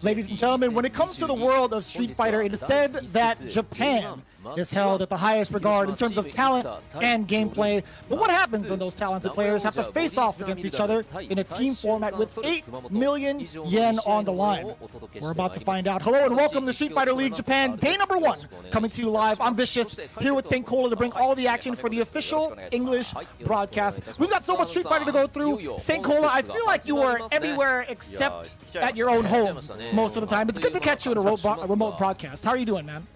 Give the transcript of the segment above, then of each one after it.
Ladies and gentlemen, when it comes to the world of Street Fighter, it is said that Japan is held at the highest regard in terms of talent and gameplay. But what happens when those talented players have to face off against each other in a team format with 8 million yen on the line? We're about to find out. Hello and welcome to Street Fighter League Japan, day number 1, coming to you live. I'm Vicious, here with St. Cola to bring all the action for the official English broadcast. We've got so much Street Fighter to go through. St. Cola, I feel like you are everywhere except at your own home most of the time. It's good to catch you at a remote broadcast. How are you doing, man?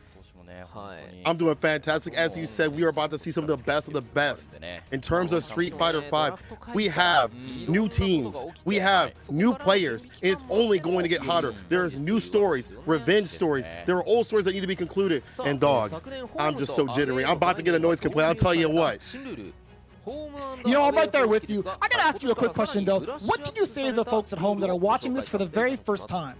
I'm doing fantastic. As you said, we are about to see some of the best in terms of Street Fighter 5. We have new teams, we have new players, and it's only going to get hotter. There's new stories, revenge stories. There are old stories that need to be concluded. And dog, I'm just so jittery. I'm about to get a noise complaint. I'll tell you what. You know, I'm right there with you. I gotta ask you a quick question though. What can you say to the folks at home that are watching this for the very first time?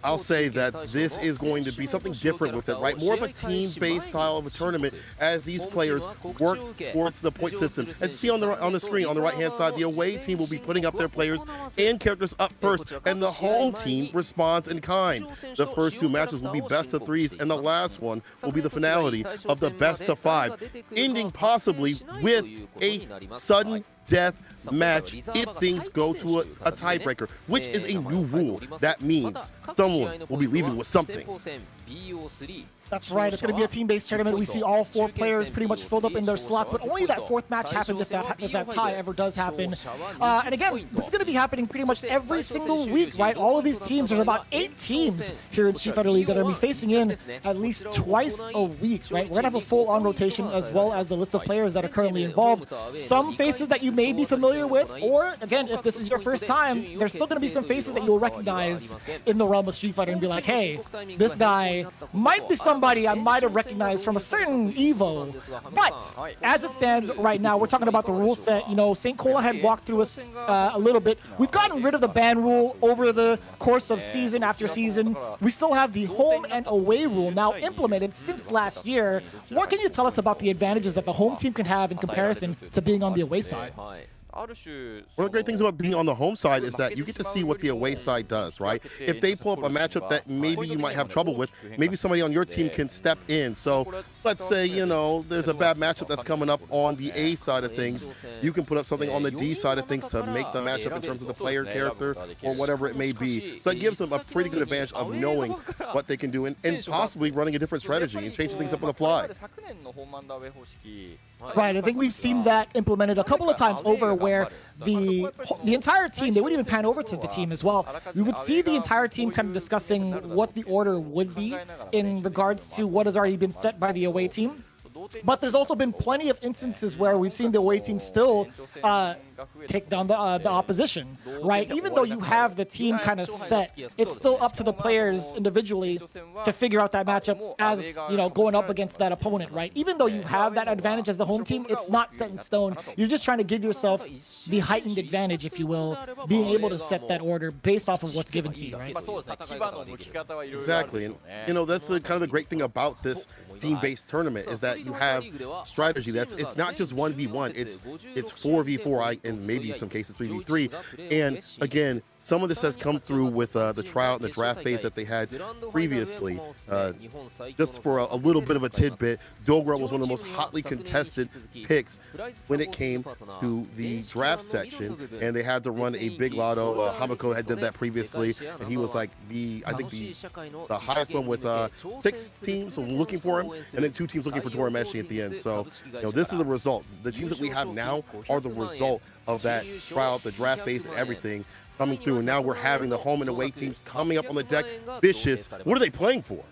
I'll say that this is going to be something different with it, right? More of a team-based style of a tournament as these players work towards the point system. As you see on the screen, on the right-hand side, the away team will be putting up their players and characters up first, and the home team responds in kind. The first 2 matches will be best of 3s, and the last one will be the finality of the best of 5, ending possibly with a sudden death match if things go to a tiebreaker, which is a new rule. That means someone will be leaving with something. That's right, it's going to be a team-based tournament. We see all 4 players pretty much filled up in their slots, but only that 4th match happens if that tie ever does happen. And again, this is going to be happening pretty much every single week, right? All of these teams, there's about 8 teams here in Street Fighter League that are going to be facing in at least twice a week, right? We're going to have a full-on rotation as well as the list of players that are currently involved. Some faces that you may be familiar with, or again, if this is your first time, there's still going to be some faces that you'll recognize in the realm of Street Fighter and be like, hey, this guy might be somebody I might have recognized from a certain Evo. But as it stands right now, we're talking about the rule set. You know, St. Cola had walked through us a little bit. We've gotten rid of the ban rule over the course of season after season. We still have the home and away rule now implemented since last year. What can you tell us about the advantages that the home team can have in comparison to being on the away side? One of the great things about being on the home side is that you get to see what the away side does, right? If they pull up a matchup that maybe you might have trouble with, maybe somebody on your team can step in. So let's say, you know, there's a bad matchup that's coming up on the A side of things. You can put up something on the D side of things to make the matchup in terms of the player character or whatever it may be. So it gives them a pretty good advantage of knowing what they can do and possibly running a different strategy and changing things up on the fly. Right, I think we've seen that implemented a couple of times over where the entire team, they wouldn't even pan over to the team as well. We would see the entire team kind of discussing what the order would be in regards to what has already been set by the away team. But there's also been plenty of instances where we've seen the away team still take down the opposition, right? Even though you have the team kind of set, it's still up to the players individually to figure out that matchup as, you know, going up against that opponent, right? Even though you have that advantage as the home team, it's not set in stone. You're just trying to give yourself the heightened advantage, if you will, being able to set that order based off of what's given to you, right? Exactly, and you know, that's the kind of the great thing about this team-based tournament is that you have strategy. It's not just 1v1, it's 4v4 and maybe in some cases 3v3. And again, some of this has come through with the tryout and the draft phase that they had previously. Just for a little bit of a tidbit, Dogra was one of the most hotly contested picks when it came to the draft section, and they had to run a big lotto. Hamako had did that previously, and he was like I think the highest one with 6 teams looking for him, and then 2 teams looking for Torimachi at the end. So, you know, this is the result. The teams that we have now are the result of that tryout, the draft phase, and everything coming through. And now we're having the home and away teams coming up on the deck. Vicious. What are they playing for?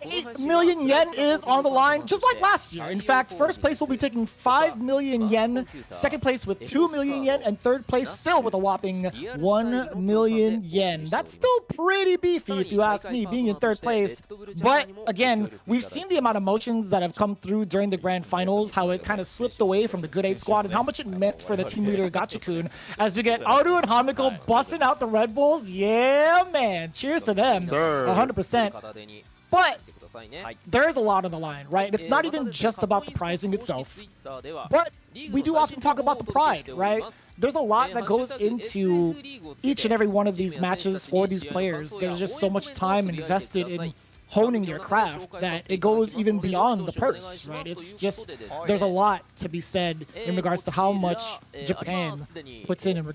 8 million yen is on the line, just like last year. In fact, first place will be taking 5 million yen, second place with 2 million yen, and third place still with a whopping 1 million yen. That's still pretty beefy, if you ask me, being in third place. But again, we've seen the amount of motions that have come through during the grand finals, how it kind of slipped away from the Good 8 squad, and how much it meant for the team leader, Gachikun, as we get Aru and Hamiko busting out the Red Bulls. Yeah, man. Cheers to them. 100%. But there is a lot on the line, right? And it's not even just about the prizing itself, but we do often talk about the pride, right? There's a lot that goes into each and every one of these matches for these players. There's just so much time invested in honing your craft that it goes even beyond the purse, right? It's just, there's a lot to be said in regards to how much Japan puts in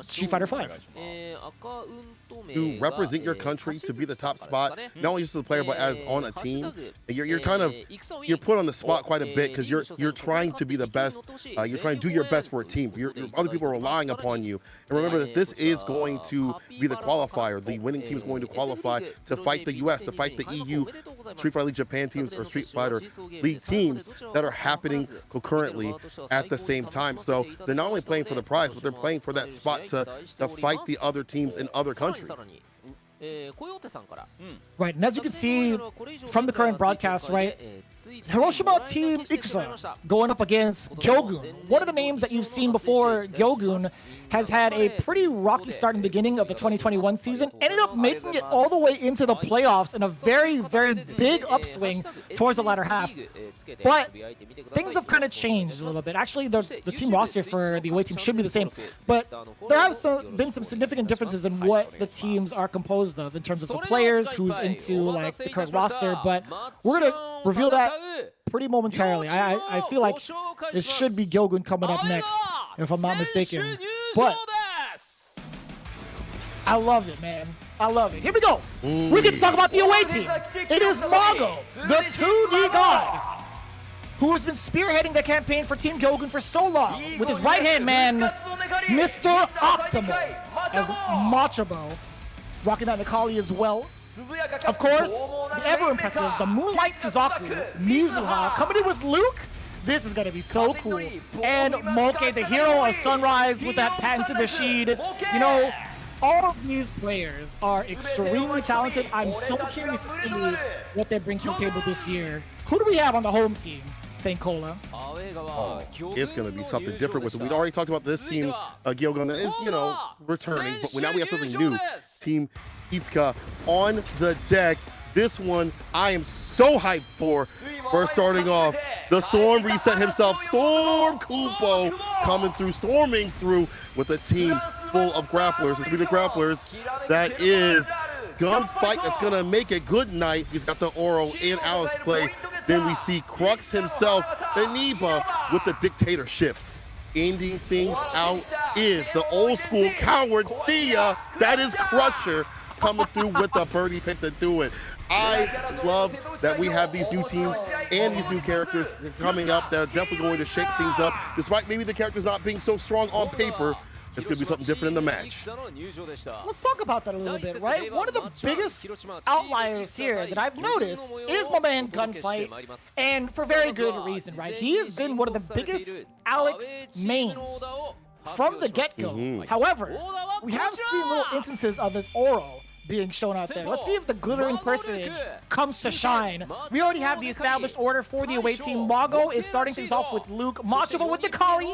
Street Fighter V. To represent your country, to be the top spot, not only just as a player but as on a team, you're put on the spot quite a bit because you're trying to be the best. You're trying to do your best for a team. Other people are relying upon you. And remember that this is going to be the qualifier. The winning team is going to qualify to fight the US, to fight the EU, Street Fighter League Japan teams, or Street Fighter League teams that are happening concurrently at the same time. So they're not only playing for the prize, but they're playing for that spot to fight the other teams in other countries. Right, and as you can see from the current broadcast, right, Hiroshima Team Ikusa going up against Gyogun. One of the names that you've seen before, Gyogun, has had a pretty rocky start in the beginning of the 2021 season, ended up making it all the way into the playoffs in a very, very big upswing towards the latter half. But things have kind of changed a little bit. Actually, the team roster for the away team should be the same, but there have been some significant differences in what the teams are composed of in terms of the players, who's into like the current roster, but we're going to reveal that pretty momentarily. I feel like it should be Gyogun coming up next, if I'm not mistaken. But I love it, man. I love it. Here we go. We get to talk about the away team. It is Mago, the 2D god, who has been spearheading the campaign for Team Gyogun for so long, with his right-hand man, Mr. Optimal, as Machabo, rocking that Nakali as well. Of course, the ever-impressive, the Moonlight Suzaku, Mizuha, coming in with Luke. This is going to be so cool. And Moke, the hero of Sunrise, with that patented machine. You know, all of these players are extremely talented. I'm so curious to see what they bring to the table this year. Who do we have on the home team, St. Cola? Oh, it's going to be something different with it. We'd already talked about this team, Gyogun, is, you know, returning, but now we have something new. Team Itsuka on the deck. This one I am so hyped for. We're starting off. The Storm reset himself. Storm Kupo storming through with a team full of grapplers. It's the grapplers. That is Gunfight. That's going to make a good night. He's got the Oro and Alex play. Then we see Crux himself, Aniba, with the dictatorship. Ending things out is the old school coward Thea. That is Crusher coming through with the birdie pick to do it. I love that we have these new teams and these new characters coming up that are definitely going to shake things up. Despite maybe the characters not being so strong on paper, it's going to be something different in the match. Let's talk about that a little bit, right? One of the biggest outliers here that I've noticed is my man Gunfight, and for very good reason, right? He has been one of the biggest Alex mains from the get-go. However, we have seen little instances of his Oro being shown out there. Let's see if the glittering personage comes to shine. We already have the established order for the away team. Mago is starting things off with Luke, Machabo with Nakali,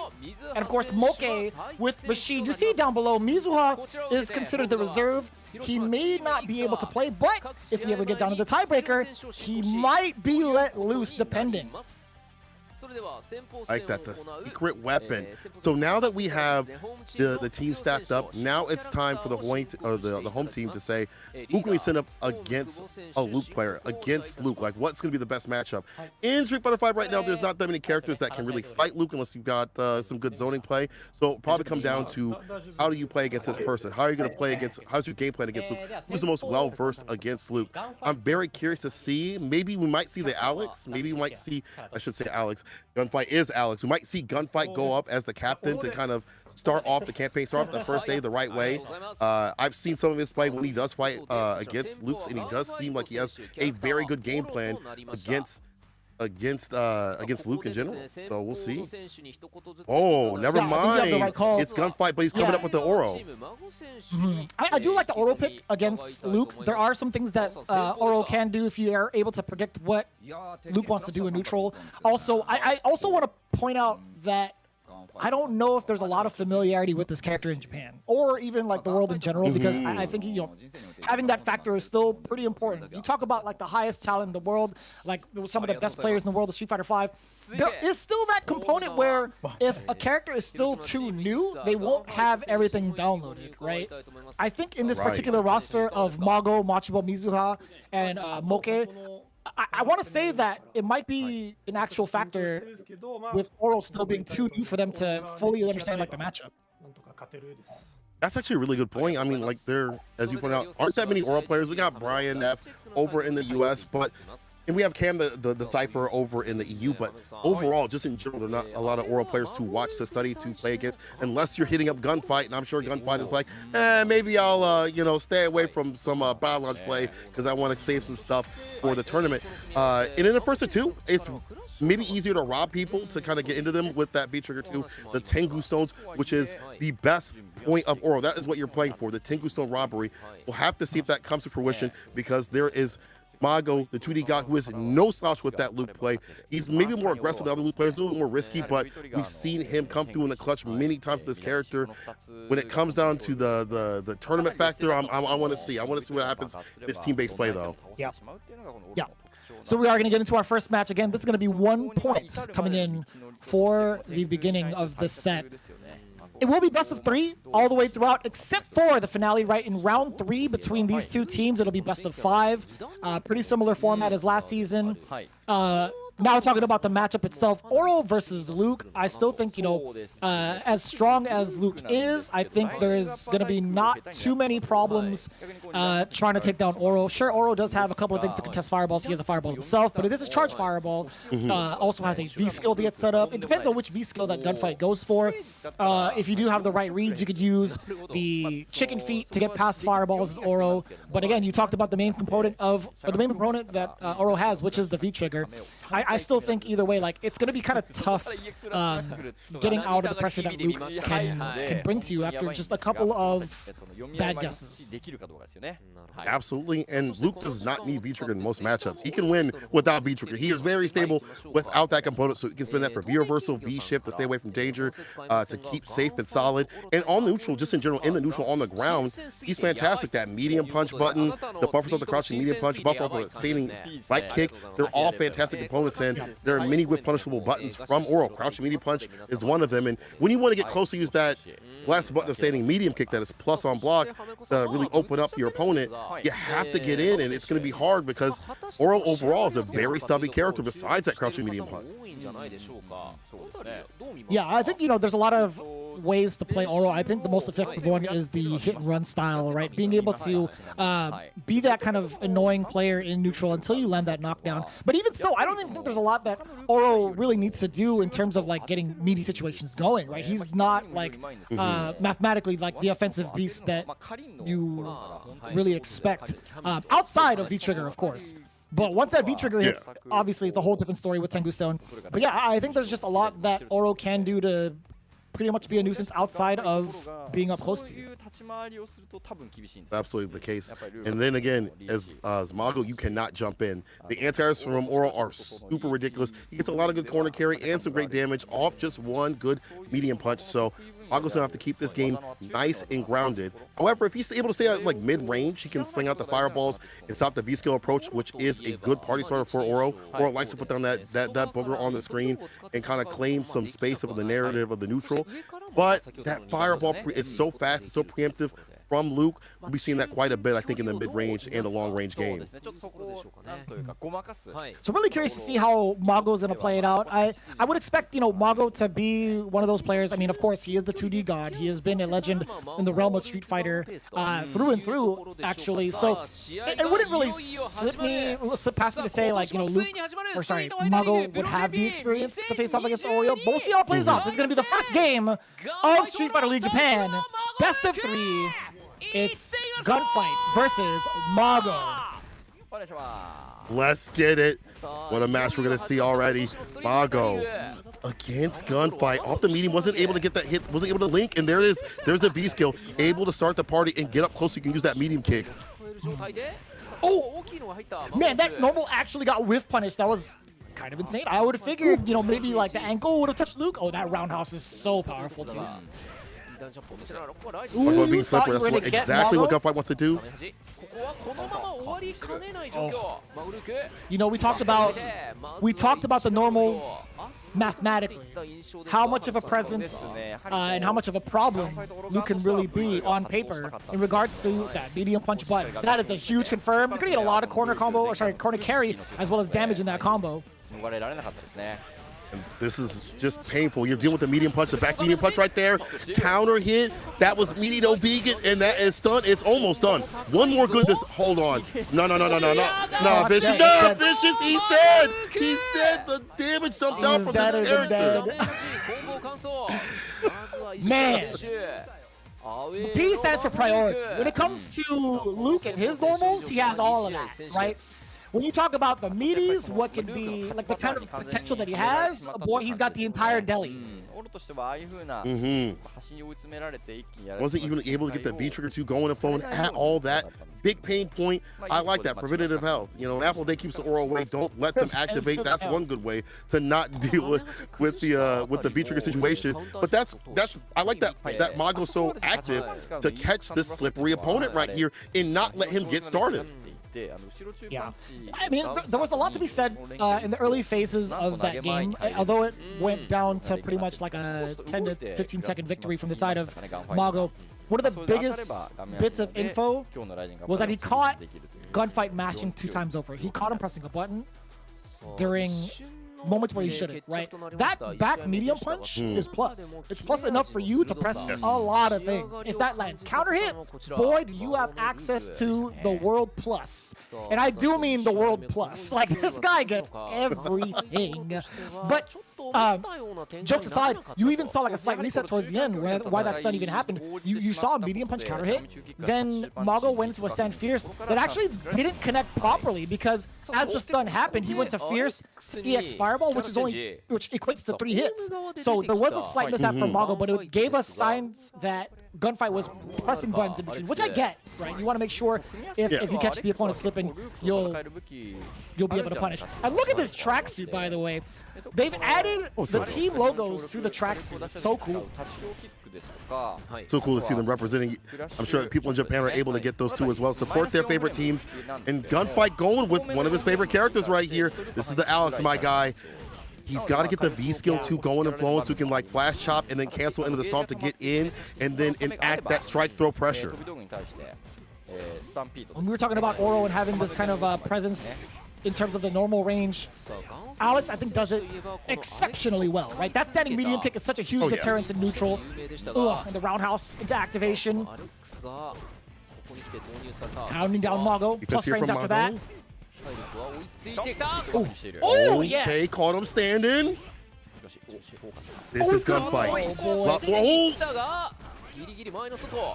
and of course Moke with Rashid. You see down below, Mizuha is considered the reserve. He may not be able to play, but if we ever get down to the tiebreaker, he might be let loose depending. Like that, the secret weapon. So now that we have the team stacked up, now it's time for the home team to say, who can we send up against a Luke player, against Luke? Like, what's going to be the best matchup? In Street Fighter V right now, there's not that many characters that can really fight Luke unless you've got some good zoning play. So it'll probably come down to, how do you play against this person? How are you going to play against, how's your game plan against Luke? Who's the most well-versed against Luke? I'm very curious to see. Maybe we might see the Alex. Maybe we might see, I should say Alex. Gunfight is Alex. We might see Gunfight go up as the captain to kind of start off the campaign, start off the first day the right way. I've seen some of his play when he does fight against Luke, and he does seem like he has a very good game plan against Luke in general. So we'll see. Oh, never mind. It's Gunfight, but he's coming up with the Oro. I do like the Oro pick against Luke. There are some things that Oro can do if you are able to predict what Luke wants to do in neutral. Also, I also want to point out that I don't know if there's a lot of familiarity with this character in Japan or even like the world in general, because I think, you know, having that factor is still pretty important. You talk about like the highest talent in the world, like some of the best players in the world of Street Fighter V. There is still that component where if a character is still too new, they won't have everything downloaded, right? I think in this particular roster of Mago, Machibo, Mizuha, and Moke, I want to say that it might be an actual factor with Oro still being too new for them to fully understand like the matchup. That's actually a really good point. I mean, like there, as you point out, aren't that many Oro players. We got Brian F over in the US, and we have Cam the Cypher over in the EU, but overall, just in general, there are not a lot of Oro players to watch, to study, to play against, unless you're hitting up Gunfight, and I'm sure Gunfight is like, maybe I'll, you know, stay away from some battle launch play because I want to save some stuff for the tournament. And in the first of two, it's maybe easier to rob people to kind of get into them with that V-Trigger 2, the Tengu Stones, which is the best point of Oro. That is what you're playing for, the Tengu Stone robbery. We'll have to see if that comes to fruition, because there is Mago, the 2D god, who is no slouch with that loop play. He's maybe more aggressive than other loop players, a little more risky, but we've seen him come through in the clutch many times with this character. When it comes down to the tournament factor, I want to see. I want to see what happens in this team-based play, though. Yeah. Yeah. So we are going to get into our first match. Again, this is going to be 1 point coming in for the beginning of this set. It will be best of 3 all the way throughout, except for the finale, right? In round 3 between these two teams, it'll be best of 5. Pretty similar format as last season. Now talking about the matchup itself, Oro versus Luke, I still think, you know, as strong as Luke is, I think there's going to be not too many problems trying to take down Oro. Sure, Oro does have a couple of things to contest fireballs. He has a fireball himself, but it is a charge fireball. Also has a V-skill to get set up. It depends on which V-skill that Gunfight goes for. If you do have the right reads, you could use the chicken feet to get past fireballs as Oro. But again, you talked about the main component that Oro has, which is the V-trigger. I still think either way, like, it's going to be kind of tough getting out of the pressure that Luke can bring to you after just a couple of bad guesses. Absolutely, and Luke does not need V-trigger in most matchups. He can win without V-trigger. He is very stable without that component, so he can spin that for V-reversal, V-shift to stay away from danger, to keep safe and solid. And on neutral, just in general, in the neutral on the ground, he's fantastic. That medium punch button, the buffers off the crouching medium punch, buffer off the standing right kick, they're all fantastic components. And there are many whip punishable buttons from Oro. Crouching medium punch is one of them. And when you want to get close to use that last button of standing medium kick that is plus on block to really open up your opponent, you have to get in, and it's going to be hard because Oro overall is a very stubby character besides that crouching medium punch. Yeah, I think, you know, there's a lot of ways to play Oro. I think the most effective one is the hit and run style, right? Being able to be that kind of annoying player in neutral until you land that knockdown. But even so, I don't even think there's a lot that Oro really needs to do in terms of like getting meaty situations going, right? He's not like mathematically like the offensive beast that you really expect outside of V-trigger, of course. But once that V-trigger hits, obviously it's a whole different story with Tengu Stone. But yeah, I think there's just a lot that Oro can do to pretty much be a nuisance outside of being up close to you. Absolutely the case. And then again, as Mago, you cannot jump in. The anti-airs from Oro are super ridiculous. He gets a lot of good corner carry and some great damage off just one good medium punch. So Mago's gonna have to keep this game nice and grounded. However, if he's able to stay at like mid-range, he can sling out the fireballs and stop the V-skill approach, which is a good party starter for Oro. Oro likes to put down that booger on the screen and kind of claim some space up in the narrative of the neutral. But that fireball is so fast and so preemptive from Luke. We'll be seeing that quite a bit, I think, in the mid-range and the long-range game. So really curious to see how Mago's going to play it out. I would expect, you know, Mago to be one of those players. I mean, of course, he is the 2D god. He has been a legend in the realm of Street Fighter through and through, actually. So it wouldn't really slip past me to say, like, you know, Mago would have the experience to face off against Oreo. But we'll see how it plays off. This is going to be the first game of Street Fighter League Japan. Best of 3. It's Gunfight versus Mago. Let's get it. What a match we're going to see already. Mago against Gunfight. Off the medium, wasn't able to get that hit, wasn't able to link, and there's a V-skill. Able to start the party and get up close so you can use that medium kick. Oh! Man, that normal actually got whiff punished. That was kind of insane. I would have figured, you know, maybe like the ankle would have touched Luke. Oh, that roundhouse is so powerful too. Ooh, being slippery. That's exactly what Gunfight wants to do. Oh. You know, we talked about the normals mathematically, how much of a presence and how much of a problem Luke can really be on paper in regards to that medium punch button. That is a huge confirm. You're gonna get a lot of corner carry as well as damage in that combo. And this is just painful. You're dealing with the medium punch, the back medium punch right there. Counter hit. That was medium no vegan, and that is stunned. It's almost done. One more good. Hold on. No. Vicious. No, Vicious. He's dead. He's dead. The damage dumped out from this character. Man. P stands for priority. When it comes to Luke and his normals, he has all of that, right? When you talk about the meaties, what could be like the kind of potential that he has, boy, he's got the entire deli. Wasn't even able to get the V-Trigger 2 going and flowing at all. That big pain point. I like that. Preventative health. You know, Apple, they keeps the aura away. Don't let them activate. That's one good way to not deal with the V-Trigger situation. But that's I like that Mago's so active to catch this slippery opponent right here and not let him get started. Yeah, I mean, there was a lot to be said in the early phases of that game, although it went down to pretty much like a 10 to 15 second victory from the side of Mago. One of the biggest bits of info was that he caught Gunfight mashing 2 times over. He caught him pressing a button during moments where you shouldn't, right? That back medium punch is plus. It's plus enough for you to press a lot of things. If that lands counter hit, boy, do you have access to the world plus. And I do mean the world plus. Like, this guy gets everything. But jokes aside, you even saw like a slight reset towards the end why that stun even happened. You saw a medium punch counter hit, then Mago went into a stand fierce that actually didn't connect properly because as the stun happened, he went to fierce EX fireball, which equates to 3 hits. So there was a slight mishap from Mago, but it gave us signs that Gunfight was pressing buttons in between, which I get, right? You want to make sure if you catch the opponent slipping, you'll be able to punish. And look at this tracksuit, by the way. They've added the team logos to the tracksuit. It's so cool. So cool to see them representing. I'm sure people in Japan are able to get those too as well. Support their favorite teams. And Gunfight going with one of his favorite characters right here. This is the Alex, my guy. He's got to get the V skill 2 going and flowing so he can like flash chop and then cancel into the stomp to get in and then enact that strike throw pressure. When we were talking about Oro and having this kind of presence in terms of the normal range, Alex, I think, does it exceptionally well, right? That standing medium kick is such a huge deterrence in neutral. And the roundhouse into activation. Pounding down Mago, plus frames after that. Oh, yes. Okay, caught him standing. This is Gunfight.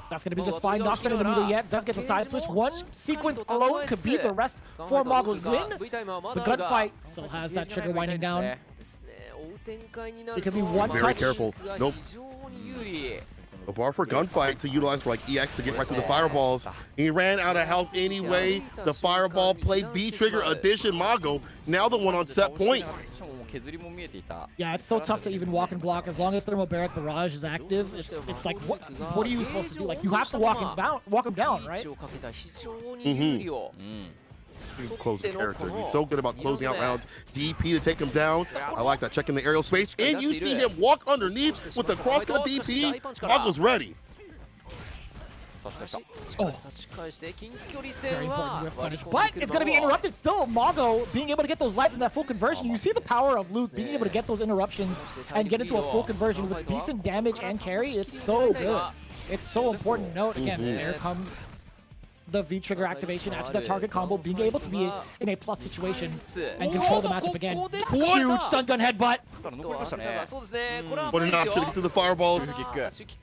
That's going to be just fine. Not going to meter yet. Does get the side switch. One sequence alone could be the rest for Mago's win. The Gunfight still has that trigger winding down. It could be one touch. Very careful. Nope. The bar for Gunfight to utilize for like EX to get right through the fireballs. He ran out of health anyway. The fireball play V-Trigger addition. Mago now the one on set point. Yeah, it's so tough to even walk and block as long as Thermal Barrack Barrage is active. It's like what are you supposed to do? Like, you have to walk him down, right? Closing character. He's so good about closing out rounds. DP to take him down. I like that. Checking the aerial space. And you see him walk underneath with the crosscut DP. Mago's ready. Oh. Very important whiff punish. But it's going to be interrupted still. Mago being able to get those lights in that full conversion. You see the power of Luke being able to get those interruptions and get into a full conversion with decent damage and carry. It's so good. It's so important to note. Again, there comes the V-Trigger activation after that target combo, being able to be in a plus situation and control the matchup again. Huge stun gun headbutt. What an option to get through the fireballs.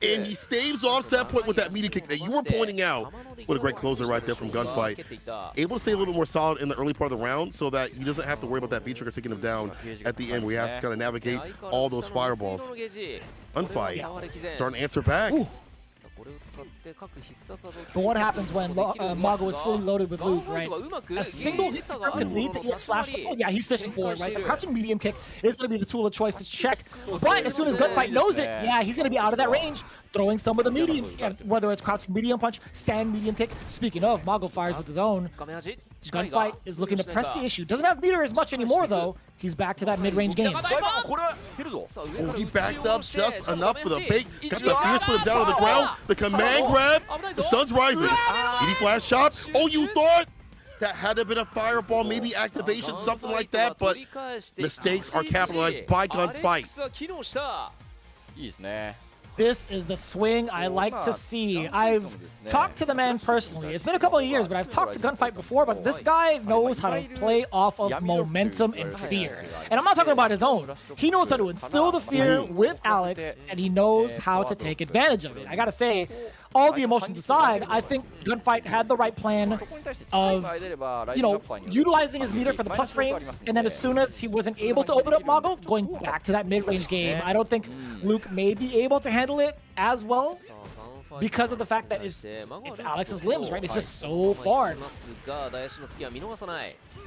And he staves off set point with that meter kick that you were pointing out. What a great closer right there from Gunfight. Able to stay a little bit more solid in the early part of the round so that he doesn't have to worry about that V-Trigger taking him down at the end where he has to kind of navigate all those fireballs. Gunfight starting to answer back. But what happens when Mago is fully loaded with Luke, right? A single hit can lead to ES flash. Oh, yeah, he's fishing for it, right? The crouching medium kick is going to be the tool of choice to check. But as soon as Gunfight knows it, yeah, he's going to be out of that range, throwing some of the mediums, whether it's crouching medium punch, stand medium kick. Speaking of, Mago fires with his own. Gunfight is looking to press the issue. Doesn't have meter as much anymore, though. He's back to that mid-range game. Oh, he backed up just enough for the bait. Got the fierce, put him down on the ground. The command grab. The stun's rising. ED flash shot. Oh, you thought that had to have been a fireball, maybe activation, something like that, but mistakes are capitalized by Gunfight. This is the swing I like to see. I've talked to the man personally. It's been a couple of years, but I've talked to Gunfight before, but this guy knows how to play off of momentum and fear. And I'm not talking about his own. He knows how to instill the fear with Alex, and he knows how to take advantage of it. I gotta say, all the emotions aside, I think Gunfight had the right plan of, you know, utilizing his meter for the plus frames, and then as soon as he wasn't able to open up Mago, going back to that mid-range game. I don't think Luke may be able to handle it as well because of the fact that it's Alex's limbs, right? It's just so far.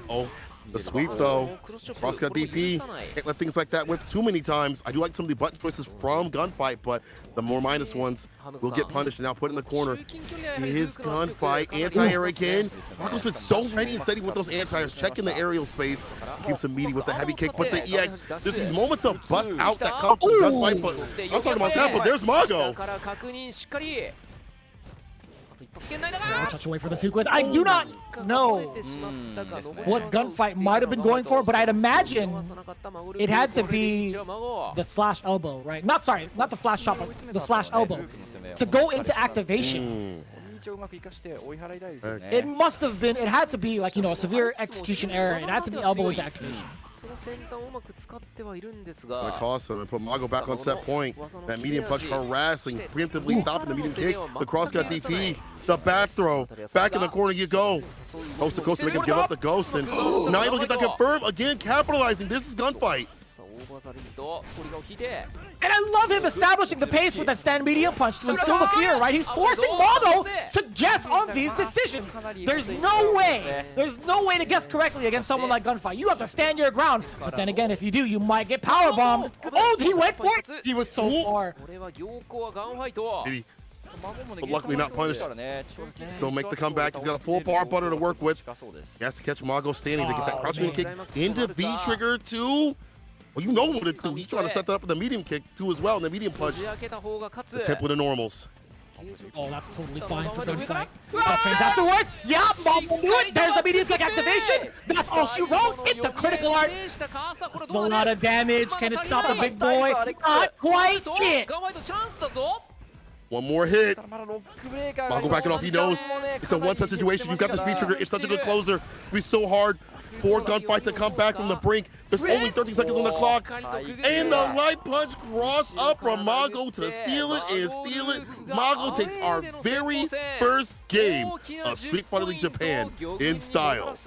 Oh, the sweep though. Crosscut DP. Can't let things like that whip too many times. I do like some of the button choices from Gunfight, but the more minus ones will get punished and now put in the corner. His Gunfight anti-air again. Marco's been so ready and steady with those anti-airs, checking the aerial space. Keeps him meaty with the heavy kick, but the EX. There's these moments of bust out that come from Gunfight, but I'm talking about that, but there's Mago. Touch away for the sequence. I do not know what Gunfight might have been going for, but I'd imagine it had to be the slash elbow, right? Not the flash shot, but the slash elbow to go into activation. It must have been, it had to be like, you know, a severe execution error. It had to be elbow into activation. Gonna cost him and put Mago back on set point. That medium punch harassing, preemptively stopping the medium kick. The crosscut DP, the back throw. Back in the corner you go. Coast to coast to make him give up the ghost. And now able to get that confirmed. Again, capitalizing. This is Gunfight. And I love him establishing the pace with that stand medium punch to instill the fear, right? He's forcing Mago to guess on these decisions. There's no way to guess correctly against someone like Gunfight. You have to stand your ground. But then again, if you do, you might get powerbombed. Oh, he went for it. He was so far. Maybe. But luckily not punished. So make the comeback. He's got a full bar butter to work with. He has to catch Mago standing to get that crouching kick into V-trigger too. Well, you know what to do. He's trying to set that up with the medium kick too as well, and the medium punch. The template of normals. Oh, that's totally fine for Gunfight. Trains afterwards. Yeah, Mago knew it. There's a medium kick activation. That's all she wrote. It's a critical art. This is a lot of damage. Can it stop the big boy? Not quite it. One more hit. Mago backing off. He knows it's a one-touch situation. You've got this V-trigger. It's such a good closer. It'll be so hard for Gunfight to come back from the brink. There's only 30 seconds on the clock. And the light punch cross up from Mago to seal it and steal it. Mago takes our very first game of Street Fighter League Japan in style.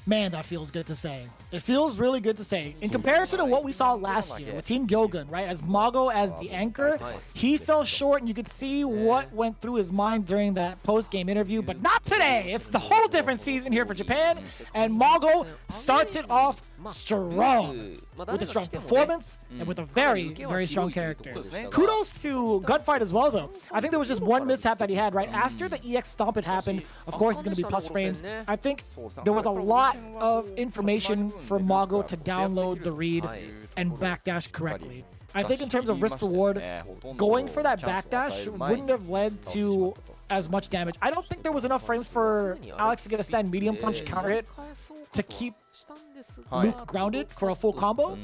Man, that feels good to say. It feels really good to say. In comparison to what we saw last year with Team Gyogun, right? As Mago as the anchor, he fell short, and you could see what went through his mind during that post-game interview, but not today. It's the whole different season here for Japan, and Mago starts it off strong with a strong performance and with a very, very strong character. Kudos to Gunfight as well, though. I think there was just one mishap that he had right after the EX stomp had happened. Of course, it's going to be plus frames. I think there was a lot of information for Mago to download the read and backdash correctly. I think in terms of risk reward, going for that backdash wouldn't have led to as much damage. I don't think there was enough frames for Alex to get a stand medium punch counter hit to keep Luke grounded for a full combo.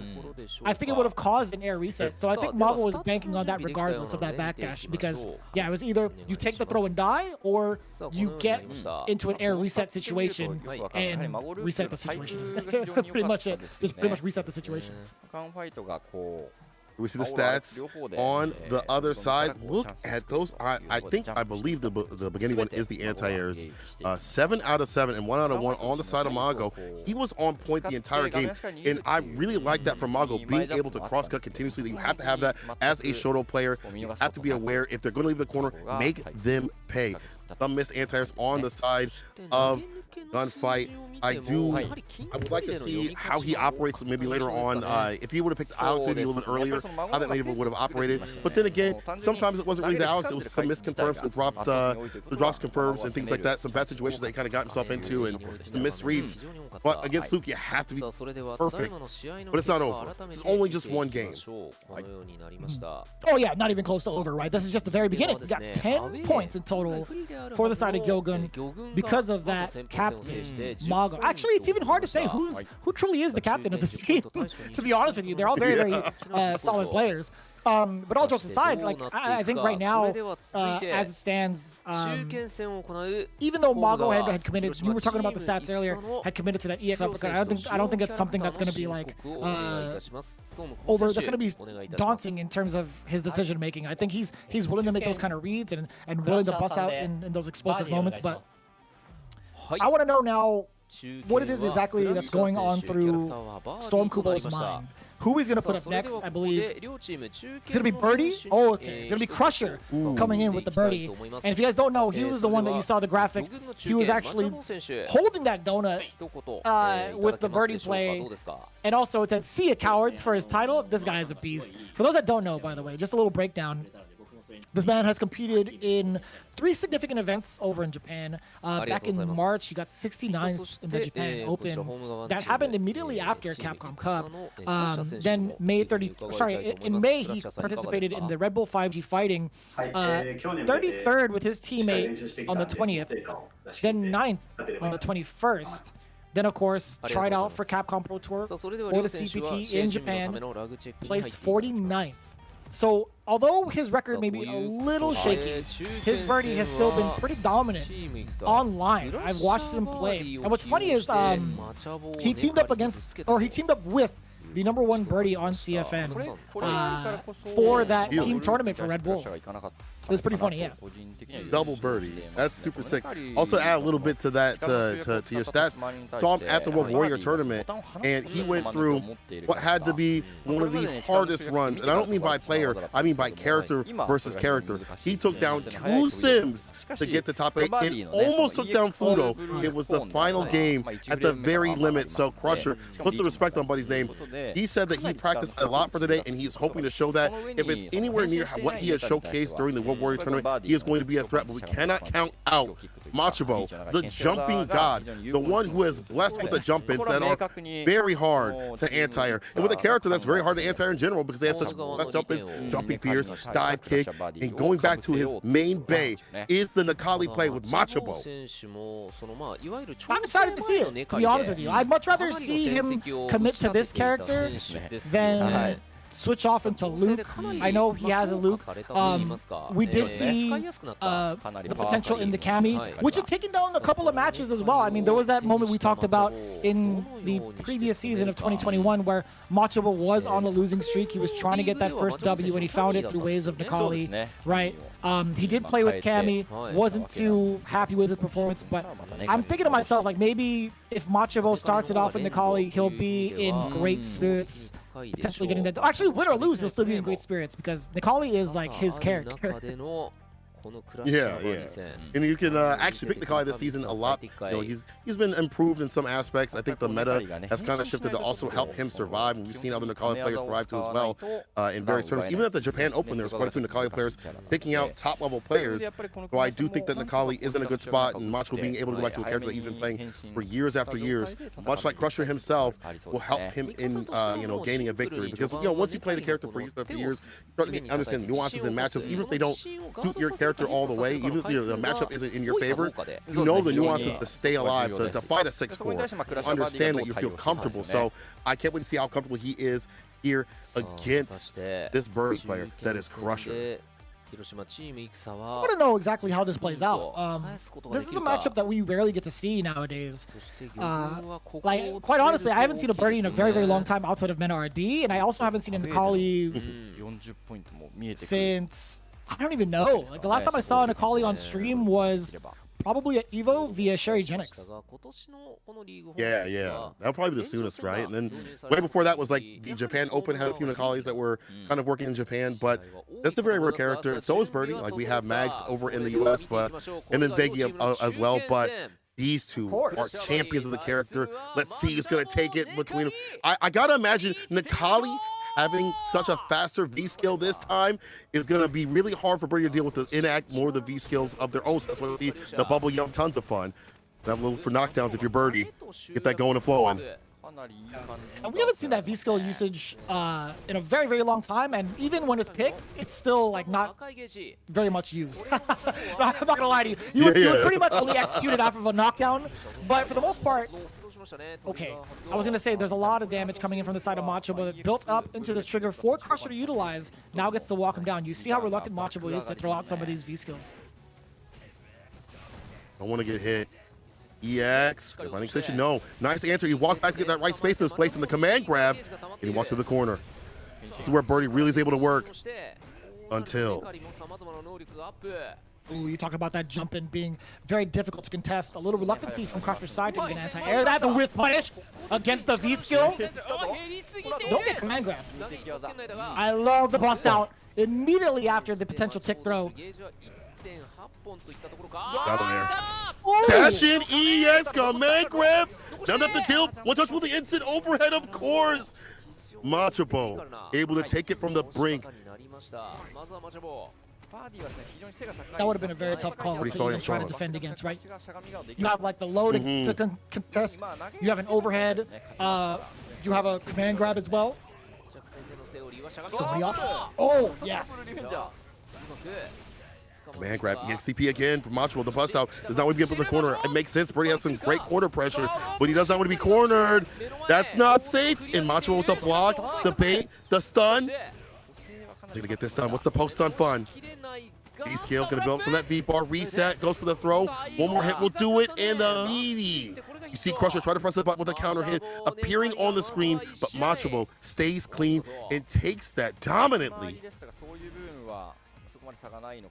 I think it would have caused an air reset. So I think Mago was banking on that regardless of that backdash, because yeah, it was either you take the throw and die, or you get into an air reset situation and reset the situation. Pretty much it. Just pretty much reset the situation. We see the stats on the other side. Look at those. I believe the beginning one is the anti-airs. 7 out of 7 and 1 out of 1 on the side of Mago. He was on point the entire game, and I really like that from Mago, being able to cross-cut continuously. You have to have that as a Shoto player. You have to be aware, if they're going to leave the corner, make them pay. Some missed anti-airs on the side of Gunfight. I would like to see how he operates maybe later on. If he would have picked the altitude a little bit earlier, how that maybe would have operated. But then again, sometimes it wasn't really the Alex. It was some misconfirms, some drops confirms and things like that. Some bad situations that he kind of got himself into and some misreads. But against Luke, you have to be perfect. But it's not over. It's only just one game. Oh yeah, not even close to over, right? This is just the very beginning. You got 10 points in total for the side of Gyogun because of that captain, Mago. Actually, it's even hard to say who truly is the captain of this team. To be honest with you, they're all very, very solid players. But all jokes aside, like I think right now, as it stands, even though Mago had committed, you were talking about the stats earlier, had committed to that ESRB. I don't think it's something that's going to be like that's going to be daunting in terms of his decision making. I think he's willing to make those kind of reads and willing to bust out in those explosive moments. But I want to know now what it is exactly that's going on through Storm Kubo's mind. Who he's going to put up next, I believe. It's going to be Birdie? Oh, okay. It's going to be Crusher coming in with the Birdie. And if you guys don't know, he was the one that you saw the graphic. He was actually holding that donut with the Birdie play. And also, it said, "See ya, cowards," for his title. This guy is a beast. For those that don't know, by the way, just a little breakdown. This man has competed in 3 significant events over in Japan. Back in March, he got 69th in the Japan Open. That happened immediately after Capcom Cup. Then in May, he participated in the Red Bull 5G Fighting. 33rd with his teammate on the 20th. Then 9th on the 21st. Then, of course, tried out for Capcom Pro Tour for the CPT in Japan. Placed 49th. So, although his record may be a little shaky, his Birdie has still been pretty dominant online. I've watched him play. And what's funny is he teamed up with the #1 Birdie on CFN for that team tournament for Red Bull. It was pretty funny, yeah. Double Birdie. That's super sick. Also add a little bit to that, to your stats. Saw him at the World Warrior Tournament, and he went through what had to be one of the hardest runs. And I don't mean by player, I mean by character versus character. He took down 2 Sims to get to top 8. It almost took down Fudo. It was the final game at the very limit. So Crusher, put some respect on Buddy's name. He said that he practiced a lot for today, and he's hoping to show that. If it's anywhere near what he has showcased during the World Warrior Tournament, he is going to be a threat. But we cannot count out Machibo, the jumping god, the one who is blessed with the jump-ins that are very hard to anti-air. And with a character that's very hard to anti-air in general because they have such blessed jump-ins, jumping fears, dive kick, and going back to his main bay is the Nakali play with Machibo. I'm excited to see it, to be honest with you. I'd much rather see him commit to this character than switch off into Luke. I know he has a Luke. We did see the potential in the Kami, which has taken down a couple of matches as well. I mean, there was that moment we talked about in the previous season of 2021 where Machibo was on a losing streak. He was trying to get that first W, and he found it through ways of Nakali, right? He did play with Kami, wasn't too happy with his performance, but I'm thinking to myself, like, maybe if Machibo starts it off with Nakali, he'll be in great spirits, potentially getting that. Actually, win or lose, he'll still be in great spirits because Nakali is like his character. Yeah. And you can actually pick Nakali this season a lot. You know, he's been improved in some aspects. I think the meta has kind of shifted to also help him survive, and we've seen other Nakali players thrive too as well in various tournaments. Even at the Japan Open, there's quite a few Nakali players taking out top-level players. So I do think that Nakali is in a good spot, and Machibo being able to go back to a character that he's been playing for years after years, much like Crusher himself, will help him in gaining a victory. Because once you play the character for years after years, you start to understand nuances in matchups, even if they don't suit your character all the way, even if the matchup isn't in your favor, you know the nuances to stay alive, to fight a 6-4, understand that you feel comfortable. So I can't wait to see how comfortable he is here against this Bird player that is Crusher. want to know exactly how this plays out. This is a matchup that we rarely get to see nowadays. Like, quite honestly, I haven't seen a birdie in a very, very long time outside of Men-RD, and I also haven't seen a Nikali since, I don't even know. Like, the last time I saw a Nikali on stream was probably at EVO via Sherry Genix. Yeah. That would probably be the soonest, right? And then way before that was like the Japan Open had a few Nakalis that were kind of working in Japan, but that's a very rare character. So is Birdie. Like, we have Mags over in the US, and then Veggie as well, but these two are champions of the character. Let's see who's going to take it between them. I got to imagine Nikali having such a faster V-skill this time is going to be really hard for Birdie to deal with the inact more of the V-skills of their own. So that's why we see the bubble yum, tons of fun. Have a little for knockdowns if you're Birdie. Get that going and flowing. And we haven't seen that V-skill usage in a very, very long time, and even when it's picked, it's still like not very much used. I'm not gonna lie to you. You would pretty much only execute it off of a knockdown, but for the most part, okay, I was gonna say there's a lot of damage coming in from the side of Macho, but it built up into this trigger for Crusher to utilize. Now gets to walk him down. You see how reluctant Macho is to throw out some of these V-skills. Don't want to get hit. EX, finding position, no. Nice answer. He walked back to get that right space in his place in the command grab, and he walked to the corner. This is where Birdie really is able to work until. Ooh, you talk about that jump in being very difficult to contest. A little reluctancy from Crusher's side to get an anti-air. That the with punish against the V-skill. Don't get command grab. I love the bust out immediately after the potential tick throw. Got him there. Dash in, EX, command grab. Jumped up the kill. One touch with the instant overhead, of course. Machobo able to take it from the brink. That would have been a very tough call to even try to defend against, right? You have like the low to contest. You have an overhead. You have a command grab as well. Somebody off. Oh, yes. Command grab, EXTP again from Macho. The bust out does not want to be up in the corner. It makes sense. Birdie has some great corner pressure, but he does not want to be cornered. That's not safe. And Macho with the block, the bait, the stun. He's going to get this done. What's the post stun fun? V-skill going to build up some of that V-bar. Reset, goes for the throw. One more hit will do it, and the meaty. You see Crusher try to press the button with a counter hit appearing on the screen, but Machobo stays clean and takes that dominantly.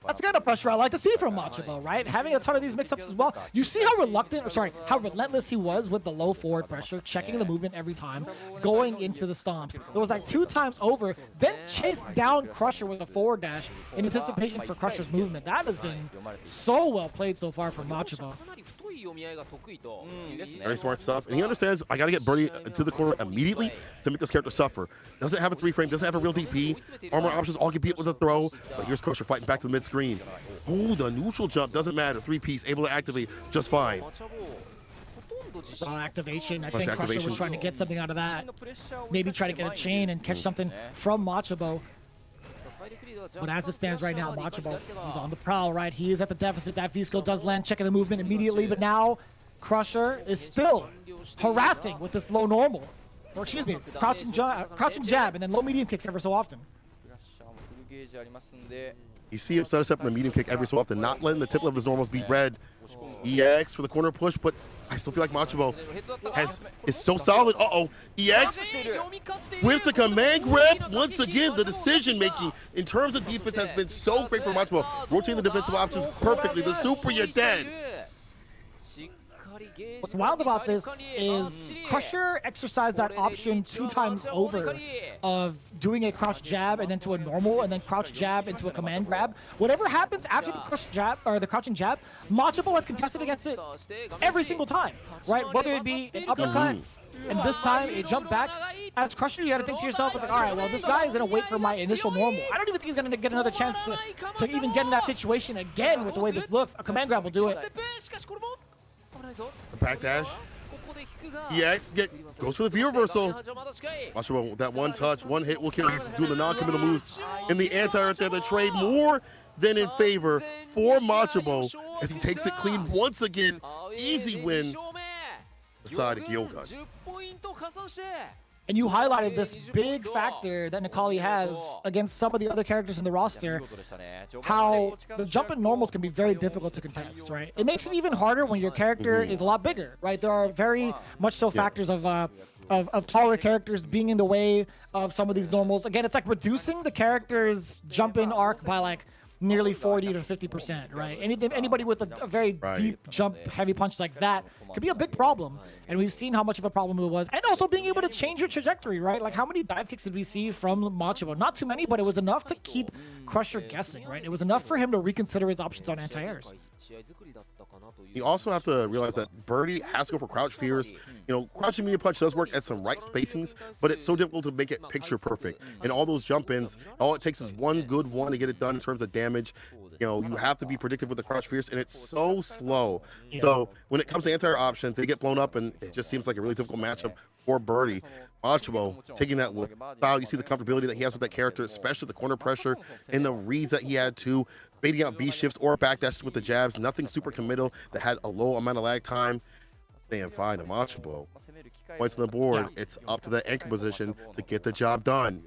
That's the kind of pressure I like to see from Machobo, right? Having a ton of these mix-ups as well. You see how how relentless he was with the low forward pressure, checking the movement every time, going into the stomps. It was like 2 times over, then chased down Crusher with a forward dash in anticipation for Crusher's movement. That has been so well played so far from Machobo. Very smart stuff. And he understands, I got to get Birdie to the corner immediately to make this character suffer. Doesn't have a 3-frame, doesn't have a real DP. Armor options all get beat with a throw. But here's Crusher fighting back to the mid-screen. Oh, the neutral jump doesn't matter. 3-piece, able to activate just fine. Raw activation. I think Crusher was trying to get something out of that. Maybe try to get a chain and catch something from Machobo. But as it stands right now, Machobo, he's on the prowl, right? He is at the deficit. That V-skill does land, checking the movement immediately, but now Crusher is still harassing with this low normal. Or excuse me, crouching jab, and then low medium kicks ever so often. You see him set us up in the medium kick every so often, not letting the tip of his normals be read. EX for the corner push, but I still feel like Machobo is so solid. EX with the command grab. Once again, the decision making in terms of defense has been so great for Machobo. Rotating the defensive options perfectly. The super, you're dead. What's wild about this is Crusher exercised that option 2 times over of doing a crouch jab and then to a normal and then crouch jab into a command grab. Whatever happens after the crouch jab or the crouching jab, Machobo has contested against it every single time, right? Whether it be an uppercut and this time it jumped back. As Crusher, you got to think to yourself, it's like, all right, well, this guy is going to wait for my initial normal. I don't even think he's going to get another chance to even get in that situation again with the way this looks. A command grab will do it. The back dash. EX goes for the V reversal. Machobo with that one touch, one hit will kill. He's doing the non-committal moves in the anti-air there. The trade more than in favor for Machobo as he takes it clean once again. Easy win. The side of Gilgun. And you highlighted this big factor that Nikali has against some of the other characters in the roster, how the jump and normals can be very difficult to contest, right? It makes it even harder when your character is a lot bigger, right? There are very much so factors of taller characters being in the way of some of these normals. Again, it's like reducing the character's jump in arc by like nearly 40 to 50%, right? Anybody with a very deep jump heavy punch like that could be a big problem. And we've seen how much of a problem it was. And also being able to change your trajectory, right? Like how many dive kicks did we see from Machibo? Not too many, but it was enough to keep Crusher guessing, right? It was enough for him to reconsider his options on anti-airs. You also have to realize that Birdie has to go for crouch fears. You know, crouching medium punch does work at some right spacings, but it's so difficult to make it picture perfect. And all those jump ins, all it takes is one good one to get it done in terms of damage. You know, you have to be predictive with the crouch fierce, and it's so slow. So when it comes to anti-air options, they get blown up, and it just seems like a really difficult matchup for Birdie. Machibo taking that with style. You see the comfortability that he has with that character, especially the corner pressure and the reads that he had to, baiting out V shifts or backdashes with the jabs. Nothing super committal that had a low amount of lag time. Staying fine to Machibo. Points on the board. It's up to the anchor position to get the job done.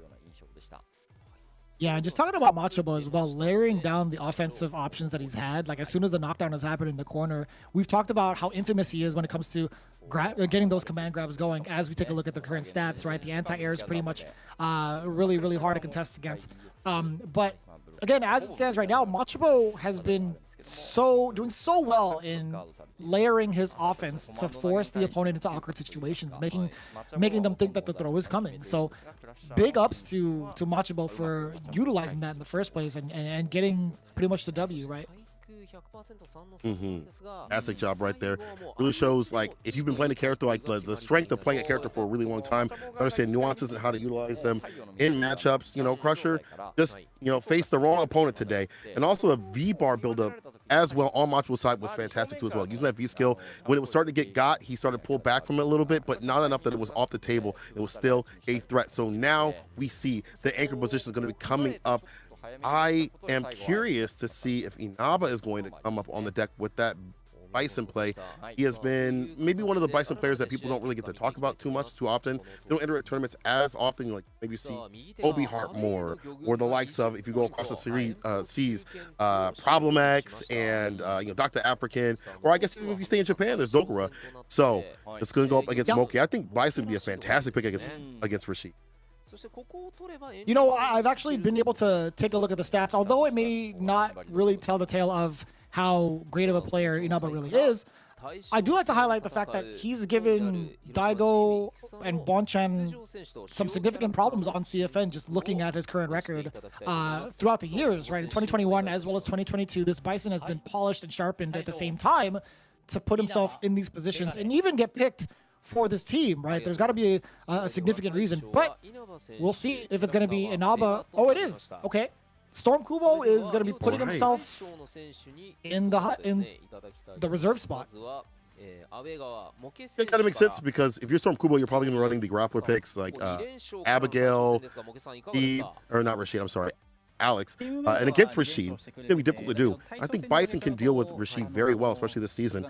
Yeah, just talking about Machibo as well, layering down the offensive options that he's had. Like as soon as the knockdown has happened in the corner, we've talked about how infamous he is when it comes to getting those command grabs going. As we take a look at the current stats, right, the anti-air is pretty much really, really hard to contest against. But again, as it stands right now, Machibo has been doing so well in layering his offense to force the opponent into awkward situations, making them think that the throw is coming. So big ups to Machibo for utilizing that in the first place and getting pretty much the W, right? Fantastic job right there. Really shows, like, if you've been playing a character, like the strength of playing a character for a really long time, to understand nuances and how to utilize them in matchups. You know, Crusher just, you know, faced the wrong opponent today. And also the V-bar buildup as well on Machibo's side was fantastic too as well. Using that V skill, when it was starting to get he started to pull back from it a little bit, but not enough that it was off the table. It was still a threat. So now we see the anchor position is going to be coming up. I am curious to see if Inaba is going to come up on the deck with that Bison play. He has been maybe one of the Bison players that people don't really get to talk about too often. They don't enter at tournaments as often. Like maybe you see Obi Hart more, or the likes of, if you go across the seas, Problem X and you know, Dr. African, or I guess if you stay in Japan, there's Dokura. So it's going to go up against Moki. I think Bison would be a fantastic pick against Rashid. You know, I've actually been able to take a look at the stats, although it may not really tell the tale of how great of a player Inaba really is. I do like to highlight the fact that he's given Daigo and Bonchan some significant problems on CFN, just looking at his current record throughout the years, right? In 2021 as well as 2022, this Bison has been polished and sharpened at the same time to put himself in these positions and even get picked for this team, right? There's got to be a significant reason, but we'll see if it's going to be Inaba. Oh, it is. Okay. Storm Kubo is going to be putting himself in the reserve spot. It kind of makes sense, because if you're Storm Kubo, you're probably going to be running the grappler picks like Abigail, Alex, and against Rashid, it's going to be difficult to do. I think Bison can deal with Rashid very well, especially this season.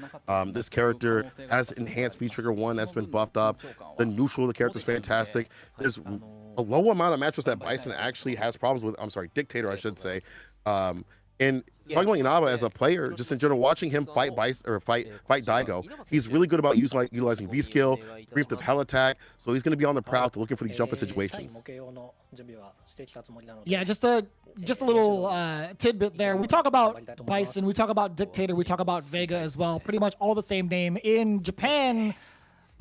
This character has enhanced V-Trigger 1 that's been buffed up. The neutral of the character is fantastic. There's a low amount of matches that Bison actually has problems with. I'm sorry, Dictator, I should say. And talking about Inaba as a player, just in general, watching him fight Daigo, he's really good about utilizing V skill, preemptive hell attack. So he's going to be on the prowl to looking for these jump-in situations. Yeah, just a little tidbit there. We talk about Bison, we talk about Dictator, we talk about Vega as well. Pretty much all the same name in Japan.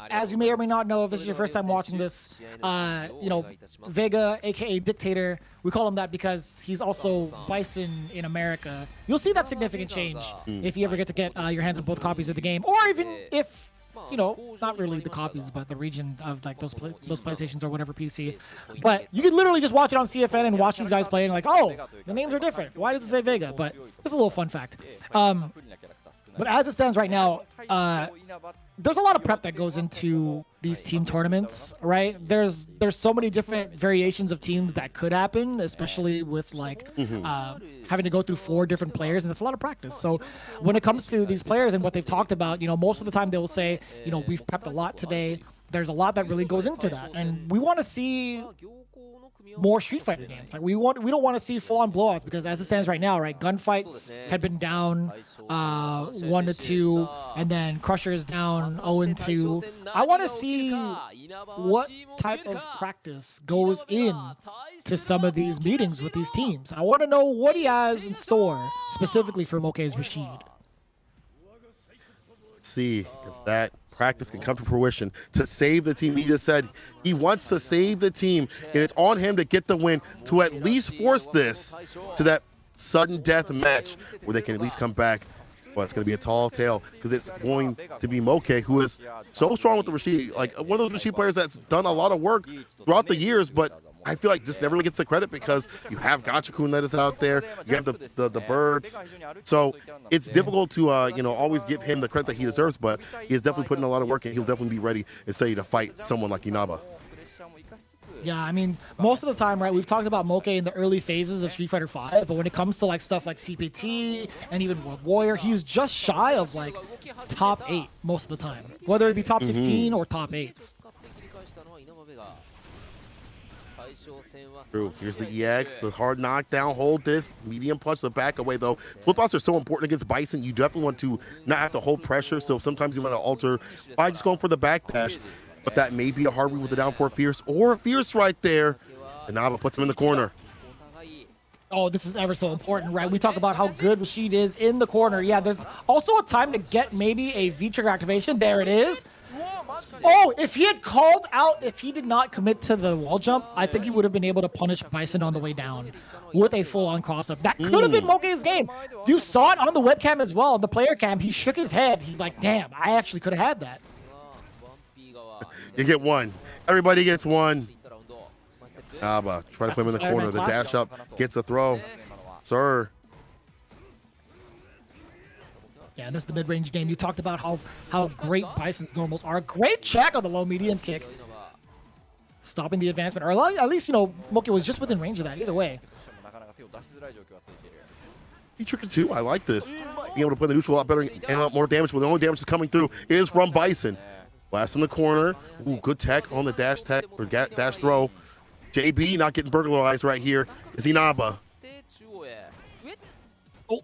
As you may or may not know, if this is your first time watching this, you know, Vega, aka Dictator, we call him that because he's also Bison in America. You'll see that significant change if you ever get to get your hands on both copies of the game, or even if, you know, not really the copies, but the region of like those PlayStations or whatever PC. But you can literally just watch it on CFN and watch these guys play and like, oh, the names are different. Why does it say Vega? But it's a little fun fact. But as it stands right now, there's a lot of prep that goes into these team tournaments, right? There's so many different variations of teams that could happen, especially with like having to go through 4 different players, and that's a lot of practice. So when it comes to these players and what they've talked about, you know, most of the time they will say, you know, we've prepped a lot today. there's a lot that really goes into that, and we want to see more Street Fighter games. Like we don't want to see full-on blowouts, because as it stands right now, right, Gunfight had been down 1-2, and then Crusher is down 0-2. I want to see what type of practice goes in to some of these meetings with these teams. I want to know what he has in store specifically for Moke's Rashid. See if that practice can come to fruition to save the team. He just said he wants to save the team, and it's on him to get the win, to at least force this to that sudden death match where they can at least come back. But it's going to be a tall tale, because it's going to be Moke, who is so strong with the Rashid, like one of those Rashid players that's done a lot of work throughout the years, but I feel like just never really gets the credit, because you have Gachikun that is out there, you have the birds, so it's difficult to always give him the credit that he deserves, but he is definitely putting a lot of work, and he'll definitely be ready and say to fight someone like Inaba. Yeah, I mean, most of the time, right, we've talked about Moke in the early phases of Street Fighter V, but when it comes to like stuff like CPT and even World Warrior, he's just shy of like top 8 most of the time, whether it be top 16 or top 8s. True. Here's the EX, the hard knockdown, hold this, medium punch, the back away though. Flip outs are so important against Bison. You definitely want to not have to hold pressure, so sometimes you want to alter by just going for the backdash. But that may be a hard read with the down for Fierce, or Fierce right there. And Naba puts him in the corner. Oh, this is ever so important, right? We talk about how good Rashid is in the corner. Yeah, there's also a time to get maybe a V-trigger activation. There it is. Oh, if he had called out, if he did not commit to the wall jump, I think he would have been able to punish Bison on the way down with a full-on cross-up. That could have been Moke's game. You saw it on the webcam as well, on the player cam. He shook his head. He's like, damn, I actually could have had that. You get one. Everybody gets one. Naba, try to put him in the corner. The dash up gets the throw. Sir. Yeah, this is the mid-range game. You talked about how great Bison's normals are. Great check on the low-medium kick. Stopping the advancement. Or at least, Moke was just within range of that. Either way. He tricked too. I like this. Being able to play the neutral a lot better and a lot more damage, but the only damage that's coming through is from Bison. Blast in the corner. Ooh, good tech on the dash tech or dash throw. JB not getting burglarized right here is Inaba. Oh.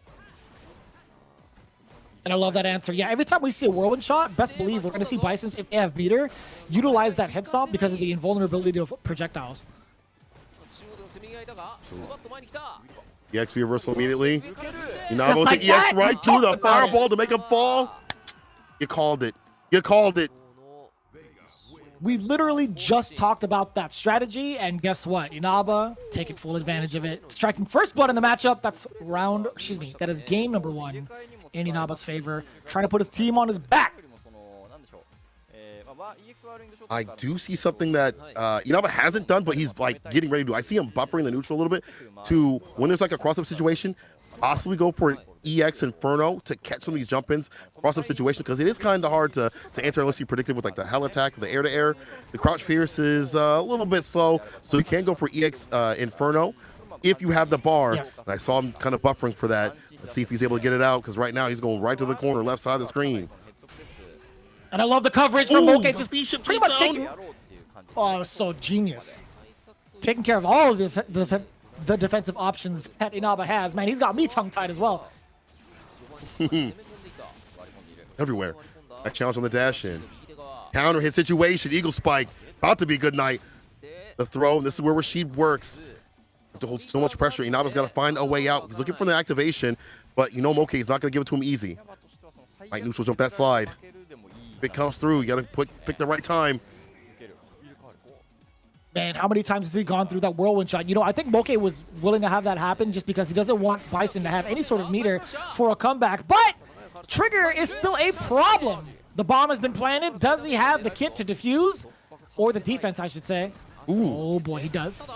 And I love that answer. Yeah, every time we see a whirlwind shot, best believe we're going to see Bisons, if they have meter, utilize that head stomp because of the invulnerability of projectiles. EX reversal immediately. Inaba with the EX right through the fireball to make him fall. You called it. You called it. We literally just talked about that strategy, and guess what? Inaba taking full advantage of it, striking first blood in the matchup. That's that is game number 1 in Inaba's favor, trying to put his team on his back. I do see something that Inaba hasn't done, but he's like getting ready to do. I see him buffering the neutral a little bit to, when there's like a cross-up situation, possibly go for an EX Inferno to catch some of these jump-ins, cross-up situations, because it is kind of hard to enter unless you predicted with like the hell attack, the air-to-air. The crouch fierce is a little bit slow, so you can go for EX Inferno if you have the bar. Yes. And I saw him kind of buffering for that. Let's see if he's able to get it out, because right now he's going right to the corner, left side of the screen. And I love the coverage from Moke. Just pretty much taking... Oh, so genius. Taking care of all of the defensive options that Inaba has. Man, he's got me tongue-tied as well. Everywhere. That challenge on the dash in. Counter hit situation. Eagle spike. About to be a good night. The throw. And this is where Rashid works. To hold so much pressure. Inaba's got to find a way out. He's looking for the activation, but Moke is not going to give it to him easy. Right neutral jump that slide. If it comes through, you got to pick the right time. Man, how many times has he gone through that whirlwind shot? I think Moke was willing to have that happen just because he doesn't want Bison to have any sort of meter for a comeback. But trigger is still a problem. The bomb has been planted. Does he have the kit to defuse? Or the defense, I should say. Ooh. Oh boy, he does.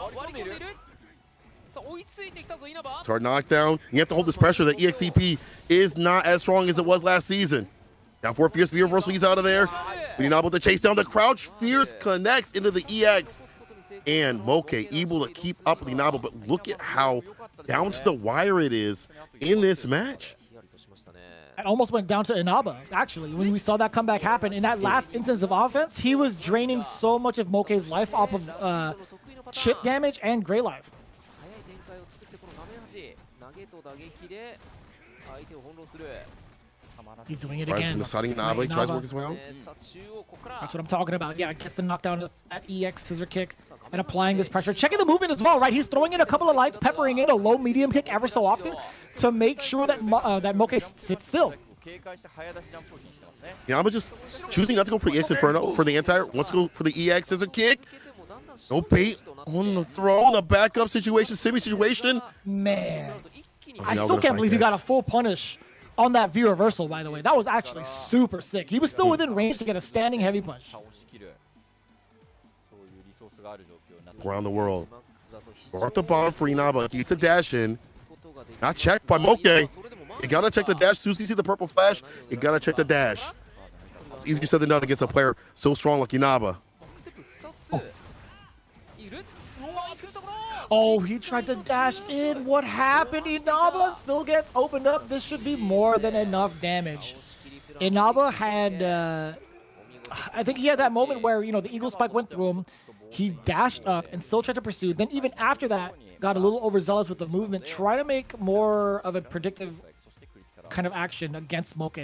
It's hard knockdown. You have to hold this pressure. The EXTP is not as strong as it was last season. Down for Fierce V reversal. He's out of there. But Inaba with the chase down. The crouch Fierce connects into the EX. And Moke able to keep up with Inaba. But look at how down to the wire it is in this match. It almost went down to Inaba, actually. When we saw that comeback happen, in that last instance of offense, he was draining so much of Moke's life off of chip damage and gray life. He's doing it again. Deciding Inaba tries to work his way out. That's what I'm talking about. Yeah, gets the knockdown at EX scissor kick and applying this pressure. Checking the movement as well, right? He's throwing in a couple of lights, peppering in a low medium kick ever so often to make sure that that Moke sits still. Inaba just choosing not to go for the EX Inferno for the entire. Wants to go for the EX scissor kick. No bait on the throw, the backup situation, semi situation. Man, I still can't believe he got a full punish on that V reversal, by the way. That was actually super sick. He was still within range to get a standing heavy punch. Around the world. Off the bottom for Inaba. He's the dash in. Not checked by Moke. You gotta check the dash. As soon as you see the purple flash, you gotta check the dash. It's easier said than done against a player so strong like Inaba. Oh, he tried to dash in. What happened? Inaba still gets opened up. This should be more than enough damage. Inaba had, I think he had that moment where, you know, the Eagle Spike went through him. He dashed up and still tried to pursue. Then even after that, got a little overzealous with the movement. Try to make more of a predictive kind of action against Moke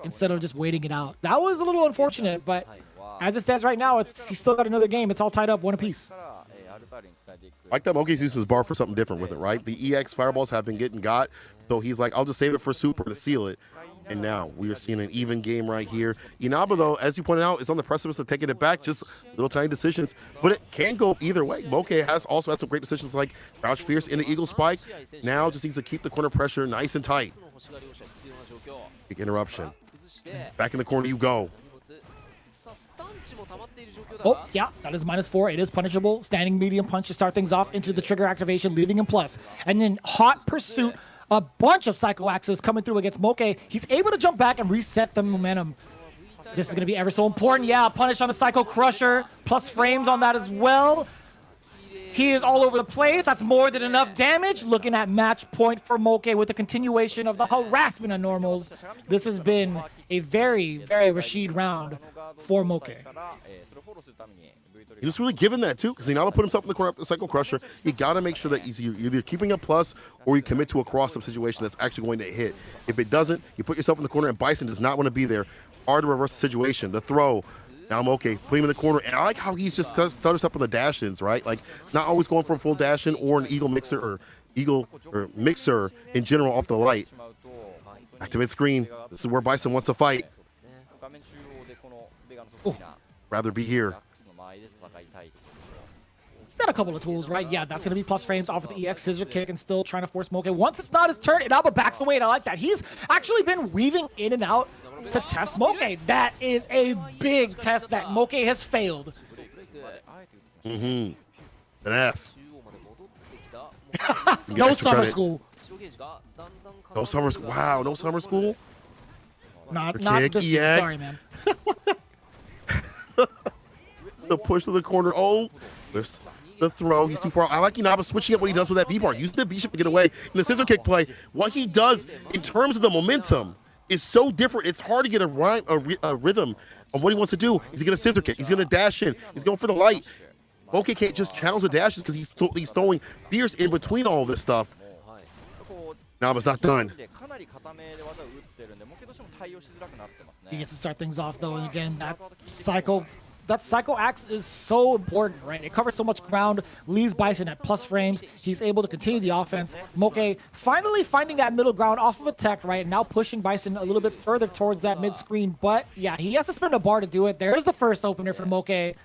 instead of just waiting it out. That was a little unfortunate, but as it stands right now, he's still got another game. It's all tied up, one apiece. I like that Moke's used his bar for something different with it, right? The EX fireballs have been getting got, so he's like, I'll just save it for Super to seal it. And now we are seeing an even game right here. Inaba, though, as you pointed out, is on the precipice of taking it back, just little tiny decisions, but it can go either way. Moke has also had some great decisions like Crouch Fierce in the Eagle Spike. Now just needs to keep the corner pressure nice and tight. Big interruption. Back in the corner you go. Oh, yeah, that is -4. It is punishable. Standing medium punch to start things off into the trigger activation, leaving him plus. And then hot pursuit, a bunch of Psycho Axes coming through against Moke. He's able to jump back and reset the momentum. This is going to be ever so important. Yeah, punish on the Psycho Crusher, plus frames on that as well. He is all over the place. That's more than enough damage. Looking at match point for Moke with the continuation of the harassment of normals. This has been a very, very Rashid round for Moke. He was really given that too, because Inaba put himself in the corner after the Psycho Crusher. You got to make sure that you're either keeping a plus or you commit to a cross-up situation that's actually going to hit. If it doesn't, you put yourself in the corner, and Bison does not want to be there. Hard to reverse the situation. The throw. Now Moke, put him in the corner, and I like how he's just stutters up on the dash-ins, right? Like, not always going for a full dash-in or an Eagle Mixer or Mixer in general off the light. Back to mid-screen. This is where Bison wants to fight. Ooh, rather be here. He's got a couple of tools, right? Yeah, that's going to be plus frames off of the EX scissor kick and still trying to force Moke. Once it's not his turn, Inaba backs away, and I like that. He's actually been weaving in and out to test Moke. That is a big test that Moke has failed. An F. No summer school. No summer school. Wow, no summer school? Not kick, this. EX. Sorry, man. The push to the corner. Oh, there's the throw. He's too far. I like Inaba switching up what he does with that V-bar, using the V-shift to get away. In the scissor kick play, what he does in terms of the momentum is so different. It's hard to get a rhythm of what he wants to do. He's going to scissor kick. He's going to dash in. He's going for the light. Moke can't just challenge the dashes because he's throwing fierce in between all this stuff. Inaba's not done. He gets to start things off, though, and again, that Psycho Axe is so important, right? It covers so much ground, leaves Bison at plus frames. He's able to continue the offense. Moke finally finding that middle ground off of a tech, right? And now pushing Bison a little bit further towards that mid-screen. But, yeah, he has to spend a bar to do it. There's the first opener for Moke,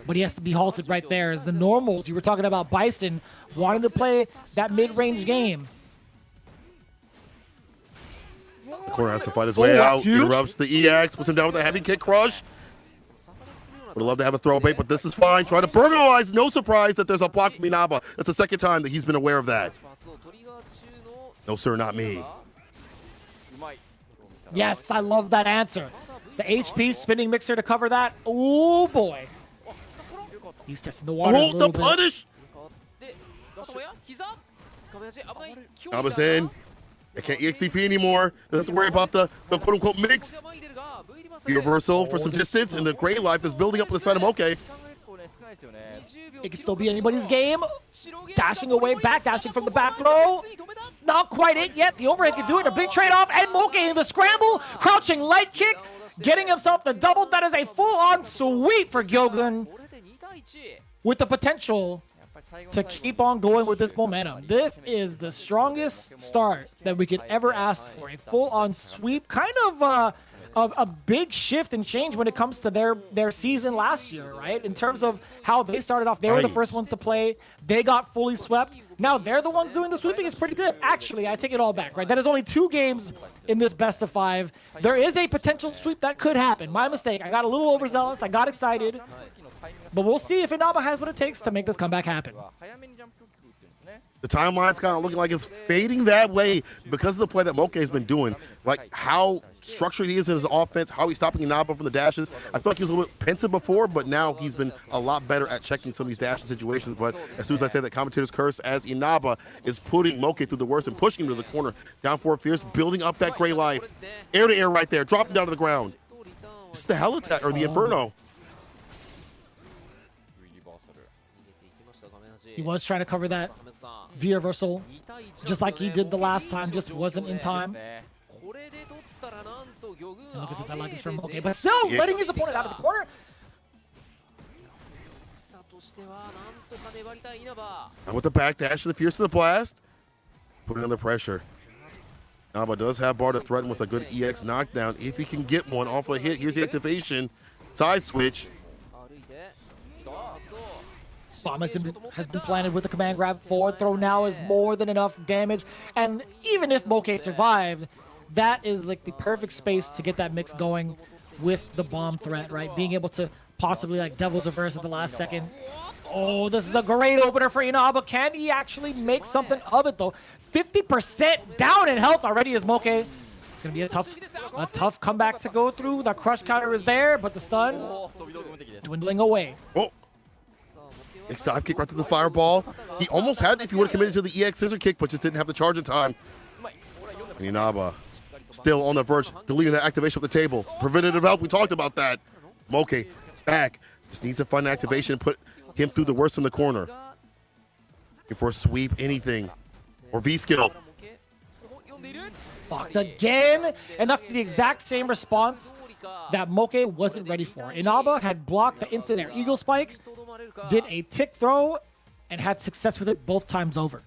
but he has to be halted right there. As the normals, you were talking about Bison wanting to play that mid-range game. The corner has to fight his way out. Interrupts the EX, puts him down with a heavy kick crush. Would love to have a throw bait, but this is fine. Trying to burglarize. No surprise that there's a block from Inaba. That's the second time that he's been aware of that. No, sir, not me. Yes, I love that answer. The HP spinning mixer to cover that. Oh, boy. He's testing the water. Hold the punish. Inaba's in. I can't EXTP anymore. Doesn't have to worry about the quote-unquote mix. Reversal for some distance, and the gray life is building up to the side of Moke. It could still be anybody's game. Dashing away, back dashing from the back row. Not quite it yet. The overhead can do it. A big trade-off, and Moke in the scramble. Crouching light kick, getting himself the double. That is a full-on sweep for Gyogun, with the potential to keep on going with this momentum. This is the strongest start that we could ever ask for. A full-on sweep, kind of a big shift and change when it comes to their season last year, right? In terms of how they started off, they were the first ones to play. They got fully swept. Now they're the ones doing the sweeping. It's pretty good. Actually, I take it all back, right? That is only 2 games in this best of 5. There is a potential sweep that could happen. My mistake. I got a little overzealous. I got excited. But we'll see if Inaba has what it takes to make this comeback happen. The timeline's kind of looking like it's fading that way because of the play that Moke has been doing. Like how structured he is in his offense, how he's stopping Inaba from the dashes. I feel like he was a little bit pensive before, but now he's been a lot better at checking some of these dashing situations. But as soon as I say that, commentators curse as Inaba is putting Moke through the worst and pushing him to the corner. Down for Fierce, building up that gray life. Air to air right there, dropping down to the ground. It's the Hell Attack, or the Inferno. He was trying to cover that V-reversal, just like he did the last time, just wasn't in time. And look at this, I like this from Moke, but still letting his opponent out of the corner. And with the back dash to the Fierce to the blast, putting under pressure. Inaba does have bar to threaten with a good EX knockdown. If he can get one off a hit, here's the activation. Side switch. Bomb has been planted with the command grab. Forward throw now is more than enough damage. And even if Moke survived, that is like the perfect space to get that mix going with the bomb threat, right? Being able to possibly like Devil's Reverse at the last second. Oh, this is a great opener for Inaba. Can he actually make something of it though? 50% down in health already as Moke. It's gonna be a tough comeback to go through. The crush counter is there, but the stun dwindling away. Oh. Next dive kick right to the fireball. He almost had it if he would have committed to the EX scissor kick, but just didn't have the charge in time. And Inaba still on the verge, deleting that activation off the table. Preventative help, we talked about that. Moke back. Just needs to find an activation and put him through the worst in the corner. Looking for a sweep, anything. Or V-skill. Blocked again, and that's the exact same response that Moke wasn't ready for. Inaba had blocked the instant air eagle spike, did a tick throw, and had success with it both times over.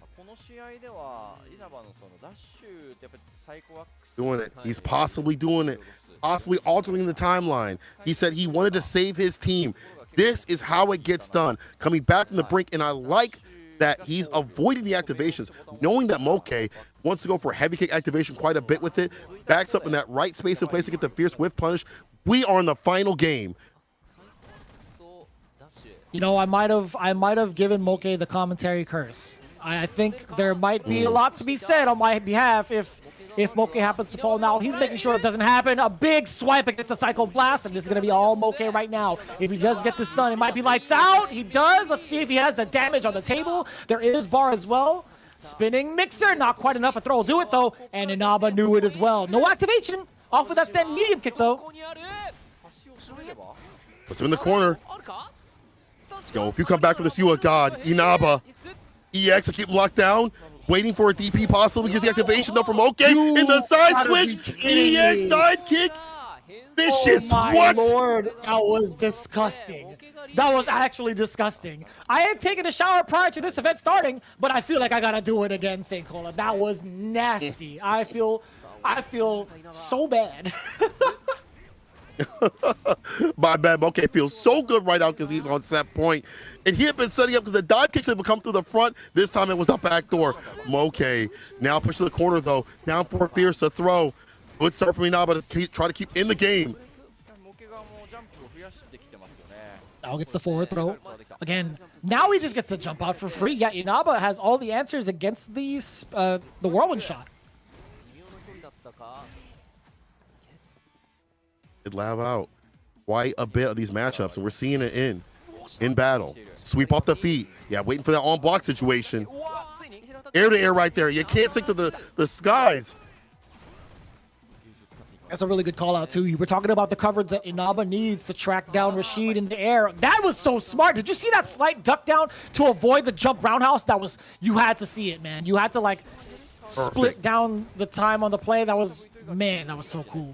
Doing it. He's possibly doing it. Possibly altering the timeline. He said he wanted to save his team. This is how it gets done. Coming back from the brink, and I like that he's avoiding the activations, knowing that Moke wants to go for heavy kick activation quite a bit with it, backs up in that right space and place to get the Fierce whiff punish. We are in the final game. You know, I might have given Moke the commentary curse. I think there might be a lot to be said on my behalf if Moke happens to fall now. He's making sure it doesn't happen. A big swipe against the Psycho Blast, and this is going to be all Moke right now. If he does get the stun, it might be lights out. He does. Let's see if he has the damage on the table. There is bar as well. Spinning mixer, not quite enough. A throw will do it, though, and Inaba knew it as well. No activation. Off with that standing medium kick, though. Puts him in the corner. Yo, if you come back for this, you a god. Inaba. EX, I keep him locked down. Waiting for a DP possibly. Here's the activation though from Moke. In the side switch. EX dive kick. Vicious. Oh my Lord, that was disgusting. That was actually disgusting. I had taken a shower prior to this event starting, but I feel like I gotta do it again, St. Cola. That was nasty. I feel so bad. My bad. Moke feels so good right now because he's on set point. And he had been setting up because the dive kicks had come through the front. This time it was the back door. Moke now push to the corner though. Down for Fierce to throw. Good start from Inaba to try to keep in the game. Now gets the forward throw. Again, now he just gets to jump out for free. Yeah, Inaba has all the answers against the whirlwind shot. It lav out quite a bit of these matchups, and we're seeing it in battle. Sweep off the feet. Yeah, waiting for that on block situation. Air to air right there. You can't stick to the skies. That's a really good call out too. You were talking about the coverage that Inaba needs to track down Rashid in the air. That was so smart. Did you see that slight duck down to avoid the jump roundhouse? That was, you had to see it, man. You had to like split down the time on the play. That was, man, that was so cool.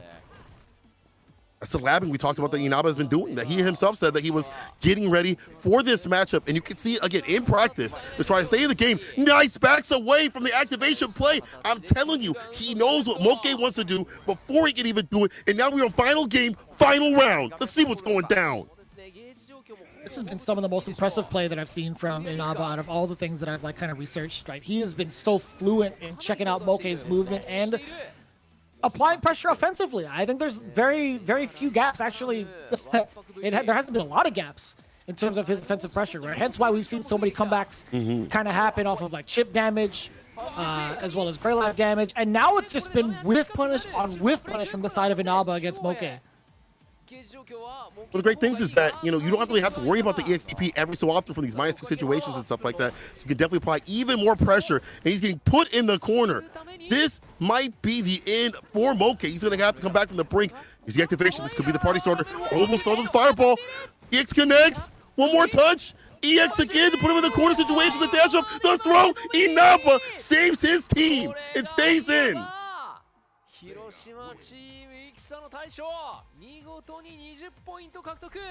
That's the labbing we talked about that Inaba has been doing, that he himself said that he was getting ready for this matchup. And you can see, again, in practice, to try to stay in the game. Nice backs away from the activation play. I'm telling you, he knows what Moke wants to do before he can even do it. And now we're on final game, final round. Let's see what's going down. This has been some of the most impressive play that I've seen from Inaba out of all the things that I've like kind of researched, right? He has been so fluent in checking out Moke's movement and applying pressure offensively. I think there's very, very few gaps. Actually, there hasn't been a lot of gaps in terms of his offensive pressure, right? Hence why we've seen so many comebacks kind of happen off of like chip damage, as well as gray life damage. And now it's just been with punish on with punish from the side of Inaba against Moke. One of the great things is that, you don't really have to worry about the EXTP every so often for these -2 situations and stuff like that. So you can definitely apply even more pressure, and he's getting put in the corner. This might be the end for Moke. He's going to have to come back from the brink. Here's the activation. This could be the party starter. Almost fell to the fireball. EX connects. One more touch. EX again to put him in the corner situation. The dash up, the throw. Inaba saves his team. It stays in.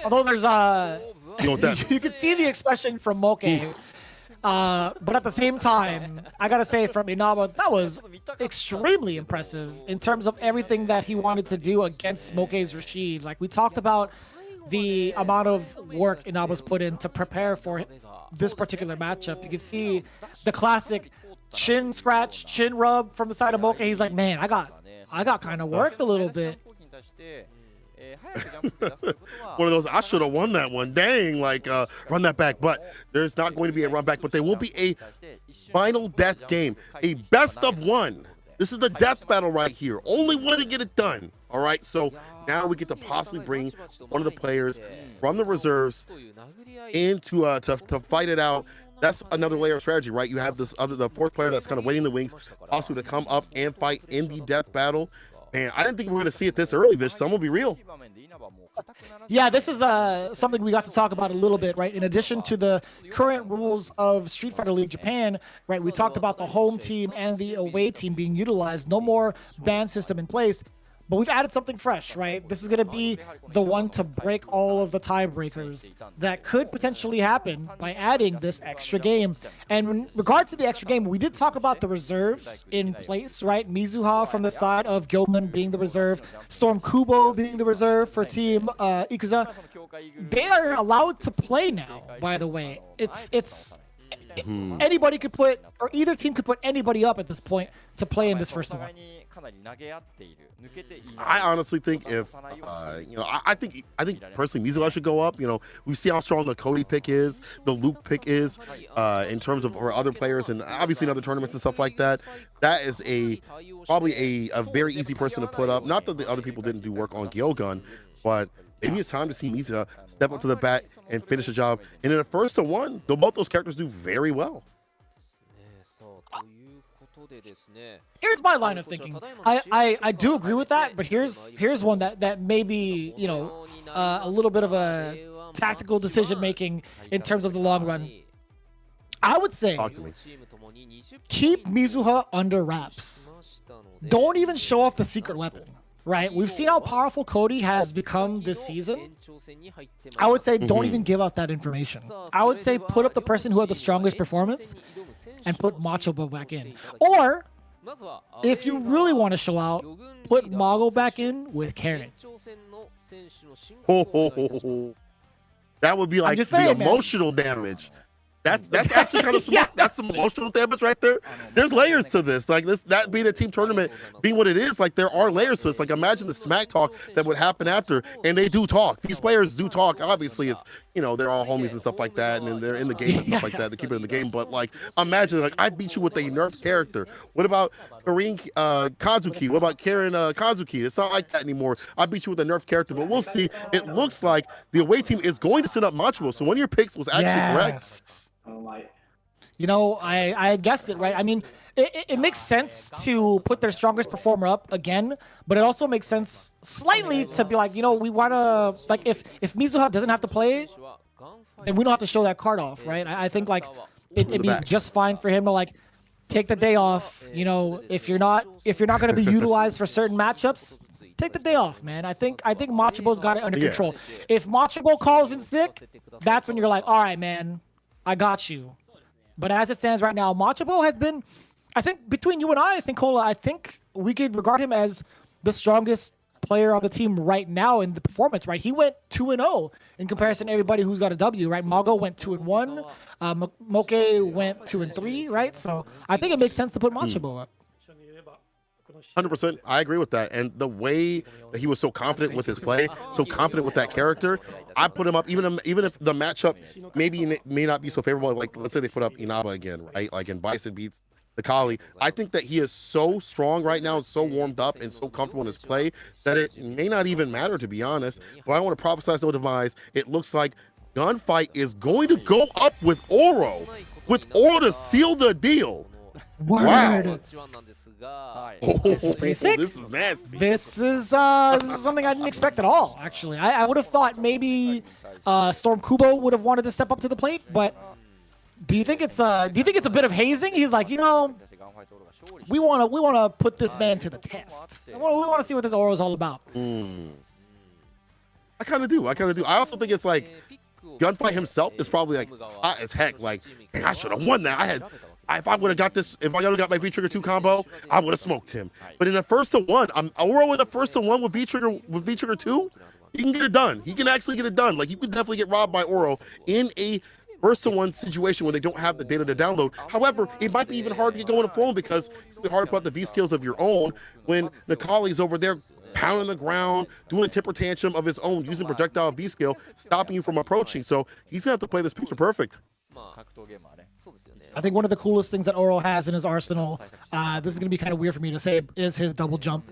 Although there's you could see the expression from Moke, but at the same time, I gotta say from Inaba, that was extremely impressive in terms of everything that he wanted to do against Moke's Rashid. Like we talked about the amount of work Inaba's put in to prepare for this particular matchup. You can see the classic chin scratch, chin rub from the side of Moke. He's like, man, I got kind of worked a little bit. One of those, I should have won that one. Dang, like run that back. But there's not going to be a run back, but there will be a final death game, a best of one. This is the death battle right here. Only one to get it done. All right, so now we get to possibly bring one of the players from the reserves into to fight it out. That's another layer of strategy, right? You have the fourth player that's kind of waiting in the wings, possibly to come up and fight in the death battle. And I didn't think we were going to see it this early, Vish. Some will be real. Yeah, this is something we got to talk about a little bit, right? In addition to the current rules of Street Fighter League Japan, right? We talked about the home team and the away team being utilized. No more ban system in place. But we've added something fresh, right? This is going to be the one to break all of the tiebreakers that could potentially happen by adding this extra game. And in regards to the extra game, we did talk about the reserves in place, right? Mizuha from the side of Gilman being the reserve, Storm Kubo being the reserve for Team Ikuza. They are allowed to play now, by the way. Anybody could put, or either team could put anybody up at this point to play in this first one. I honestly think if I think personally Mizuha should go up. We see how strong the Cody pick is, the Luke pick is, in terms of or other players, and obviously in other tournaments and stuff like that. That is probably a very easy person to put up. Not that the other people didn't do work on Gyogun, but maybe it's time to see Mizuha step up to the bat and finish the job. And in a 1-to-1, both those characters do very well. Here's my line of thinking. I do agree with that, but here's one that may be, a little bit of a tactical decision making in terms of the long run. I would say keep Mizuha under wraps. Don't even show off the secret weapon. Right, we've seen how powerful Cody has become this season. I would say don't even give out that information. I would say put up the person who had the strongest performance and put Macho Bo back in. Or, if you really want to show out, put Mago back in with Karen. That would be like the emotional damage. That's actually kind of some, that's some emotional damage right there. There's layers to this. Like that being a team tournament, being what it is, like there are layers to this. Like imagine the smack talk that would happen after, and they do talk. These players do talk. Obviously, it's they're all homies and stuff like that, and they're in the game and stuff like that. They keep it in the game. But like imagine like I beat you with a nerfed character. What about Karin Kazuki? What about Karen Kazuki? It's not like that anymore. I beat you with a nerfed character, but we'll see. It looks like the away team is going to set up Macho. So one of your picks was actually correct. You know, I guessed it, right? I mean, it makes sense to put their strongest performer up again, but it also makes sense slightly to be like, you know, we want to, like, if Mizuha doesn't have to play, then we don't have to show that card off, right? I think, like, it'd be just fine for him to, like, take the day off. You know, if you're not going to be utilized for certain matchups, take the day off, man. I think Machibo's got it under control. If Machibo calls in sick, that's when you're like, all right, man, I got you. But as it stands right now, Machibo has been, I think between you and I, Sincola, I think we could regard him as the strongest player on the team right now in the performance, right? He went 2-0 in comparison to everybody who's got a W, right? Mago went 2-1. Moke went 2-3, right? So I think it makes sense to put Machibo up. 100%. I agree with that. And the way that he was so confident with his play, so confident with that character, I put him up, even if the matchup may not be so favorable. Like, let's say they put up Inaba again, right? Like, and Bison beats the Kali. I think that he is so strong right now, so warmed up and so comfortable in his play that it may not even matter, to be honest. But I want to prophesize no demise. It looks like Gunfight is going to go up with Oro to seal the deal. Word. Wow. This is pretty sick. This is nasty. This is something I didn't expect at all, actually. I would have thought maybe Storm Kubo would have wanted to step up to the plate, but do you think it's a bit of hazing? He's like, you know, we want to put this man to the test. We want to see what this Oro is all about. I kind of do. I also think it's like Gunfight himself is probably like hot as heck. Like, hey, I should have won that. If I would have got this, if I would have got my V-Trigger 2 combo, I would have smoked him. But in the first to one, Oro in the first to one with V-Trigger 2, he can get it done. He can actually get it done. Like, you could definitely get robbed by Oro in a first to one situation where they don't have the data to download. However, it might be even hard to get going on the phone because it's gonna be hard to put out the V skills of your own when Nikali's over there pounding the ground, doing a temper tantrum of his own, using projectile V skill, stopping you from approaching. So he's gonna have to play this picture perfect. I think one of the coolest things that Oro has in his arsenal, this is going to be kind of weird for me to say, is his double jump.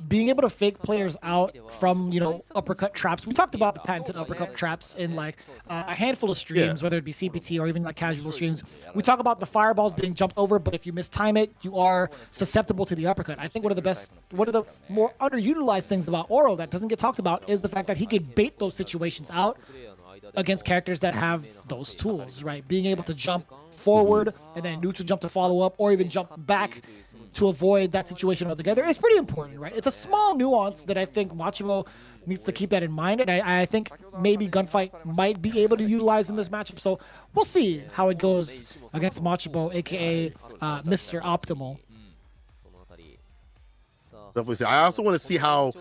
Being able to fake players out from, you know, uppercut traps. We talked about the patented uppercut traps in like a handful of streams, whether it be CPT or even like casual streams. We talk about the fireballs being jumped over, but if you mistime it, you are susceptible to the uppercut. I think one of the more underutilized things about Oro that doesn't get talked about is the fact that he could bait those situations out against characters that have those tools, right? Being able to jump forward and then neutral jump to follow up, or even jump back to avoid that situation altogether is pretty important, right? It's a small nuance that I think Machibo needs to keep that in mind, and I think maybe Gunfight might be able to utilize in this matchup. So we'll see how it goes against Machibo, aka Mr. Optimal. Definitely. I also want to see how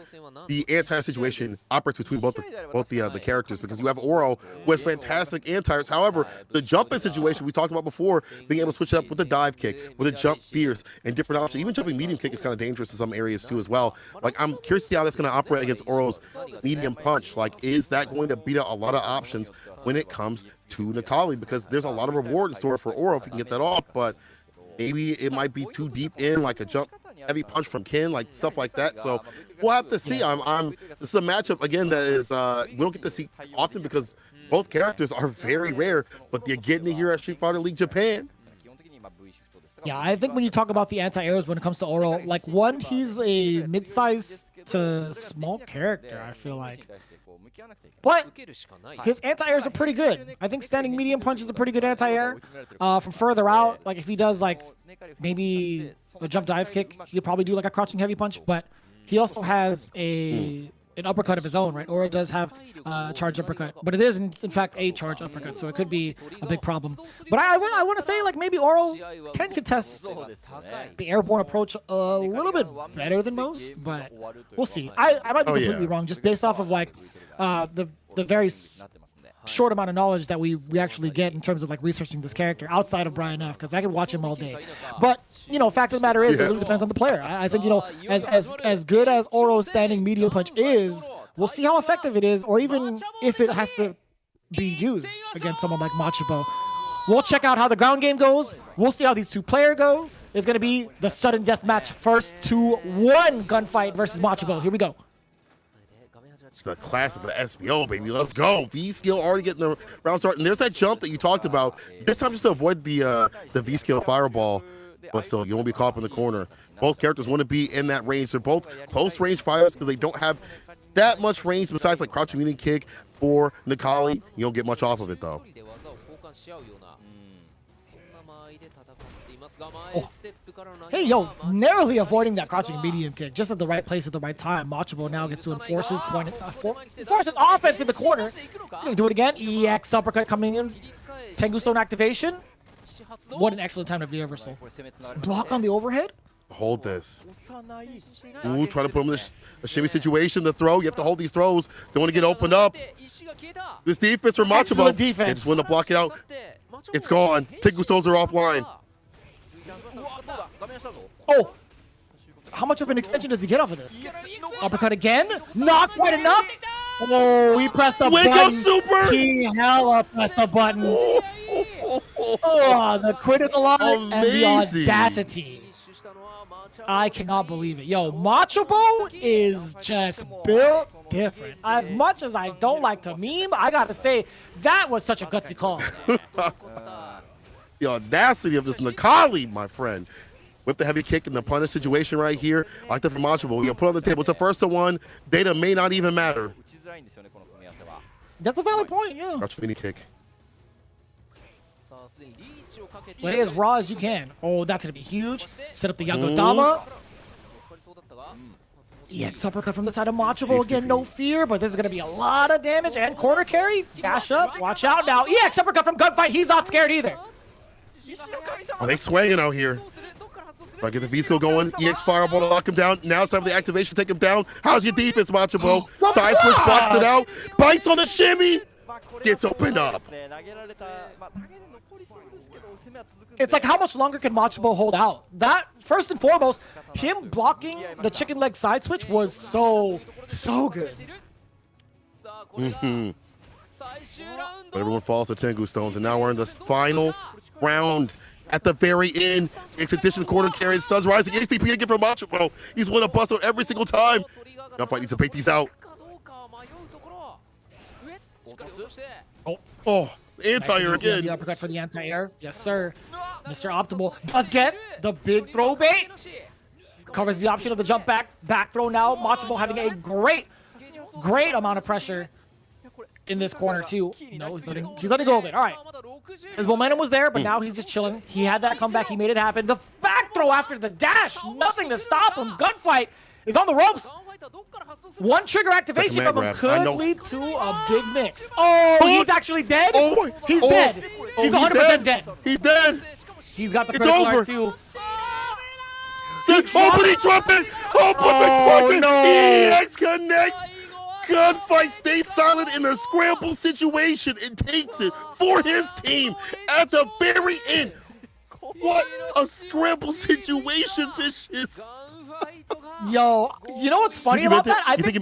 the anti situation operates between both the characters, because you have Oro who has fantastic anti-airs. However, the jumping situation we talked about before, being able to switch it up with the dive kick, with a jump fierce, and different options. Even jumping medium kick is kind of dangerous in some areas too as well. Like, I'm curious to see how that's going to operate against Oro's medium punch. Like, is that going to beat out a lot of options when it comes to Nikali? Because there's a lot of reward in store for Oro if he can get that off, but maybe it might be too deep in, like a jump heavy punch from Ken, like stuff like that. So we'll have to see. This is a matchup again that is we don't get to see often because both characters are very rare, but you're getting it here at Street Fighter League Japan. Yeah, I think when you talk about the anti-airs when it comes to Oro, like, one, he's a mid-sized to small character, I feel like. But his anti-airs are pretty good. I think standing medium punch is a pretty good anti-air. From further out, like if he does like maybe a jump dive kick, he'll probably do like a crouching heavy punch, but he also has an uppercut of his own, right? Oro does have a charge uppercut, but it is in fact a charge uppercut, so it could be a big problem. But I want to say, like, maybe Oro can contest the airborne approach a little bit better than most, but we'll see. I might be completely wrong, just based off of like the very short amount of knowledge that we actually get in terms of like researching this character outside of Brian F, because I could watch him all day. But, you know, fact of the matter is, it really depends on the player. I think, you know, as good as Oro's standing medium punch is, we'll see how effective it is, or even if it has to be used against someone like Machibo. We'll check out how the ground game goes. We'll see how these two players go. It's going to be the sudden death match, first to one Gunfight versus Machibo. Here we go. the class of the SBO, baby. Let's go. V-skill already getting the round start. And there's that jump that you talked about. This time just to avoid the V-skill fireball. But still, you won't be caught up in the corner. Both characters want to be in that range. They're both close-range fighters because they don't have that much range besides like crouching medium kick for Nikali. You don't get much off of it, though. Oh. Hey, yo, narrowly avoiding that crouching medium kick, just at the right place at the right time. Machibo now gets to enforce his point, enforce his offense in the corner. He's gonna do it again. EX uppercut coming in. Tengu Stone activation. What an excellent time to V reversal. Block on the overhead. Hold this. Ooh, trying to put him in a shimmy situation. The throw, you have to hold these throws. Don't want to get opened up. This defense from Machibo. Excellent defense. They just want to block it out. It's gone. Tengu Stones are offline. Oh, how much of an extension does he get off of this? Uppercut again? Not quite enough. Oh, he pressed the Wake button. up, Super! He hella pressed the button. Oh, the critical line and the audacity. I cannot believe it. Yo, Machibo is just built different. As much as I don't like to meme, I gotta say, that was such a gutsy call. The audacity of this Nikali, my friend. With the heavy kick in the punish situation right here. I like that from Machibo. You put on the table. It's a 1-1. Data may not even matter. That's a valid point, yeah. Crouch mini kick. Play as raw as you can. Oh, that's going to be huge. Set up the Yagodama. EX uppercut from the side of Machibo. Again, no fear, but this is going to be a lot of damage. And corner carry. Dash up. Watch out now. EX uppercut from Gunfight. He's not scared either. Are they swinging out here? Try to get the V-skill going. EX fireball to lock him down. Now it's time for the activation to take him down. How's your defense, Machibo? Side switch blocks it out. Bites on the shimmy. Gets opened up. It's like, how much longer can Machibo hold out? That, first and foremost, him blocking the chicken leg side switch was so good. But everyone falls to Tengu Stones, and now we're in the final round. At the very end, addition corner carry, stuns rising. HTP again from Machibo. He's won a bust out every single time. Gunfight needs to bait these out. Oh, anti-air again. The uppercut for the anti-air. Yes, sir. Mr. Optimal does get the big throw bait. Covers the option of the jump back throw now. Machibo having a great amount of pressure in this corner too. No, he's letting go of it. All right. His momentum was there, but now he's just chilling. He had that comeback. He made it happen. The back throw after the dash. Nothing to stop him. Gunfight is on the ropes. One trigger activation from him could lead to a big mix. Oh, he's actually dead? He's dead. He's 100% dead. He's dead. He's got the critical art too. Opening trumpet! Opening trumpet! EX connects! Gunfight stays silent in a scramble situation and takes it for his team at the very end. What a scramble situation, Vicious. Yo, you know what's funny about that? I think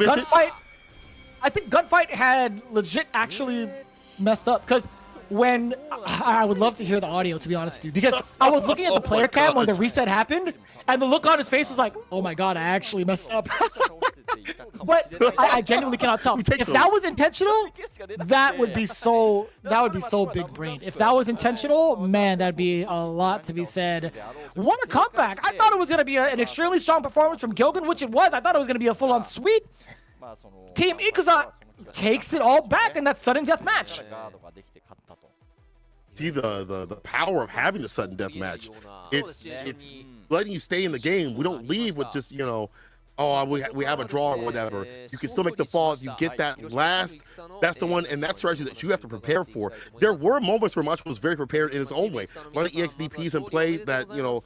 Gunfight had legit actually messed up, because when I would love to hear the audio, to be honest with you, because I was looking at the player cam when the reset happened, and the look on his face was like, oh my god, I actually messed up. But I genuinely cannot tell. If that was intentional, that would be so big brain. If that was intentional, man, that'd be a lot to be said. What a comeback. I thought it was going to be an extremely strong performance from Gilgan, which it was. I thought it was going to be a full-on sweep. Team Ikuza takes it all back in that sudden death match. See the power of having a sudden death match. It's letting you stay in the game. We don't leave with just, you know, oh, we have a draw or whatever. You can still make the fall if you get that last. That's the one, and that's strategy that you have to prepare for. There were moments where Machibo was very prepared in his own way. A lot of EXDPs in play that, you know,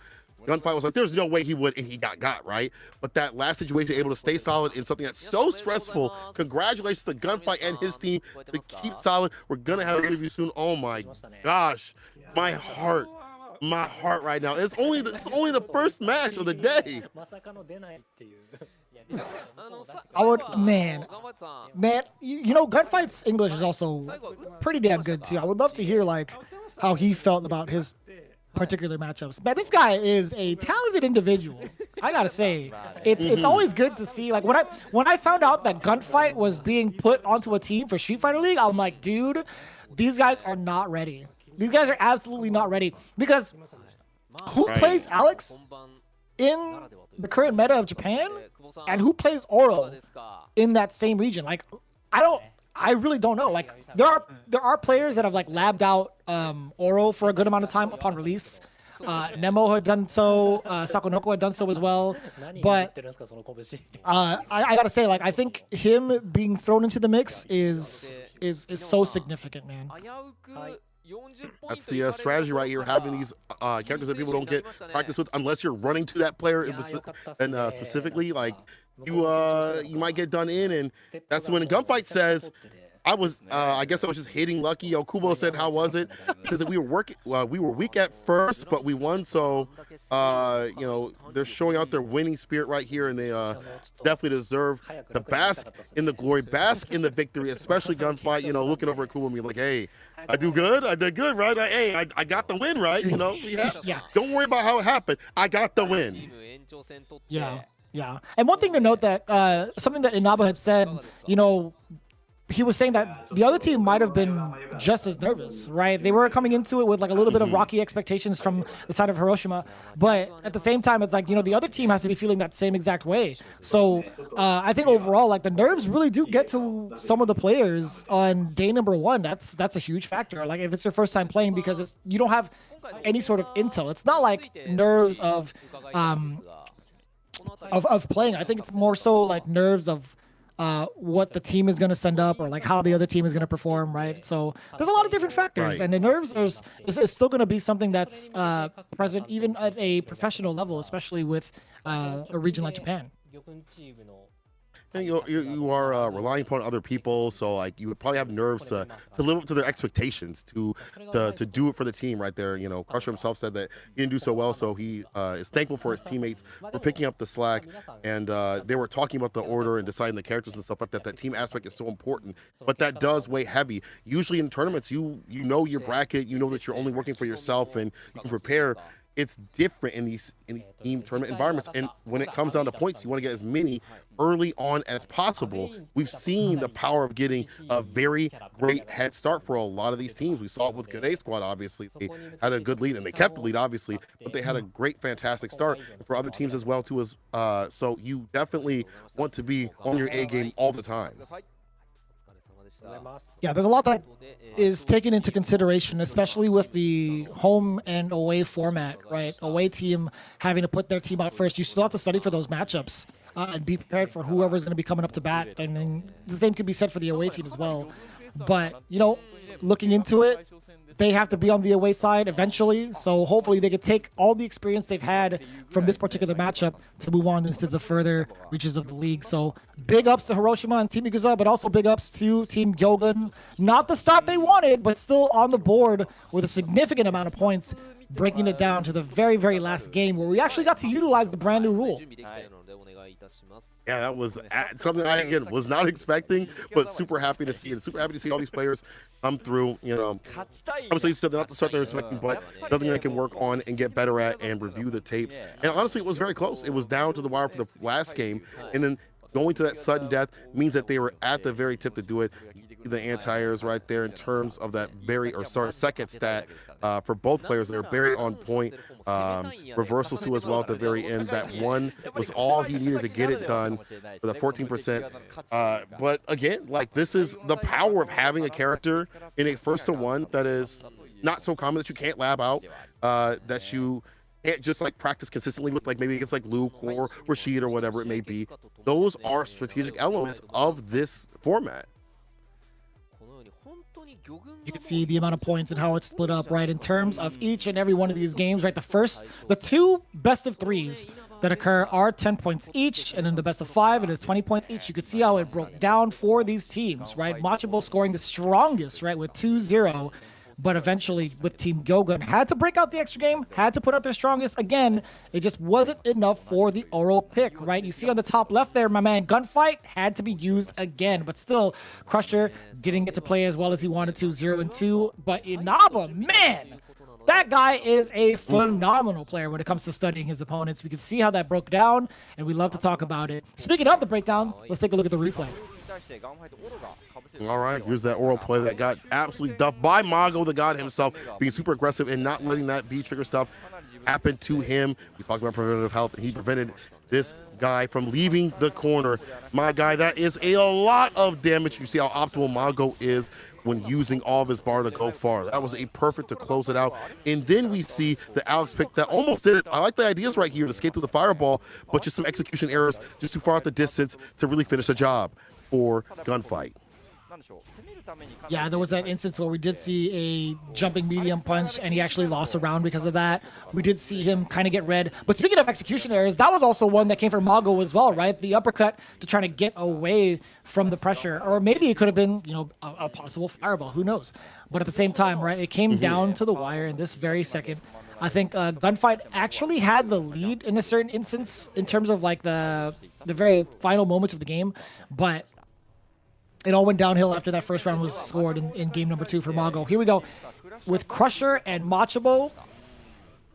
Gunfight was like, there's no way he would, and he got right. But that last situation, able to stay solid in something that's so stressful. Congratulations to Gunfight and his team to keep solid. We're gonna have an interview soon. Oh my gosh, my heart right now. It's only the first match of the day. I would, man, you know, Gunfight's English is also pretty damn good too. I would love to hear like how he felt about his particular matchups. Man, this guy is a talented individual. I gotta say, it's always good to see. Like when I found out that Gunfight was being put onto a team for Street Fighter League, I'm like, dude, these guys are not ready. These guys are absolutely not ready, because who plays Alex in the current meta of Japan, and who plays Oro in that same region? Like, I really don't know. Like, there are players that have like labbed out Oro for a good amount of time upon release. Nemo had done so, Sakonoko had done so as well, but I gotta say, like, I think him being thrown into the mix is so significant, man. That's the strategy right here, having these characters that people don't get practice with unless you're running to that player, and specifically, like, you might get done in, and that's when Gunfight says, I guess I was just hating lucky. Kubo said, how was it? He says that we were weak at first, but we won. So, you know, they're showing out their winning spirit right here, and they definitely deserve to bask in the glory, bask in the victory, especially Gunfight, you know, looking over at Kubo and being like, hey, I did good, right? Hey, I got the win, right? You know, yeah. Don't worry about how it happened. I got the win. Yeah. And one thing to note, that something that Inaba had said, you know, he was saying that the other team might have been just as nervous, right? They were coming into it with like a little bit of rocky expectations from the side of Hiroshima, but at the same time, it's like, you know, the other team has to be feeling that same exact way. So I think overall, like, the nerves really do get to some of the players on day number one. That's a huge factor. Like, if it's your first time playing, because you don't have any sort of intel. It's not like nerves of playing. I think it's more so like nerves of what the team is going to send up, or like how the other team is going to perform, right? So there's a lot of different factors, and the nerves is still going to be something that's present even at a professional level, especially with a region like Japan. And you are relying upon other people, so like you would probably have nerves to live up to their expectations, to do it for the team right there. You know, Crusher himself said that he didn't do so well, so he is thankful for his teammates for picking up the slack, and they were talking about the order and deciding the characters and stuff like that. That team aspect is so important, but that does weigh heavy. Usually in tournaments, you know your bracket, you know that you're only working for yourself, and you can prepare. It's different in these team tournament environments, and when it comes down to points, you want to get as many early on as possible. We've seen the power of getting a very great head start for a lot of these teams. We saw it with G'day Squad, obviously. They had a good lead, and they kept the lead, obviously, but they had a great, fantastic start. And for other teams as well, too. So you definitely want to be on your A game all the time. Yeah, there's a lot that is taken into consideration, especially with the home and away format, right? Away team having to put their team out first. You still have to study for those matchups and be prepared for whoever's going to be coming up to bat. And then the same could be said for the away team as well. But, you know, looking into it, they have to be on the away side eventually, so hopefully they could take all the experience they've had from this particular matchup to move on into the further reaches of the league. So big ups to Hiroshima and Team Iguza, but also big ups to Team Gyogun. Not the start they wanted, but still on the board with a significant amount of points, breaking it down to the very, very last game where we actually got to utilize the brand new rule. Yeah, that was something I, again, was not expecting, but super happy to see it. Super happy to see all these players come through. You know, obviously, still not the start they're expecting, but nothing they can work on and get better at and review the tapes. And honestly, it was very close. It was down to the wire for the last game, and then going to that sudden death means that they were at the very tip to do it. The anti-airs right there in terms of that second stat for both players. They're very on point. Reversals too as well at the very end. That one was all he needed to get it done for the 14%. But again, like, this is the power of having a character in a 1-to-1 that is not so common, that you can't lab out, that you can't just like practice consistently with, like maybe against like Luke or Rashid or whatever it may be. Those are strategic elements of this format. You can see the amount of points and how it's split up, right, in terms of each and every one of these games, right? The two best of threes that occur are 10 points each, and then the best of 5, it is 20 points each. You could see how it broke down for these teams, right? Machabo scoring the strongest, right, with 2-0. But eventually, with Team Gyogun, had to break out the extra game, had to put out their strongest. Again, it just wasn't enough for the Oro pick, right? You see on the top left there, my man, Gunfight had to be used again. But still, Crusher didn't get to play as well as he wanted to, 0-2. But Inaba, man, that guy is a phenomenal player when it comes to studying his opponents. We can see how that broke down, and we love to talk about it. Speaking of the breakdown, let's take a look at the replay. All right, here's that oral play that got absolutely duffed by Mago, the god himself, being super aggressive and not letting that V-trigger stuff happen to him. We talked about preventative health, and he prevented this guy from leaving the corner. My guy, that is a lot of damage. You see how optimal Mago is when using all of his bar to go far. That was a perfect to close it out. And then we see the Alex pick that almost did it. I like the ideas right here to skate through the fireball, but just some execution errors just too far out the distance to really finish the job for Gunfight. Yeah, there was that instance where we did see a jumping medium punch, and he actually lost a round because of that. We did see him kind of get red. But speaking of execution errors, that was also one that came from Mago as well, right? The uppercut to try to get away from the pressure. Or maybe it could have been, you know, a possible fireball. Who knows? But at the same time, right, it came down to the wire in this very second. I think Gunfight actually had the lead in a certain instance in terms of like the very final moments of the game. But it all went downhill after that first round was scored in game number 2 for Mago. Here we go with Crusher and Machabo.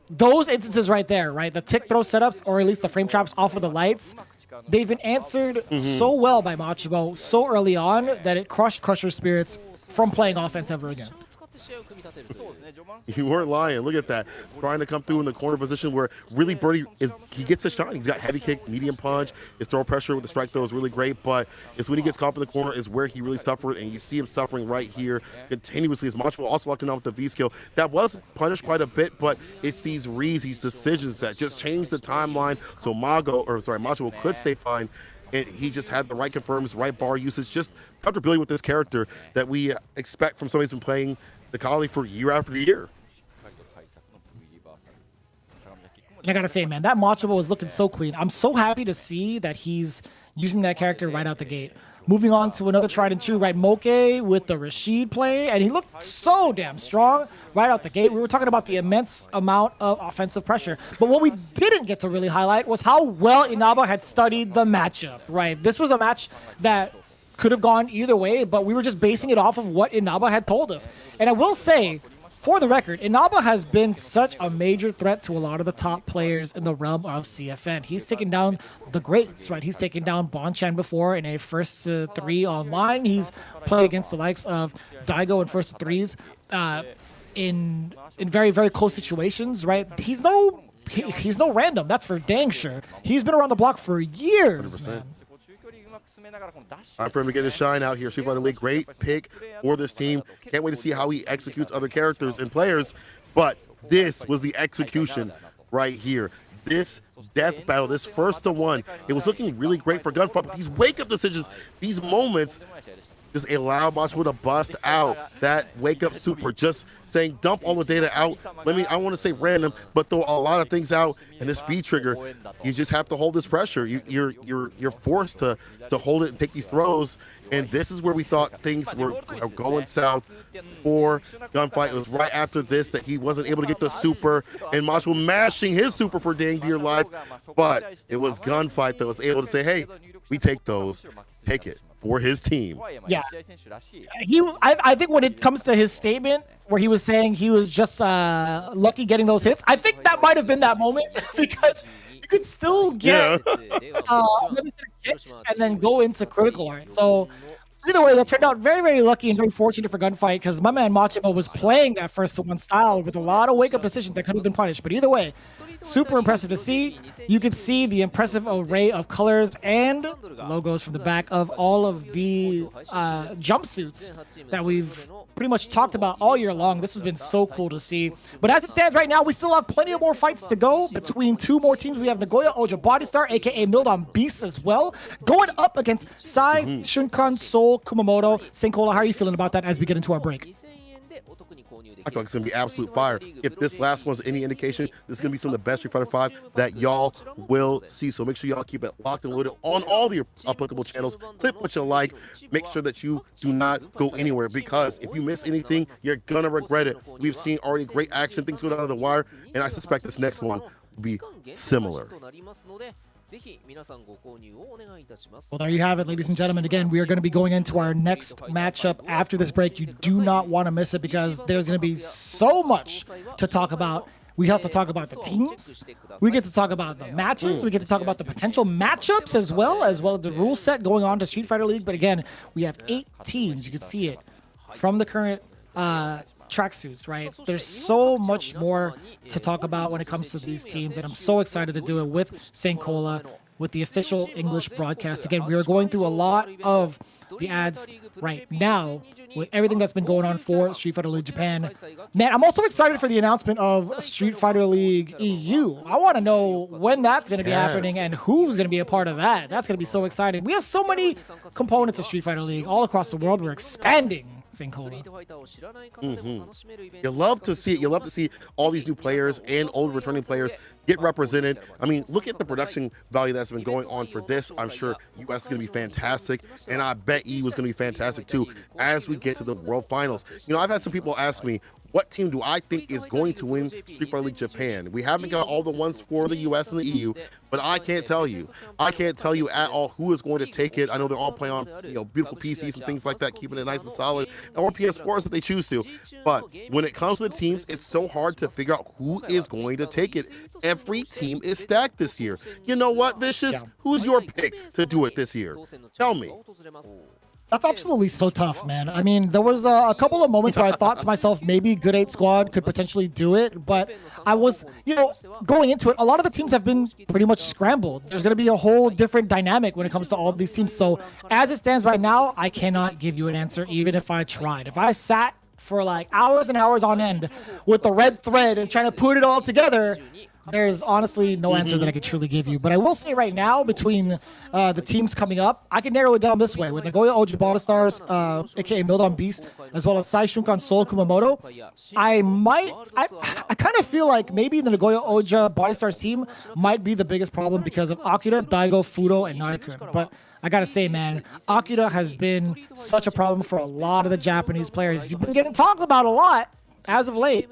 Those instances right there, right? The tick throw setups, or at least the frame traps off of the lights, they've been answered so well by Machabo so early on that it crushed Crusher's spirits from playing offense ever again. You weren't lying. Look at that. Trying to come through in the corner position where really Birdie he gets a shot. He's got heavy kick, medium punch. His throw pressure with the strike throw is really great, but it's when he gets caught up in the corner is where he really suffered, and you see him suffering right here continuously. His Macho also locked him out with the V skill. That was punished quite a bit, but it's these reads, these decisions that just change the timeline so Macho could stay fine. And he just had the right confirms, right bar usage, just comfortability with this character that we expect from somebody who's been playing the colony for year after year. And I gotta say, man, that Machabo was looking so clean. I'm so happy to see that he's using that character right out the gate. Moving on to another tried and true, right? Moke with the Rashid play, and he looked so damn strong right out the gate. We were talking about the immense amount of offensive pressure, but what we didn't get to really highlight was how well Inaba had studied the matchup, right? This was a match that could have gone either way, but we were just basing it off of what Inaba had told us. And I will say, for the record, Inaba has been such a major threat to a lot of the top players in the realm of CFN. He's taken down the greats, right? He's taken down Bonchan before in a first to 3 online. He's played against the likes of Daigo in first to 3s in very, very close situations, right? He's no random, that's for dang sure. He's been around the block for years, 100%. man. Time for him to get his shine out here. Street Fighter League, great pick for this team. Can't wait to see how he executes other characters and players. But this was the execution right here. This death battle, this 1-to-1, it was looking really great for Gunfight. But these wake-up decisions, these moments, just allow Machabo to bust out that wake-up super, just saying dump all the data out. I want to say random, but throw a lot of things out. And this V-trigger, you just have to hold this pressure. You're forced to hold it and take these throws. And this is where we thought things were going south for Gunfight. It was right after this that he wasn't able to get the super, and Machabo mashing his super for dang dear life. But it was Gunfight that was able to say, hey, we take those, take it for his team. Yeah, I think when it comes to his statement where he was saying he was just lucky getting those hits, I think that might have been that moment because you could still get hits and then go into critical art. So either way, that turned out very, very lucky and very fortunate for Gunfight because my man Machabo was playing that 1-to-1 style with a lot of wake-up decisions that could have been punished. But either way, super impressive to see. You can see the impressive array of colors and logos from the back of all of the jumpsuits that we've pretty much talked about all year long. This has been so cool to see. But as it stands right now, we still have plenty of more fights to go between 2 more teams. We have Nagoya Oja Body Star, aka Mildon Beast as well, going up against Sai, Shunkan, Seoul, Kumamoto. Senkola, how are you feeling about that as we get into our break? I feel like it's going to be absolute fire. If this last one's any indication, this is going to be some of the best Street Fighter 5 that y'all will see. So make sure y'all keep it locked and loaded on all the applicable channels. Click what you like. Make sure that you do not go anywhere because if you miss anything, you're going to regret it. We've seen already great action, things go down to the wire, and I suspect this next one will be similar. Well, there you have it, ladies and gentlemen. Again, we are going to be going into our next matchup after this break. You do not want to miss it because there's going to be so much to talk about. We have to talk about the teams. We get to talk about the matches. We get to talk about the potential matchups as well as the rule set going on to Street Fighter League. But again, we have 8 teams. You can see it from the current tracksuits, right? There's so much more to talk about when it comes to these teams, and I'm so excited to do it with Senkola, with the official English broadcast. Again, we are going through a lot of the ads right now with everything that's been going on for Street Fighter League Japan. Man, I'm also excited for the announcement of Street Fighter League EU. I want to know when that's going to be happening and who's going to be a part of that. That's going to be so exciting. We have so many components of Street Fighter League all across the world. We're expanding. You love to see it. You love to see all these new players and old returning players get represented. I mean, look at the production value that's been going on for this. I'm sure US is going to be fantastic, and I bet EU is going to be fantastic too as we get to the World Finals. You know, I've had some people ask me, what team do I think is going to win Street Fighter League Japan? We haven't got all the ones for the US and the EU, but I can't tell you. I can't tell you at all who is going to take it. I know they're all playing on, you know, beautiful PCs and things like that, keeping it nice and solid, or PS4s if they choose to. But when it comes to the teams, it's so hard to figure out who is going to take it. Every team is stacked this year. You know what, Vicious? Who's your pick to do it this year? Tell me. That's absolutely so tough, man. I mean, there was a couple of moments where I thought to myself, maybe Good 8 Squad could potentially do it, but I was, you know, going into it, a lot of the teams have been pretty much scrambled. There's going to be a whole different dynamic when it comes to all of these teams. So as it stands right now, I cannot give you an answer, even if I tried. If I sat for like hours and hours on end with the red thread and trying to put it all together, there's honestly no answer that I could truly give you. But I will say right now, between the teams coming up, I can narrow it down this way. With Nagoya Oja Ball Stars, aka Mildon Beast, as well as Saishunkan Soul Kumamoto, I kind of feel like maybe the Nagoya Oja Body Stars team might be the biggest problem because of Akira, Daigo, Fudo, and Narikun. But I gotta say, man, Akira has been such a problem for a lot of the Japanese players. He's been getting talked about a lot as of late.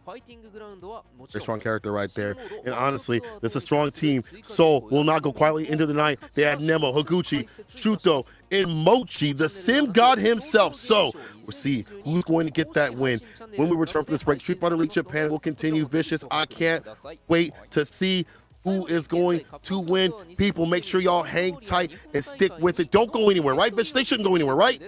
Very strong character right there. And honestly, this is a strong team. Soul will not go quietly into the night. They have Nemo, Higuchi, Shuto, and Mochi, the Sim God himself. So we'll see who's going to get that win. When we return from this break, Street Fighter League Japan will continue. Vicious, I can't wait to see who is going to win. People, make sure y'all hang tight and stick with it. Don't go anywhere, right, Vicious? They shouldn't go anywhere, right?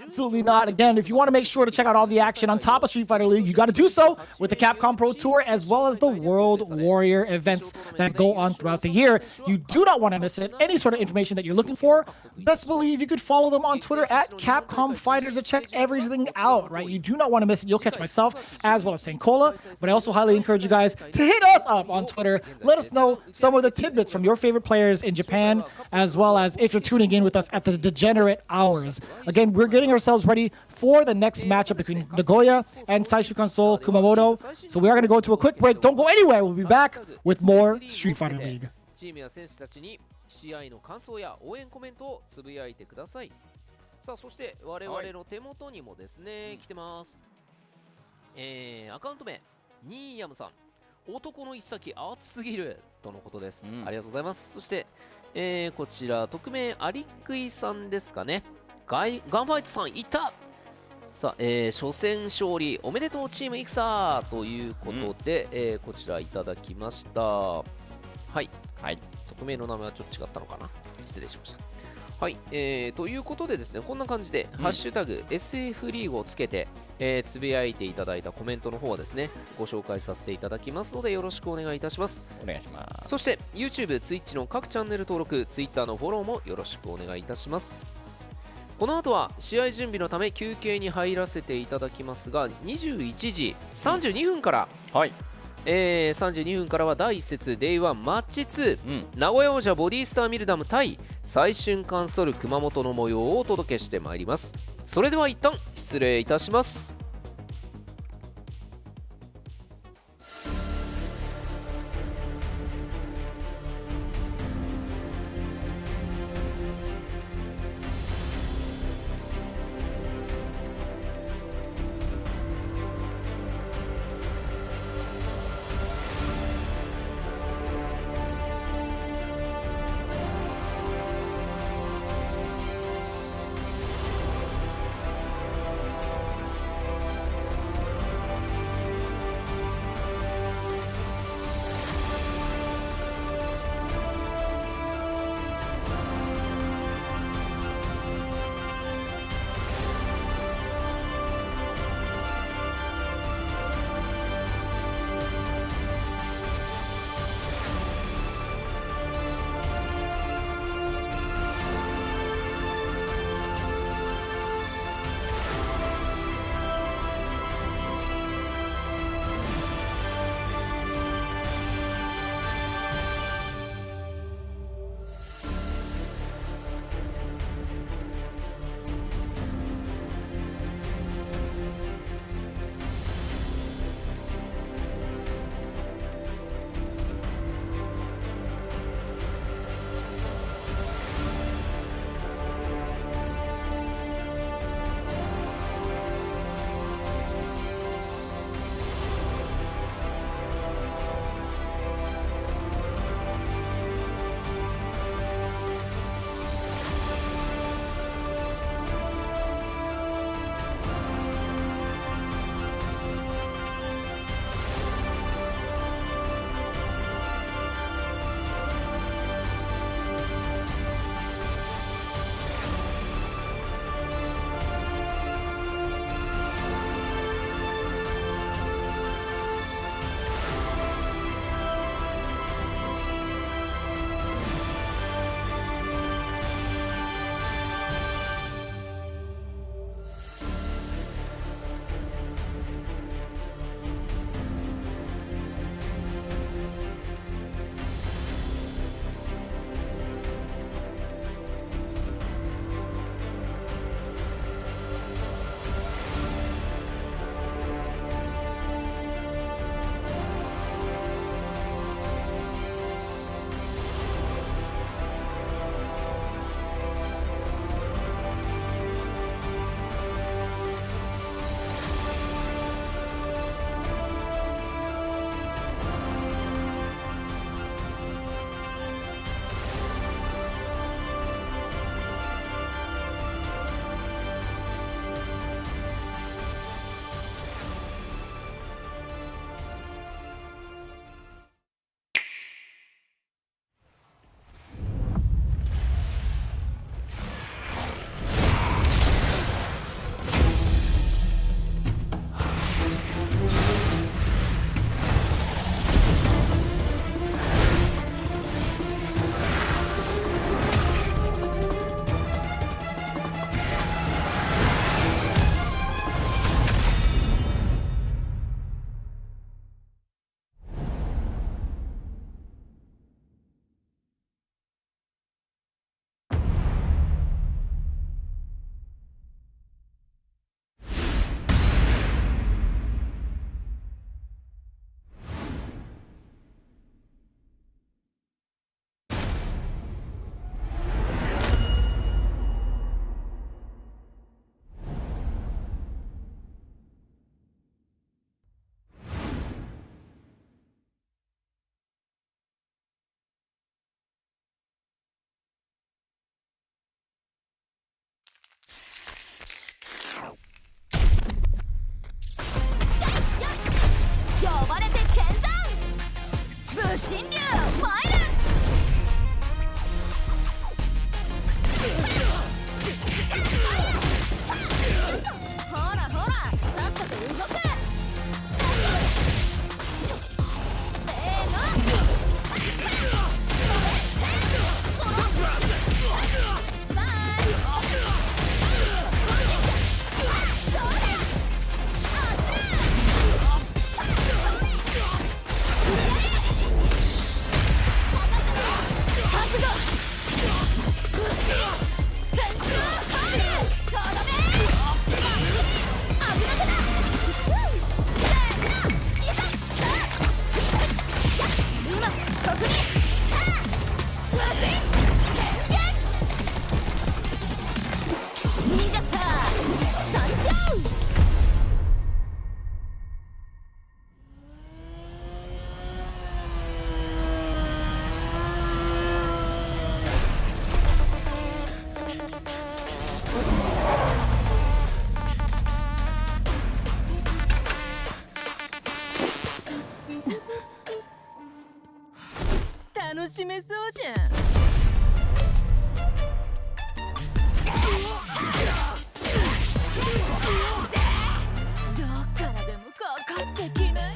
Absolutely not. Again, if you want to make sure to check out all the action on top of Street Fighter League, you got to do so with the Capcom Pro Tour as well as the World Warrior events that go on throughout the year. You do not want to miss it. Any sort of information that you're looking for, best believe you could follow them on Twitter at Capcom Fighters to check everything out, right? You do not want to miss it. You'll catch myself as well as Senkola, but I also highly encourage you guys to hit us up on Twitter. Let us know some of the tidbits from your favorite players in Japan, as well as if you're tuning in with us at the degenerate hours. Again, we're getting ourselves ready for the next matchup between Nagoya and Saishukan Soul Kumamoto. So we are going to go to a quick break. Don't go anywhere. We'll be back with more Street Fighter League. チームや選手たちに試合の感想や応援コメントをつぶやいてください。さあ、そして我々の手元にもですね、来てます。アカウント名、ニーヤムさん。男の一先熱すぎるとのことです。ありがとうございます。そして、こちら、匿名アリックイさんですかね。ガンファイトさんいた。さあ、初戦勝利おめでとうチームイクサーということで、こちらいただきました。はい、はい、匿名の名前はちょっと違ったのかな。失礼しました。はい、ということでですね、こんな感じで、ハッシュタグ SF リーグをつけて、つぶやいていただいたコメントの方はですね、ご紹介させていただきますので、よろしくお願いいたします。お願いします。そして、YouTube、Twitch の各チャンネル登録、Twitter のフォローもよろしくお願いいたします。この後は試合準備のため休憩に入らせていただきますが、21時32分から、はい、32分からは第1節 Day1 マッチ2、名古屋王者ボディスターミルダム対最瞬間ソル熊本の模様をお届けしてまいります。それでは一旦失礼いたします。楽しめそうじゃん。どっからでもかかってきなよ。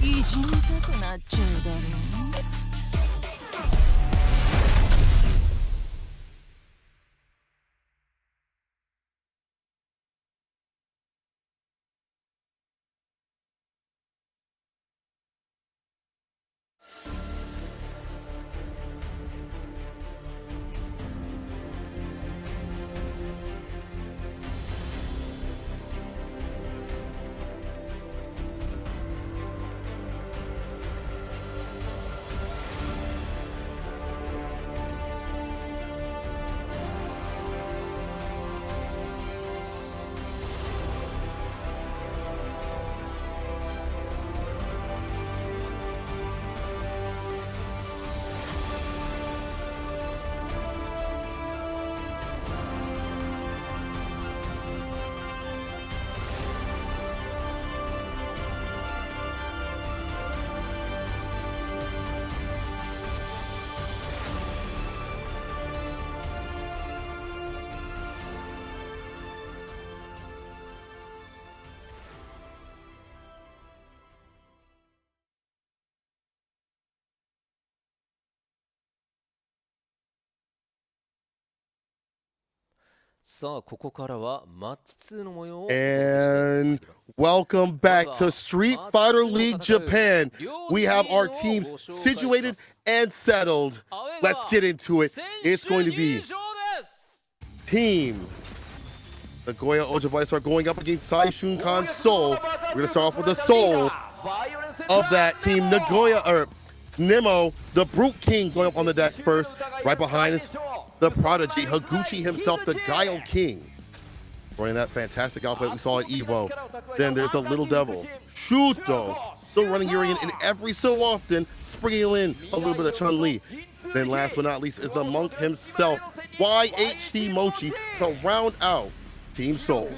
いじめたくなっちゃうだろう。And welcome back to Street Fighter League Japan. We have our teams situated and settled. Let's get into it. It's going to be Team Nagoya Ojibways are going up against Saishunkan Soul. We're going to start off with the soul of that team. Nemo, the Brute King, going up on the deck first. Right behind is the Prodigy, Higuchi himself, the Guile King. Running that fantastic outfit we saw at EVO. Then there's the Little Devil, Shuto, still running Urian, and every so often sprinkling in a little bit of Chun-Li. Then last but not least is the Monk himself, YHT Mochi, to round out Team Soul.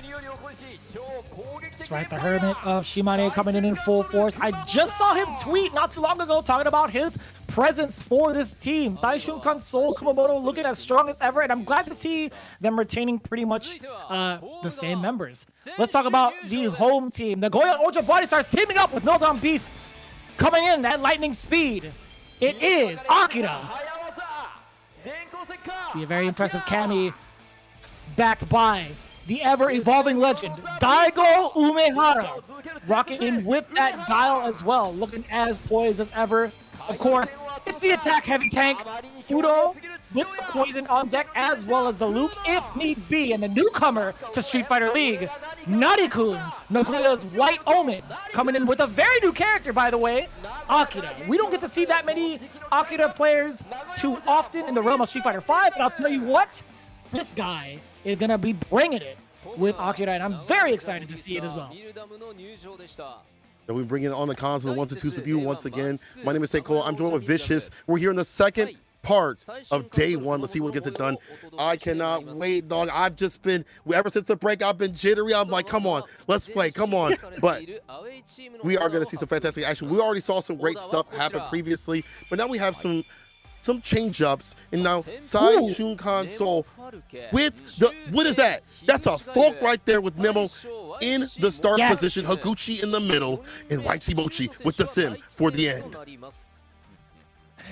That's right, the Hermit of Shimane coming in full force. I just saw him tweet not too long ago talking about his presence for this team. Saishunkan Soul Kumamoto looking as strong as ever, and I'm glad to see them retaining pretty much the same members. Let's talk about the home team. Nagoya Ojibways starts teaming up with Mildon Beast coming in at lightning speed. It is Akira. Be a very impressive Kami backed by the ever-evolving legend, Daigo Umehara, rocking in with that Guile as well, looking as poised as ever. Of course, it's the attack heavy tank, Fudo, with the poison on deck as well as the Luke if need be. And the newcomer to Street Fighter League, Narikun, Nagoya's White Omen, coming in with a very new character, by the way, Akira. We don't get to see that many Akira players too often in the realm of Street Fighter V, and I'll tell you what, this guy is going to be bringing it with Akira, and I'm very excited to see it as well. And we bring in on the cons and the ones and twos with you once again. My name is Cole. I'm joined with Vicious. We're here in the second part of day one. Let's see what gets it done. I cannot wait, dog. I've just been, ever since the break, I've been jittery. I'm like, come on, let's play, come on. But we are going to see some fantastic action. We already saw some great stuff happen previously, but now we have some change-ups, and now Sai Shunkan Soul with the, what is that? That's a Falk right there with Nemo in the start position, Higuchi in the middle, and White Shibochi with the sim for the end.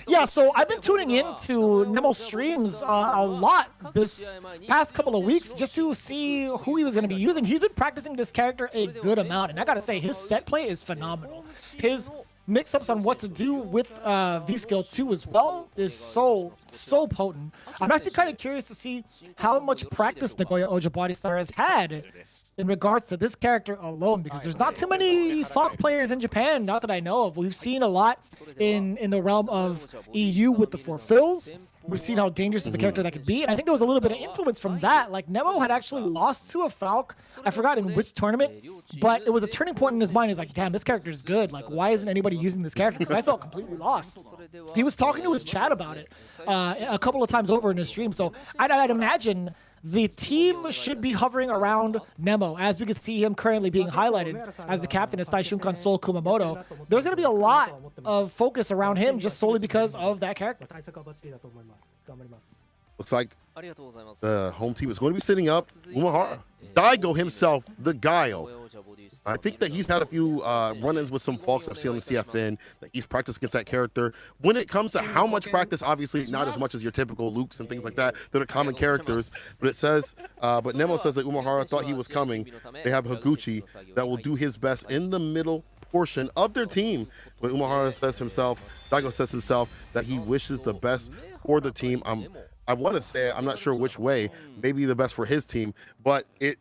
Yeah, so I've been tuning into Nemo's streams a lot this past couple of weeks just to see who he was going to be using. He's been practicing this character a good amount, and I got to say, his set play is phenomenal. His mix-ups on what to do with V-Skill 2 as well is so potent. I'm actually kind of curious to see how much practice Nagoya Ojibwari-san has had in regards to this character alone, because there's not too many Falk players in Japan, not that I know of. We've seen a lot in the realm of EU with the 4 fills. We've seen how dangerous of a character that could be, and I think there was a little bit of influence from that. Like, Nemo had actually lost to a Falk, I forgot in which tournament, but it was a turning point in his mind. He's like, damn, this character is good. Like, why isn't anybody using this character? Because I felt completely lost. He was talking to his chat about it a couple of times over in his stream, so I'd imagine the team should be hovering around Nemo, as we can see him currently being highlighted as the captain of Sai Shunkan Soul Kumamoto. There's going to be a lot of focus around him just solely because of that character. Looks like the home team is going to be sitting up Umahara. Daigo himself, the Guile. I think that he's had a few run-ins with some folks I've seen on the CFN, that he's practiced against that character. When it comes to how much practice, obviously not as much as your typical Lukes and things like that are common characters, but it says, but Nemo says that Umahara thought he was coming. They have Higuchi that will do his best in the middle portion of their team. When Umahara says himself, Daigo says himself that he wishes the best for the team. I want to say, I'm not sure which way, maybe the best for his team, but it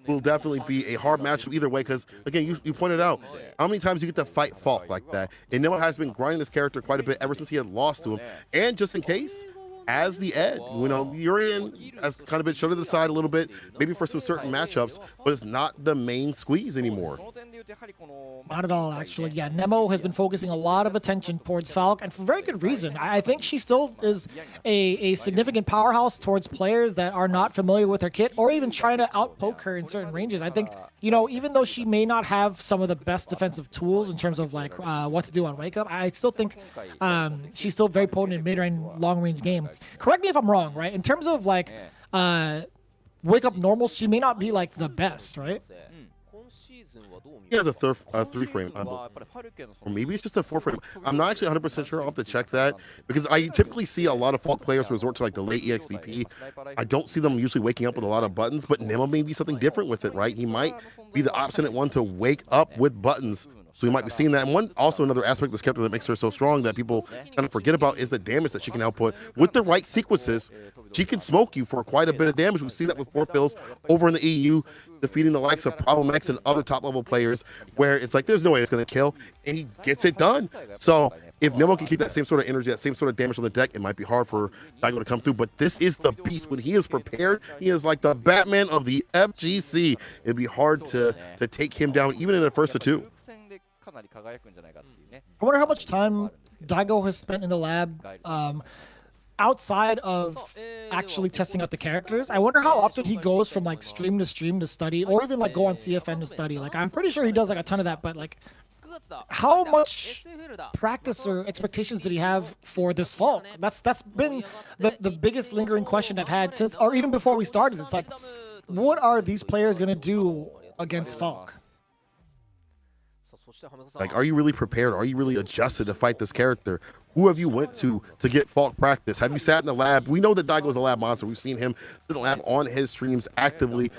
will definitely be a hard matchup either way, because again, you pointed out how many times you get to fight Falk like that, and Nemo has been grinding this character quite a bit ever since he had lost to him. And just in case, as the Ed, you know, Urian has kind of been shown to the side a little bit, maybe for some certain matchups, but it's not the main squeeze anymore. Not at all, actually. Yeah, Nemo has been focusing a lot of attention towards Falk, and for very good reason. I think she still is a significant powerhouse towards players that are not familiar with her kit, or even trying to outpoke her in certain ranges. I think, you know, even though she may not have some of the best defensive tools in terms of like what to do on wake up, I still think she's still very potent in mid-range, long-range game. Correct me if I'm wrong, right? In terms of like wake up normals, she may not be like the best, right? He has a 3-frame, or maybe it's just a 4-frame. I'm not actually 100% sure. I'll have to check that, because I typically see a lot of Falk players resort to like the late EXDP. I don't see them usually waking up with a lot of buttons, but Nemo may be something different with it, right? He might be the obstinate one to wake up with buttons. So we might be seeing that. And also another aspect of this character that makes her so strong that people kind of forget about is the damage that she can output. With the right sequences, she can smoke you for quite a bit of damage. We've seen that with 4 fills over in the EU, defeating the likes of Problem X and other top-level players, where it's like, there's no way it's going to kill, and he gets it done. So if Nemo can keep that same sort of energy, that same sort of damage on the deck, it might be hard for Daigo to come through. But this is the beast. When he is prepared, he is like the Batman of the FGC. It'd be hard to take him down, even in the first of 2. I wonder how much time Daigo has spent in the lab outside of actually testing out the characters. I wonder how often he goes from like stream to study, or even like go on CFN to study. Like, I'm pretty sure he does like a ton of that, but like, how much practice or expectations did he have for this Falk? That's been the biggest lingering question I've had since, or even before we started. It's like, what are these players going to do against Falk? Like, are you really prepared? Are you really adjusted to fight this character? Who have you went to get Falk practice? Have you sat in the lab? We know that Daigo's a lab monster. We've seen him sit in the lab on his streams actively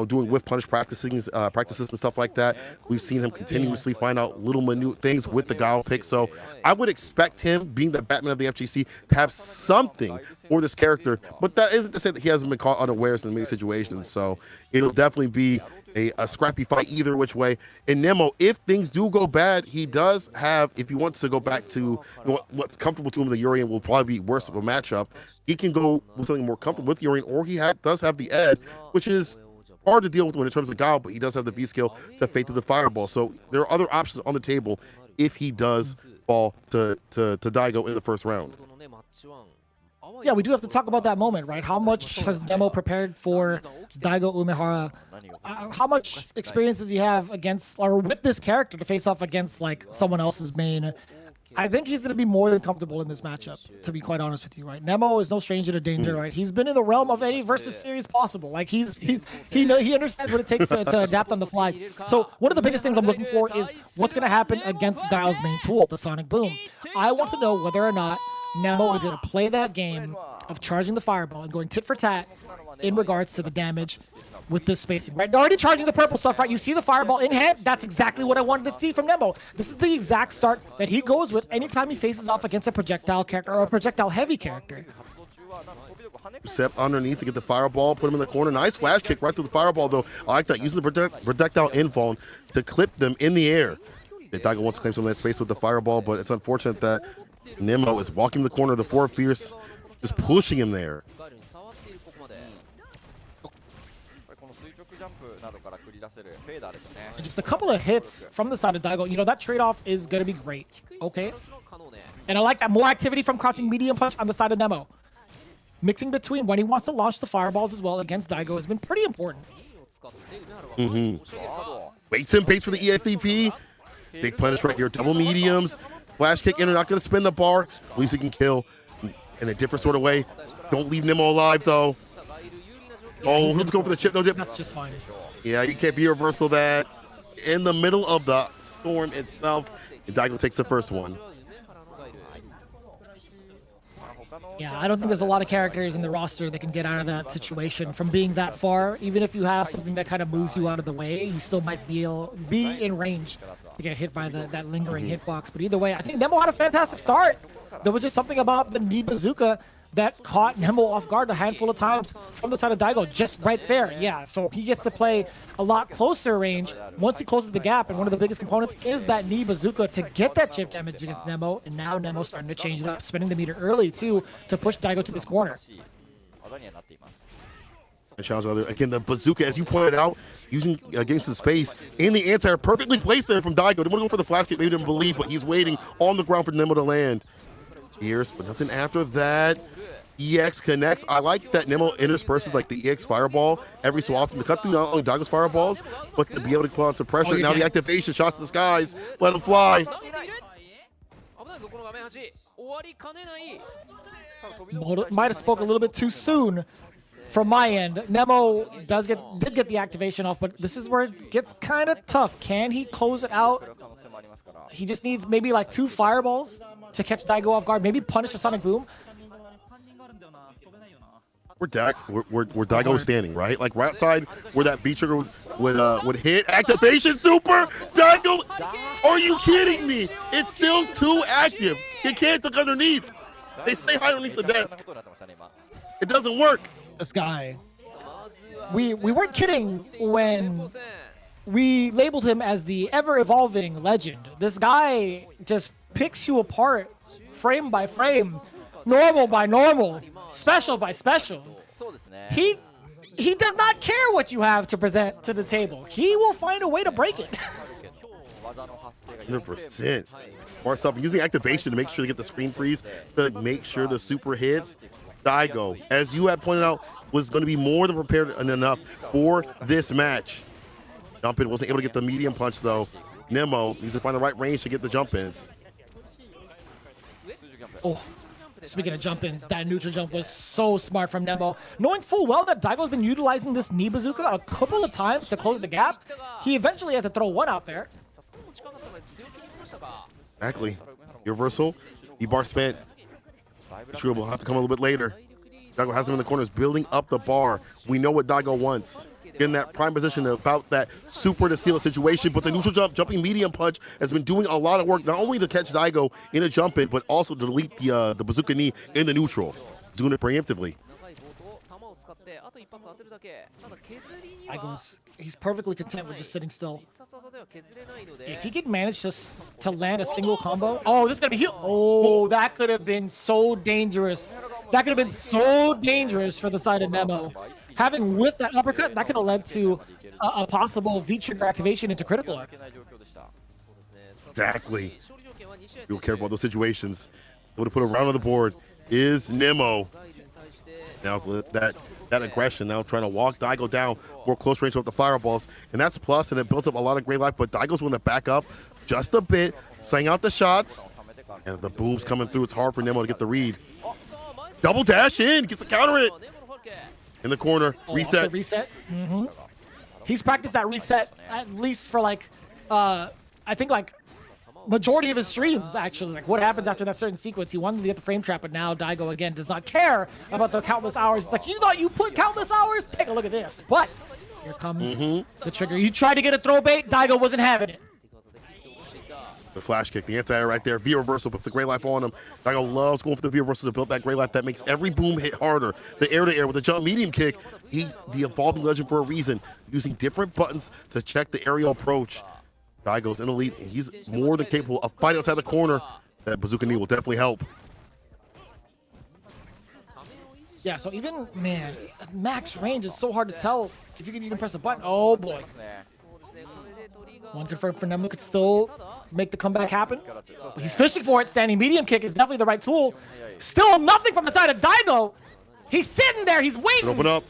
doing whiff punish practices and stuff like that. We've seen him continuously find out little minute things with the guile pick. So I would expect him, being the Batman of the FGC, to have something for this character. But that isn't to say that he hasn't been caught unawares in many situations. So it'll definitely be a scrappy fight either which way. And Nemo, if things do go bad, he does have, if he wants to go back to what's comfortable to him, the Urian will probably be worse of a matchup. He can go with something more comfortable with Urian, or he does have the Ed, which is hard to deal with when in terms of guile, but he does have the V skill to fade to the fireball. So there are other options on the table if he does fall to Daigo in the first round. Yeah, we do have to talk about that moment, right? How much has Nemo prepared for Daigo Umehara? How much experience does he have against, or with this character, to face off against like someone else's main? I think he's going to be more than comfortable in this matchup, to be quite honest with you, right? Nemo is no stranger to danger, right? He's been in the realm of any versus series possible. Like he understands what it takes to adapt on the fly. So one of the biggest things I'm looking for is what's going to happen against Guile's main tool, the Sonic Boom. I want to know whether or not Nemo is going to play that game of charging the fireball and going tit for tat in regards to the damage with this spacing, right? Already charging the purple stuff, right? You see the fireball in hand. That's exactly what I wanted to see from Nemo. This is the exact start that he goes with anytime he faces off against a projectile character or a projectile heavy character. Step underneath to get the fireball, put him in the corner. Nice flash kick right through the fireball, though. I like that. Using the projectile infall to clip them in the air. Daigo wants to claim some of that space with the fireball, but it's unfortunate that Nemo is walking the corner of the Four Fierce, just pushing him there. And just a couple of hits from the side of Daigo. You know, that trade-off is going to be great. Okay. And I like that. More activity from crouching medium punch on the side of Nemo. Mixing between when he wants to launch the fireballs as well against Daigo has been pretty important. Waits and baits for the EXDP. Big punish right here. Double mediums. Flash kick in. They're not going to spin the bar. At least he can kill in a different sort of way. Don't leave Nemo alive, though. Oh, let's go for the chip, no dip. That's just fine. Yeah, you can't be reversal that. In the middle of the storm itself, Daigo takes the first one. Yeah, I don't think there's a lot of characters in the roster that can get out of that situation from being that far. Even if you have something that kind of moves you out of the way, you still might be in range to get hit by that lingering hitbox. But either way, I think Nemo had a fantastic start. There was just something about the knee bazooka that caught Nemo off guard a handful of times from the side of Daigo, just right there. Yeah, so he gets to play a lot closer range once he closes the gap, and one of the biggest components is that knee bazooka to get that chip damage against Nemo, and now Nemo's starting to change it up, spinning the meter early, too, to push Daigo to this corner. Again, the bazooka, as you pointed out, using against the space in the anti-air, perfectly placed there from Daigo. They want to go for the flash kick, maybe didn't believe, but he's waiting on the ground for Nemo to land. Here's, but nothing after that. EX connects. I like that Nemo intersperses like the EX fireball every so often to cut through not only Daigo's fireballs, but to be able to put on some pressure. Now the activation, shots to the skies, let him fly. Might have spoke a little bit too soon from my end. Nemo did get the activation off, but this is where it gets kind of tough. Can he close it out? He just needs maybe like 2 fireballs to catch Daigo off guard. Maybe punish a Sonic Boom. Where Daigo is standing, right? Like right outside where that V trigger would hit. Activation super! Daigo! Are you kidding me? It's still too active. He can't look underneath. They stay high underneath the desk. It doesn't work. This guy. We weren't kidding when we labeled him as the ever-evolving legend. This guy just picks you apart frame by frame, normal by normal, special by special. He does not care what you have to present to the table. He will find a way to break it. 100%. More stuff. Using activation to make sure to get the screen freeze, to make sure the super hits. Daigo, as you had pointed out, was going to be more than prepared enough for this match. Jump in, wasn't able to get the medium punch though. Nemo needs to find the right range to get the jump ins. Oh, speaking of jump ins, that neutral jump was so smart from Nemo. Knowing full well that Daigo's been utilizing this knee bazooka a couple of times to close the gap, he eventually had to throw one out there. Exactly. Reversal. E-bar spent. True will have to come a little bit later. Daigo has him in the corners, building up the bar. We know what Daigo wants. in that prime position about that super to seal a situation. But the neutral jumping medium punch has been doing a lot of work, not only to catch Daigo in a jump in, but also to delete the bazooka knee in the neutral. He's doing it preemptively. He's perfectly content with just sitting still. If he could manage to land a single combo, oh, this is gonna be huge. Oh, that could have been so dangerous. That could have been so dangerous for the side of Nemo. Having whiffed that uppercut, that could have led to a possible V-trigger activation into critical. Exactly. You'll care about those situations. Would have put a round on the board is Nemo. Now that aggression, now trying to walk Daigo down more close range with the fireballs, and that's a plus, and it builds up a lot of great life. But Daigo's going to back up just a bit, saying out the shots, and the boom's coming through. It's hard for Nemo to get the read. Double dash in, gets a counter it in the corner. Reset. Reset. He's practiced that reset at least for like, I think like majority of his streams, actually. Like, what happens after that certain sequence? He wanted to get the frame trap, but now Daigo again does not care about the countless hours. It's like, you thought you put countless hours? Take a look at this. But here comes the trigger. You tried to get a throw bait, Daigo wasn't having it. The flash kick, the anti-air right there. V reversal puts the great life on him. Daigo loves going for the V reversal to build that great life that makes every boom hit harder. The air-to-air with the jump medium kick. He's the evolving legend for a reason, using different buttons to check the aerial approach. Daigo's in the lead, and he's more than capable of fighting outside the corner. That bazooka knee will definitely help. Yeah, so even, man, max range is so hard to tell if you can even press a button. Oh, boy. One confirmed for Nemo could still make the comeback happen. But he's fishing for it. Standing medium kick is definitely the right tool. Still nothing from the side of Daigo. He's sitting there. He's waiting. Open up.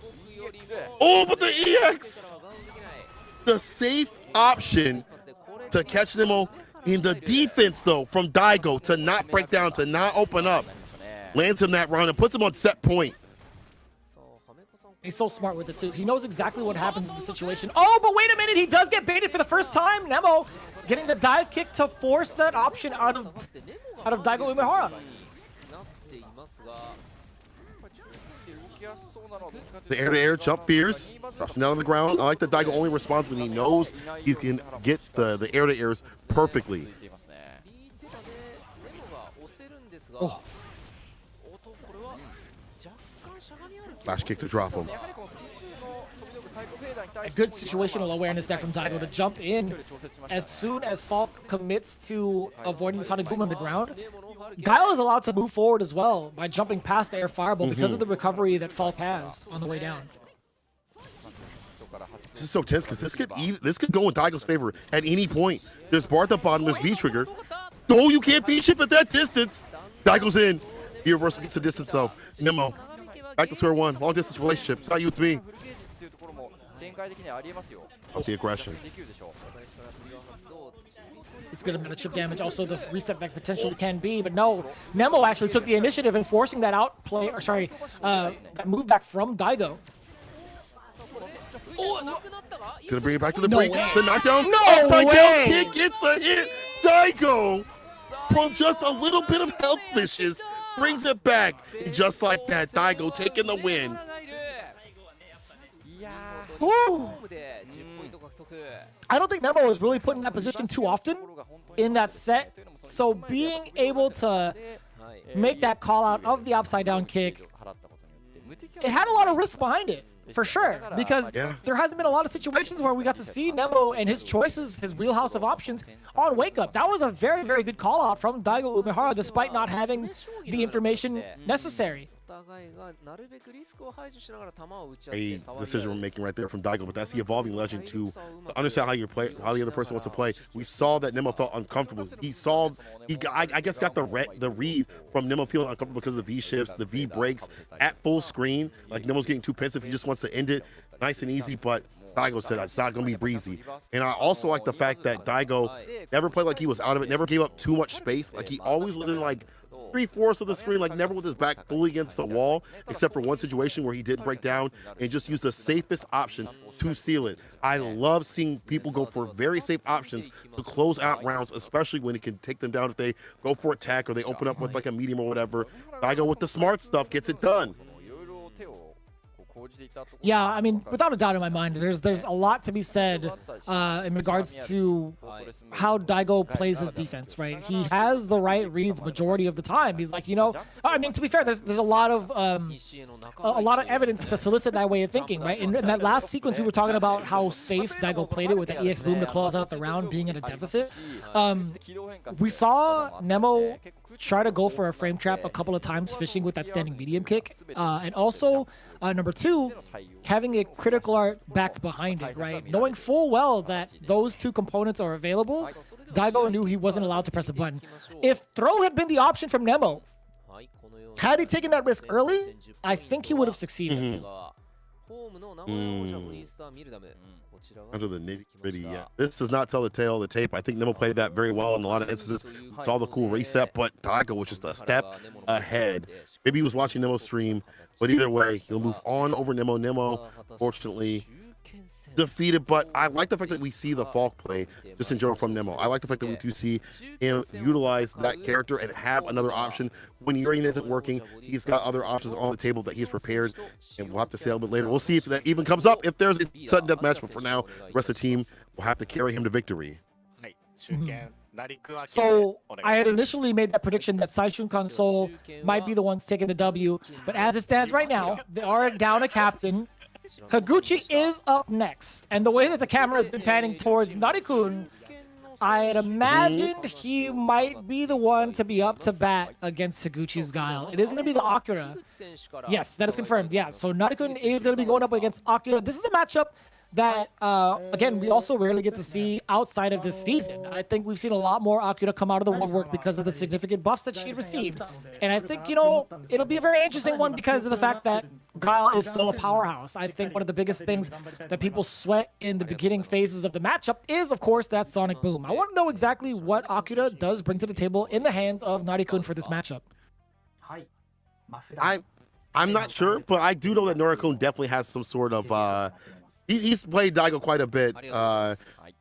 Oh, but the EX! The safe option to catch Nemo in the defense, though, from Daigo to not break down, to not open up. Lands him that round and puts him on set point. He's so smart with it, too. He knows exactly what happens in the situation. Oh, but wait a minute. He does get baited for the first time. Nemo getting the dive kick to force that option out of Daigo Umehara. The air-to-air jump fears. Drops him down on the ground. I like that Daigo only responds when he knows he can get the air-to-airs perfectly. Oh. Flash kick to drop him. A good situational awareness there from Daigo to jump in as soon as Falk commits to avoiding the Sonic Boom on the ground. Guile is allowed to move forward as well by jumping past the air fireball because of the recovery that Falk has on the way down. This is so tense because this could go in Daigo's favor at any point. There's bar at the bottom, there's V-trigger. Oh, you can't V-shift at that distance. Daigo's in. The reversal gets the distance though. Nemo, back to square one. Long distance relationship. It's not you, it's me. Up the aggression. It's good amount of chip damage. Also, the reset that potentially can be, but no. Nemo actually took the initiative in forcing that outplay, or sorry, that move back from Daigo. Oh, no. He's gonna bring it back to the break. The knockdown. No upside way. down kick gets a hit. Daigo, from just a little bit of health fishes, brings it back. Just like that, Daigo taking the win. Ooh. I don't think Nemo was really put in that position too often in that set. So being able to make that call out of the upside down kick, it had a lot of risk behind it, for sure. Because there hasn't been a lot of situations where we got to see Nemo and his choices, his wheelhouse of options on Wake Up. That was a very, very good call out from Daigo Umehara despite not having the information necessary. A decision we're making right there from Daigo, but that's the evolving legend to understand how you play, how the other person wants to play. We saw that Nemo felt uncomfortable. I guess got the read from Nemo feeling uncomfortable because of the V shifts, the V breaks at full screen. Like Nemo's getting too pensive. He just wants to end it nice and easy, but Daigo said it's not going to be breezy. And I also like the fact that Daigo never played like he was out of it, never gave up too much space. Like he always was in like 3/4 of the screen, like never with his back fully against the wall, except for one situation where he did break down and just used the safest option to seal it. I love seeing people go for very safe options to close out rounds, especially when it can take them down if they go for attack or they open up with like a medium or whatever. Daigo with the smart stuff gets it done. Yeah, I mean, without a doubt in my mind, there's a lot to be said in regards to how Daigo plays his defense, right? He has the right reads majority of the time. He's like, I mean, to be fair, there's a lot of evidence to solicit that way of thinking, right? In that last sequence, we were talking about how safe Daigo played it with the EX boom to close out the round, being at a deficit. We saw Nemo try to go for a frame trap a couple of times, fishing with that standing medium kick, and also number two, having a critical art backed behind it, right? Knowing full well that those two components are available, Daigo knew he wasn't allowed to press a button. If throw had been the option from Nemo, had he taken that risk early, I think he would have succeeded. Under the nitty-gritty, yeah. This does not tell the tale of the tape. I think Nemo played that very well in a lot of instances. Saw the cool reset, but Daigo was just a step ahead. Maybe he was watching Nemo's stream, but either way, he'll move on over Nemo. Nemo, fortunately, defeated, but I like the fact that we see the Falk play just in general from Nemo. I like the fact that we do see him utilize that character and have another option. When Urian isn't working, he's got other options on the table that he's prepared, and we'll have to see a little bit later. We'll see if that even comes up, if there's a sudden death match, but for now, the rest of the team will have to carry him to victory. So I had initially made that prediction that Saishun Sol might be the ones taking the W, but as it stands right now, they are down a captain. Higuchi is up next, and the way that the camera has been panning towards Narikun, I had imagined he might be the one to be up to bat against Higuchi's Guile. It is going to be the Akira. Yes, that is confirmed. Yeah, so Narikun is going to be going up against Akira. This is a matchup that, again, we also rarely get to see outside of this season. I think we've seen a lot more Akira come out of the woodwork because of the significant buffs that she received. And I think, it'll be a very interesting one because of the fact that Guile is still a powerhouse. I think one of the biggest things that people sweat in the beginning phases of the matchup is, of course, that Sonic Boom. I want to know exactly what Akira does bring to the table in the hands of Narikun for this matchup. I'm not sure, but I do know that Narikun definitely has some sort of... He's played Daigo quite a bit.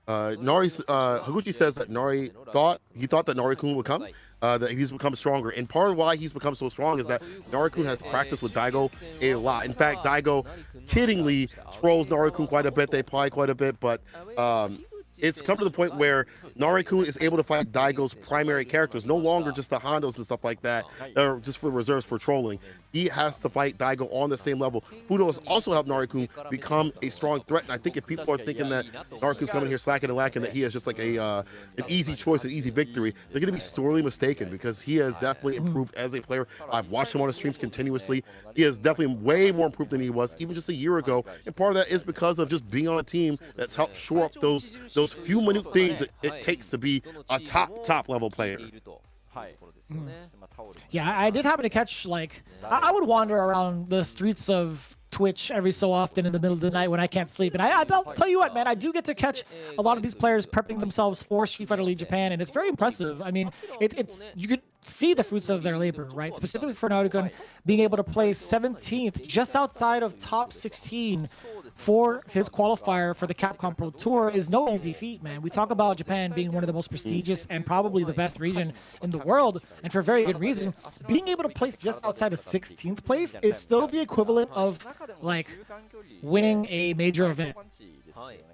Higuchi says that he thought that Narikun would come, that he's become stronger. And part of why he's become so strong is that Narikun has practiced with Daigo a lot. In fact, Daigo kiddingly trolls Narikun quite a bit. They play quite a bit, but it's come to the point where Narikun is able to fight Daigo's primary characters, no longer just the Hondos and stuff like that, or just for reserves for trolling. He has to fight Daigo on the same level. Fudo has also helped Narikun become a strong threat, and I think if people are thinking that Narikun's coming here slacking and lacking, that he is just like an easy choice, an easy victory, they're going to be sorely mistaken because he has definitely improved as a player. I've watched him on his streams continuously. He is definitely way more improved than he was even just a year ago, and part of that is because of just being on a team that's helped shore up those few minute things that it takes to be a top level player. Yeah, I did happen to catch, I would wander around the streets of Twitch every so often in the middle of the night when I can't sleep. And I'll tell you what, man, I do get to catch a lot of these players prepping themselves for Street Fighter League Japan, and it's very impressive. I mean, you could see the fruits of their labor, right? Specifically for Narikun, being able to place 17th, just outside of top 16 for his qualifier for the Capcom Pro Tour is no easy feat, man. We talk about Japan being one of the most prestigious and probably the best region in the world, and for very good reason. Being able to place just outside of 16th place is still the equivalent of, winning a major event.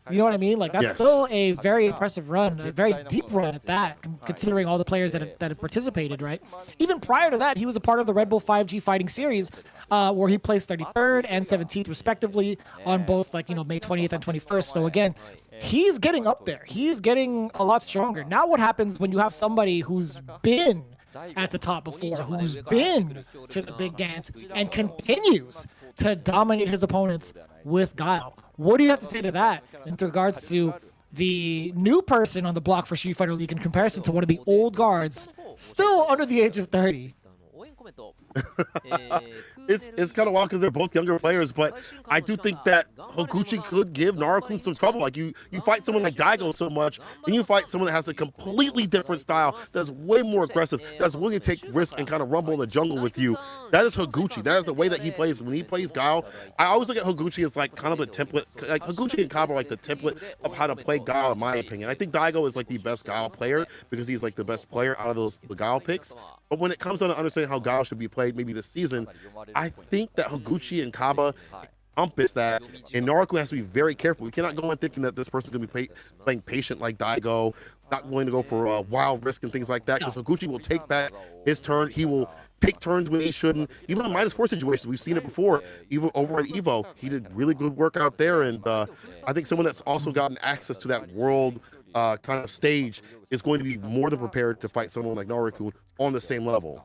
You know what I mean? That's still a very impressive run, a very deep run at that, considering all the players that have participated, right? Even prior to that, he was a part of the Red Bull 5G Fighting Series, where he placed 33rd and 17th respectively on both May 20th and 21st. So again, he's getting up there. He's getting a lot stronger. Now what happens when you have somebody who's been at the top before, who's been to the big dance and continues to dominate his opponents with Guile? What do you have to say to that in regards to the new person on the block for Street Fighter League in comparison to one of the old guards still under the age of 30? It's kind of wild because they're both younger players, but I do think that Higuchi could give Narikun some trouble. You fight someone like Daigo so much, and you fight someone that has a completely different style, that's way more aggressive, that's willing to take risks and kind of rumble in the jungle with you. That is Higuchi. That is the way that he plays. When he plays Guile, I always look at Higuchi as kind of the template. Higuchi and Kaba are the template of how to play Guile, in my opinion. I think Daigo is the best Guile player because he's the best player out of the Guile picks. But when it comes down to understanding how Guile should be played maybe this season, I think that Higuchi and Kaba encompass that, and Naruto has to be very careful. We cannot go in thinking that this person's going to be playing patient like Daigo, not willing to go for wild risk and things like that, because Higuchi will take back his turn. He will take turns when he shouldn't. Even in -4 situations, we've seen it before. Even over at Evo, he did really good work out there, and I think someone that's also gotten access to that world kind of stage is going to be more than prepared to fight someone like Naruto on the same level.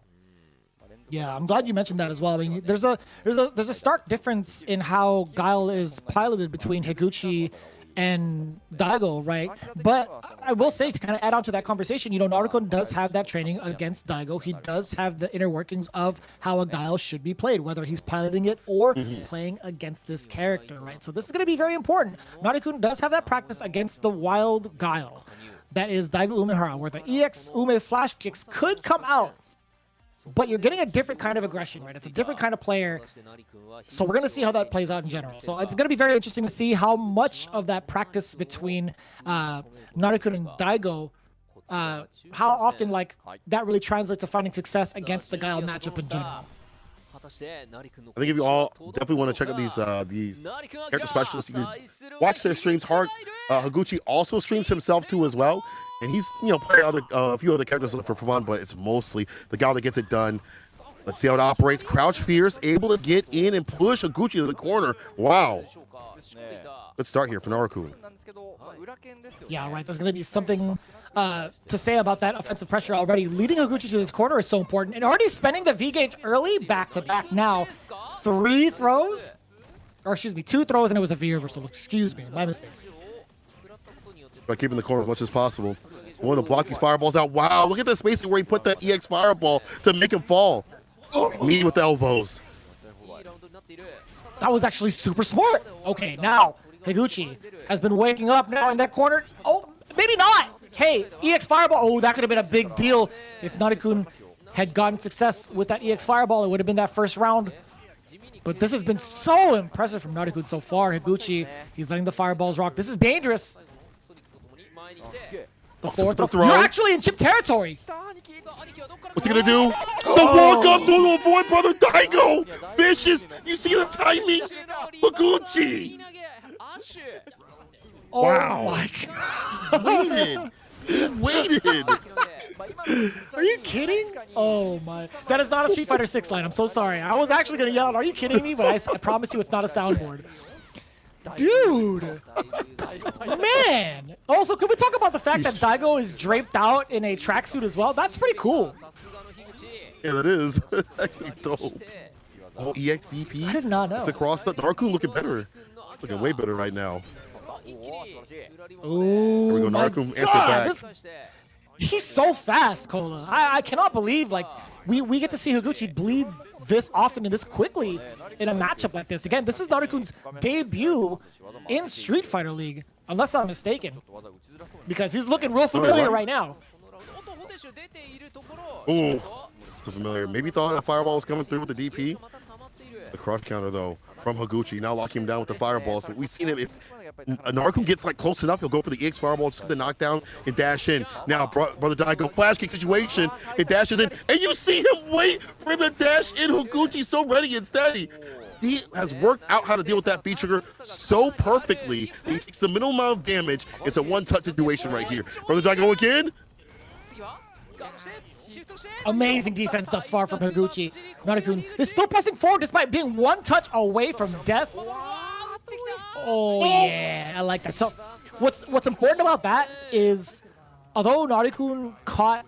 Yeah, I'm glad you mentioned that as well. I mean, there's a stark difference in how Guile is piloted between Higuchi and Daigo, right? But I will say, to kind of add on to that conversation, you know, Naruto does have that training against Daigo. He does have the inner workings of how a Guile should be played, whether he's piloting it or playing against this character, right? So this is going to be very important. Naruto does have that practice against the wild Guile. That is Daigo Umehara, where the EX Ume flash kicks could come out, but you're getting a different kind of aggression, right? It's a different kind of player. So we're going to see how that plays out in general. So it's going to be very interesting to see how much of that practice between Naruto and Daigo, how often like that really translates to finding success against the Guile matchup in general. I think if you all definitely want to check out these character specialists, you can watch their streams hard. Higuchi also streams himself too as well. And he's, you know, playing a few other characters for fun, but it's mostly the guy that gets it done. Let's see how it operates. Crouch Fierce, able to get in and push Higuchi to the corner. Wow. Let's start here for Naruto. Yeah, right. There's going to be something to say about that offensive pressure already. Leading Higuchi to this corner is so important. And already spending the V-gauge early, back-to-back now. 3 throws? Or excuse me, 2 throws, and it was a V reversal. Excuse me, my mistake. By keeping the corner as much as possible. Want to block these fireballs out. Wow, look at the spacing where he put that EX fireball to make him fall. Lead with the elbows. That was actually super smart. Okay, now Higuchi has been waking up now in that corner. Oh, maybe not. Hey, EX fireball. Oh, that could have been a big deal if Narikun had gotten success with that EX fireball. It would have been that first round. But this has been so impressive from Narikun so far. Higuchi, he's letting the fireballs rock. This is dangerous. The fourth throw. You're actually in chip territory. What's he gonna do? The walk up to avoid brother Daigo. Vicious. You see the timing? Higuchi. Oh wow. My God. He waited. Are you kidding? Oh my. That is not a Street Fighter 6 line. I'm so sorry. I was actually gonna yell out, are you kidding me? But I promise you it's not a soundboard. Dude! Man! Also, can we talk about the fact that Daigo is draped out in a tracksuit as well? That's pretty cool. Yeah, that is. Dope. Oh, EXDP? I did not know. It's across the Naruto looking better. Looking way better right now. Ooh, here we go, Naruto answered back. He's so fast, Cola. I cannot believe, like, we get to see Higuchi bleed this often and this quickly in a matchup like this. Again, this is Naruto's debut in Street Fighter League, unless I'm mistaken, because he's looking real familiar right now. Ooh, so familiar. Maybe thought a fireball was coming through with the DP. The crush counter, though, from Higuchi. Now locking him down with the fireballs. But we've seen him, if Naruto gets like close enough, he'll go for the EX fireball, just get the knockdown and dash in. Now, brother Daigo, flash kick situation, it dashes in, and you see him wait for him to dash in. Higuchi so ready and steady. He has worked out how to deal with that B trigger so perfectly. He takes the minimum amount of damage. It's a one-touch situation right here. Brother Daigo again. Amazing defense thus far from Higuchi. Naruto is still pressing forward despite being one touch away from death. Oh yeah, I like that. So what's important about that is, although Naruto caught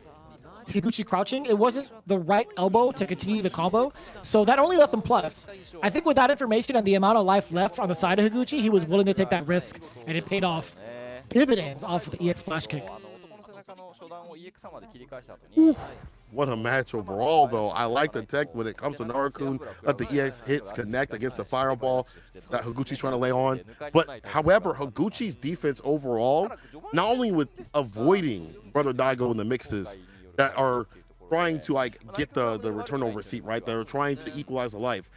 Higuchi crouching, it wasn't the right elbow to continue the combo, so that only left him plus. I think with that information and the amount of life left on the side of Higuchi, he was willing to take that risk, and it paid off dividends off of the EX flash kick. Oof. What a match overall, though. I like the tech when it comes to Naruto. Let the EX hits connect against the fireball that Higuchi's trying to lay on. But, however, Higuchi's defense overall, not only with avoiding brother Daigo in the mixes that are trying to like get the return over receipt, right? They're trying to equalize the life.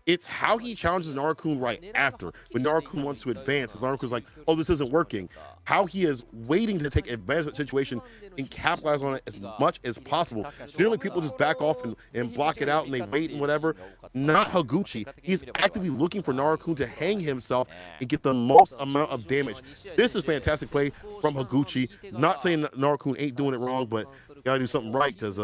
It's how he challenges Naruto right after. When Naruto wants to advance, Naruto's like, oh, this isn't working. How he is waiting to take advantage of the situation and capitalize on it as much as possible. Generally, people just back off and block it out and they wait and whatever. Not Higuchi. He's actively looking for Naruto to hang himself and get the most amount of damage. This is fantastic play from Higuchi. Not saying that Naruto ain't doing it wrong, but you gotta do something right because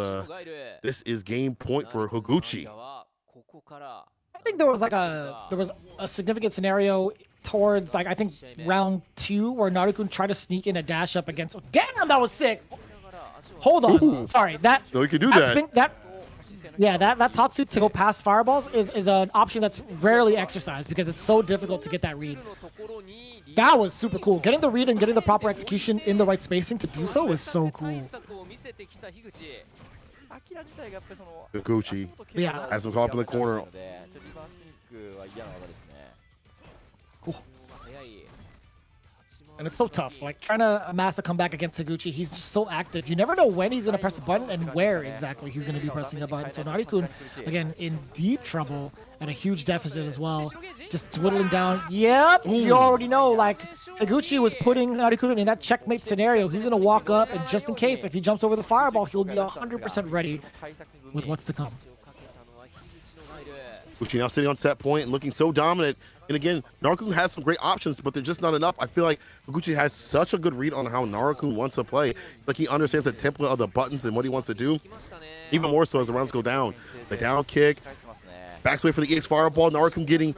this is game point for Higuchi. I think there was a significant scenario towards I think round 2 where Naruto tried to sneak in a dash up against. Damn, that was sick. Hold on, Ooh. sorry. That no, you can do that. That Tatsu to go past fireballs is an option that's rarely exercised because it's so difficult to get that read. That was super cool. Getting the read and getting the proper execution in the right spacing to do so was so cool. Higuchi has him caught up in the corner. Cool. And it's so tough. Like trying to amass a comeback against Higuchi, he's just so active. You never know when he's gonna press a button and where exactly he's gonna be pressing a button. So Naruto, again, in deep trouble and a huge deficit as well. Just dwindling down. Yep, you already know. Like Higuchi was putting Naruto in that checkmate scenario. He's gonna walk up, and just in case, if he jumps over the fireball, he'll be 100% ready with what's to come. Higuchi now sitting on set point and looking so dominant. And again, Naruto has some great options, but they're just not enough. I feel like Higuchi has such a good read on how Naruto wants to play. It's like he understands the template of the buttons and what he wants to do. Even more so as the rounds go down. The down kick, backs away for the EX fireball. Naruto getting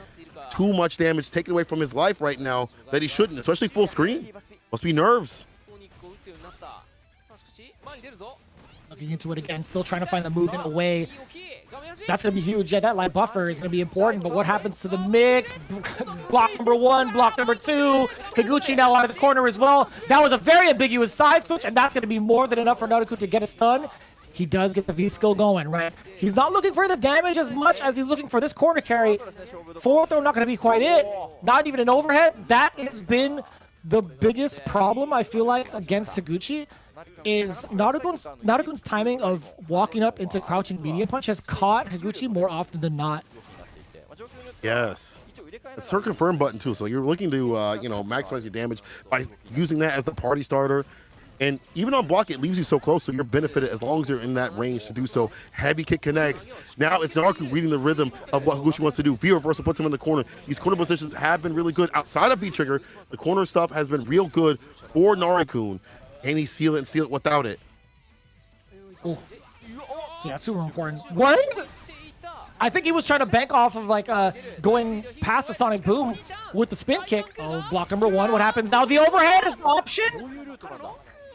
too much damage taken away from his life right now that he shouldn't, especially full screen. Must be nerves. Looking into it again, still trying to find the movement away. That's going to be huge. Yeah, that light buffer is going to be important, but what happens to the mix? Block number 1, block number 2. Higuchi now out of the corner as well. That was a very ambiguous side switch, and that's going to be more than enough for Naruto to get a stun. He does get the V-skill going, right? He's not looking for the damage as much as he's looking for this corner carry. Forward throw not going to be quite it. Not even an overhead. That has been the biggest problem, I feel like, against Higuchi is Naruto's timing of walking up into crouching medium punch has caught Higuchi more often than not. Yes. It's her confirm button too, so you're looking to maximize your damage by using that as the party starter. And even on block, it leaves you so close, so you're benefited as long as you're in that range to do so. Heavy kick connects. Now it's Naruto reading the rhythm of what Higuchi wants to do. V reversal puts him in the corner. These corner positions have been really good. Outside of V trigger, the corner stuff has been real good for Naruto. Can he seal it and seal it without it? Ooh. So yeah, super important. What? I think he was trying to bank off of like going past the Sonic Boom with the spin kick. Oh, block number 1. What happens now? The overhead is an option.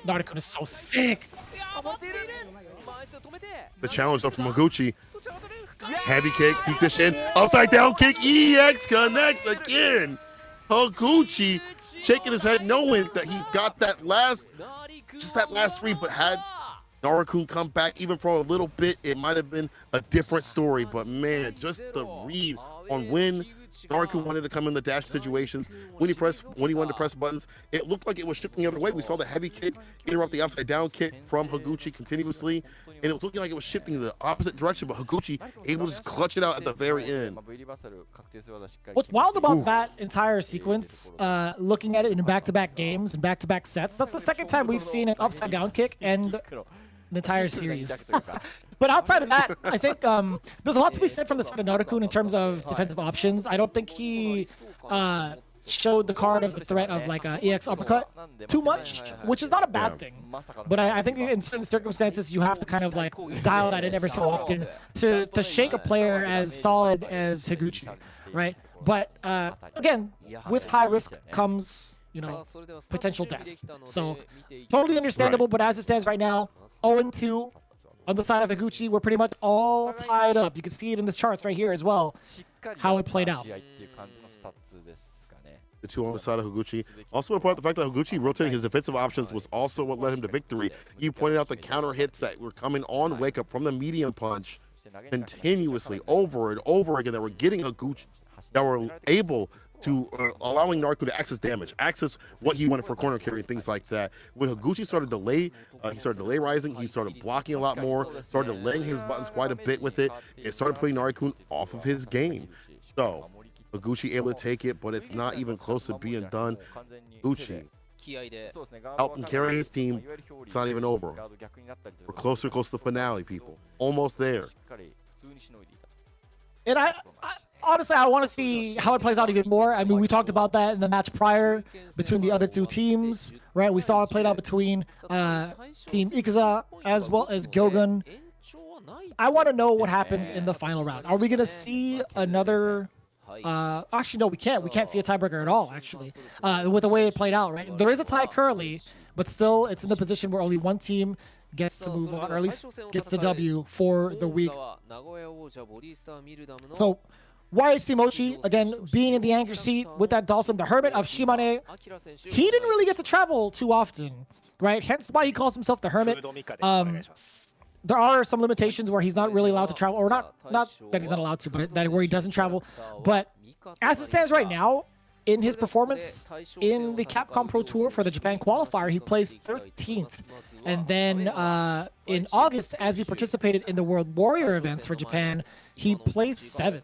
Naruto is so sick. The challenge though from Higuchi. Heavy kick, deep dish in, upside down kick, EX connects again. Higuchi shaking his head knowing that he got that last read, but had Naruto come back even for a little bit, it might have been a different story. But man, just the read on when Naruto wanted to come in the dash situations, when he wanted to press buttons, it looked like it was shifting the other way. We saw the heavy kick interrupt the upside down kick from Higuchi continuously, and it was looking like it was shifting the opposite direction, but Higuchi able to just clutch it out at the very end. What's wild about that entire sequence, looking at it in back-to-back games and back-to-back sets, that's the second time we've seen an upside down kick and an entire series. But outside of that, I think there's a lot to be said from the side of Naruto in terms of defensive options. I don't think he showed the card of the threat of like a EX uppercut too much, which is not a bad thing. But I think in certain circumstances, you have to kind of like dial that in every so often to shake a player as solid as Higuchi, right? But again, with high risk comes, potential death. So totally understandable, but as it stands right now, 0-2 on the side of Higuchi. We're pretty much all tied up. You can see it in the charts right here as well, how it played out. The 2 on the side of Higuchi. Also important the fact that Higuchi rotating his defensive options was also what led him to victory. You pointed out the counter hits that were coming on wake up from the medium punch continuously over and over again that were getting Higuchi, that were able to allowing Naruto to access damage, access what he wanted for corner carry and things like that. When Higuchi started delay, rising, he started blocking a lot more, started delaying his buttons quite a bit with it. It started putting Naruto off of his game. So, Higuchi able to take it, but it's not even close to being done. Higuchi helping carry his team. It's not even over. We're close to the finale, people. Almost there. And honestly, I want to see how it plays out even more. I mean, we talked about that in the match prior between the other two teams, right? We saw it played out between Team Ikuza as well as Gyogun. I want to know what happens in the final round. Are we going to see another... actually, no, we can't. We can't see a tiebreaker at all, actually, with the way it played out, right? There is a tie currently, but still, it's in the position where only one team gets to move on, or at least gets the W for the week. So, YHC Mochi, again, being in the anchor seat with that Dawson, the Hermit of Shimane, he didn't really get to travel too often, right? Hence why he calls himself the Hermit. There are some limitations where he's not really allowed to travel, or not that he's not allowed to, but that where he doesn't travel. But as it stands right now, in his performance in the Capcom Pro Tour for the Japan qualifier, he placed 13th. And then in August, as he participated in the World Warrior events for Japan, he placed 7th.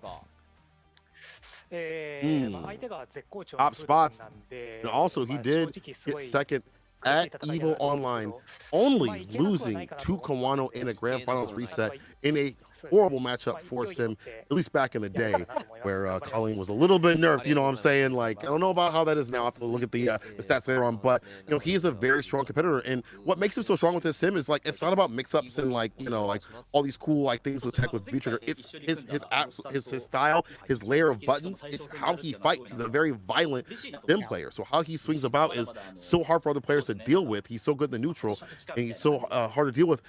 Top spots. And also, he did get second at EVO Online, only losing to Kawano in a Grand Finals reset in a horrible matchup for Sim, at least back in the day, where Colleen was a little bit nerfed, you know what I'm saying? Like, I don't know about how that is now. I have to look at the stats later on, but, you know, he's a very strong competitor, and what makes him so strong with his Sim is, like, it's not about mix-ups and, like, you know, like, all these cool, like, things with tech with V-Trigger. It's his style, his layer of buttons. It's how he fights. He's a very violent Sim player, so how he swings about is so hard for other players to deal with. He's so good in the neutral, and he's so hard to deal with.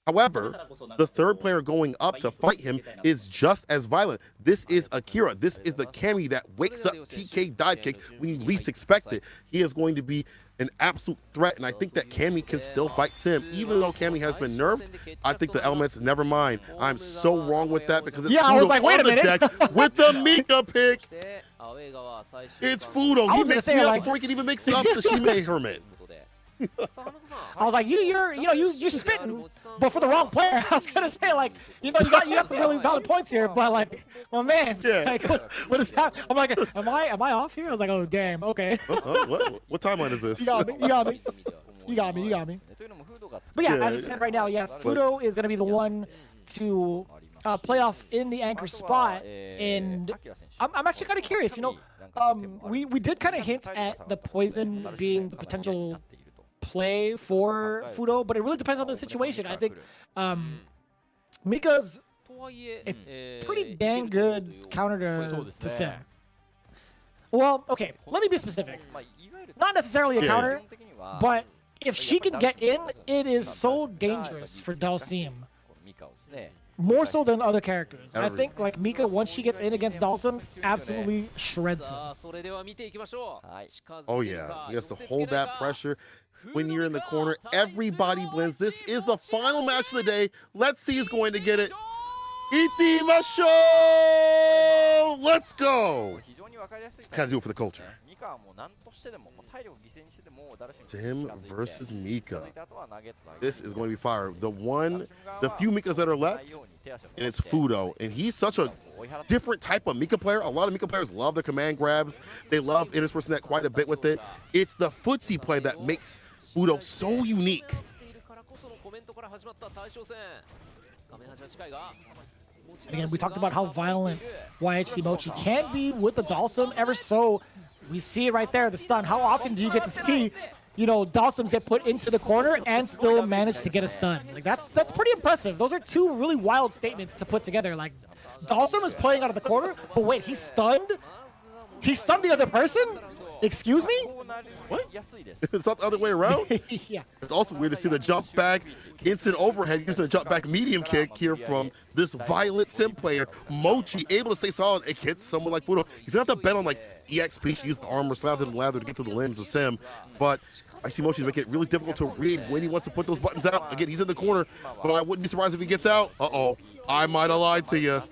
However, the third player going up to fight him is just as violent. This is Akira. This is the Cammy that wakes up TK dive kick when you least expect it. He is going to be an absolute threat, and I think that Cammy can still fight Sim. Even though Cammy has been nerfed, I think the elements, never mind. I'm so wrong with that because it's I was like, wait a minute. Deck with the Mika pick. It's Fudo. He mixed me up before he can even mix up the Shimei Hermit. I was like, you're spitting, but for the wrong player. I was gonna say, like, you got some really valid points here, but like, my man, like, what is happening? I'm like, am I off here? I was like, oh damn, okay. What timeline is this? You got me. But yeah, as I said right now, Fudo is gonna be the one to play off in the anchor spot, and I'm actually kind of curious. We did kind of hint at the poison being the potential play for Fudo, but it really depends on the situation. I think Mika's a pretty dang good counter to Sim. Well, okay, let me be specific. Not necessarily a counter, but if she can get in, it is so dangerous for Dalsim. More so than other characters. I think, like, Mika, once she gets in against Dalsim, absolutely shreds him. Oh, yeah. He has to hold that pressure. When you're in the corner, everybody blends. This is the final match of the day. Let's see who's going to get it. Itimasho! Let's go! Gotta do it for the culture. Sim versus Mika. This is going to be fire. The few Mikas that are left, and it's Fudo. And he's such a different type of Mika player. A lot of Mika players love their command grabs. They love interspersing that quite a bit with it. It's the footsie play that makes Fudo so unique. Again, we talked about how violent YHC Mochi can be with the Dalsim ever so. We see it right there, the stun. How often do you get to see, Dalsims get put into the corner and still manage to get a stun? Like, that's pretty impressive. Those are two really wild statements to put together. Like, Dalsim is playing out of the corner, but wait, he's stunned? He stunned the other person? Excuse me? What? It's not the other way around? Yeah. It's also weird to see the jump back, instant overhead, using the jump back medium kick here from this violent Sim player. Mochi able to stay solid against someone like Fudo. He's going to have to bet on, like, EXP to use the armor, slather and lather to get to the limbs of Sim. But I see Mochi's making it really difficult to read when he wants to put those buttons out. Again, he's in the corner, but I wouldn't be surprised if he gets out. Uh-oh. I might have lied to you.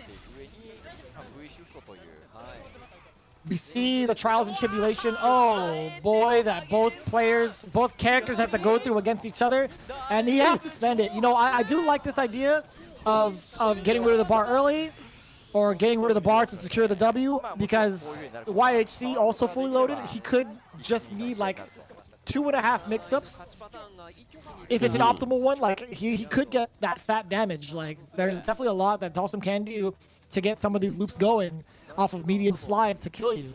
We see the trials and tribulation, oh boy, that both characters have to go through against each other, and he has to spend it. I do like this idea of getting rid of the bar early, or getting rid of the bar to secure the W, because YHC also fully loaded. He could just need like 2.5 mix-ups. If it's an optimal one, like he could get that fat damage. Like there's definitely a lot that Dawson can do to get some of these loops going off of medium slide to kill you.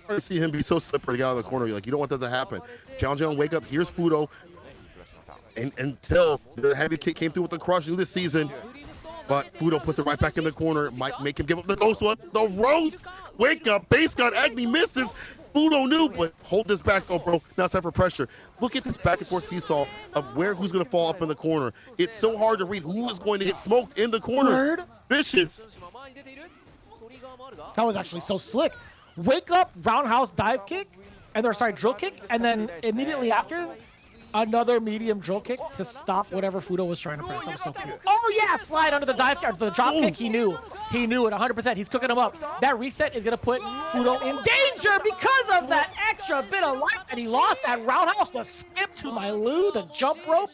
To see him be so slippery to get out of the corner, like you don't want that to happen. Challenge wake up. Here's Fudo, and until the heavy kick came through with the crush this season, but Fudo puts it right back in the corner. Might make him give up the ghost one. The roast. Wake up. Base gun. Agni misses. Fudo knew, but hold this back though, bro. Now it's time for pressure. Look at this back and forth seesaw of who's going to fall up in the corner. It's so hard to read who is going to get smoked in the corner. Word. Vicious. That was actually so slick. Wake up, roundhouse dive kick, and drill kick, and then immediately after, another medium drill kick to stop whatever Fudo was trying to press. That was so cool. Oh yeah, slide under the dive kick, the drop kick. He knew it 100%. He's cooking him up. That reset is gonna put Fudo in danger because of that extra bit of life that he lost at roundhouse. The skip to my Lou, the jump rope,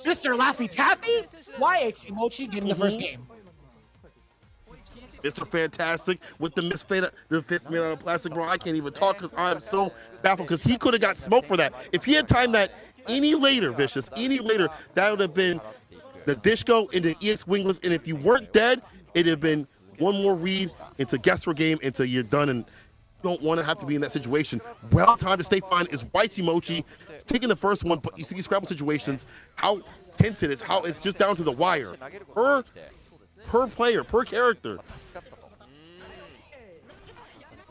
Mr. Laffy Taffy. YHC Mochi getting the first game. Mr. Fantastic with the fist made out of plastic, bro. I can't even talk because I'm so baffled because he could have got smoked for that. If he had timed that any later, Vicious, any later, that would have been the disco into EX wingless. And if you weren't dead, it'd have been one more read into guess game until you're done. And you don't want to have to be in that situation. Well, time to stay fine is Whitey Mochi. It's taking the first one, but you see these scramble situations, how tense it is, how it's just down to the wire. Per player, per character.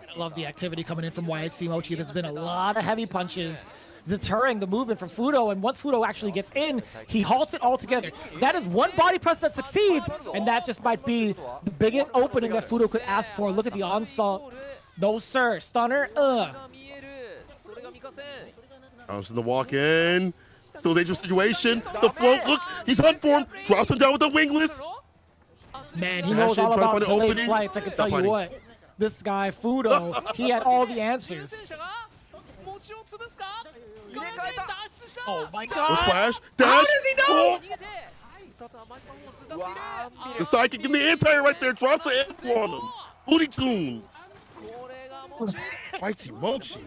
I love the activity coming in from YHC Mochi. There's been a lot of heavy punches deterring the movement from Fudo, and once Fudo actually gets in, he halts it altogether. That is one body press that succeeds, and that just might be the biggest opening that Fudo could ask for. Look at the onslaught. No, sir. Stunner. Comes in the walk-in. Still a dangerous situation. The float. Look, he's unformed. Drops him down with the wingless. Man, he knows all about delayed flights, I can tell you what. This guy, Fudo, he had all the answers. Oh my god. The splash. Dash. How does he know? The sidekick in the anti right there. Drops an F on him. Booty Tunes. Whitey Mochi.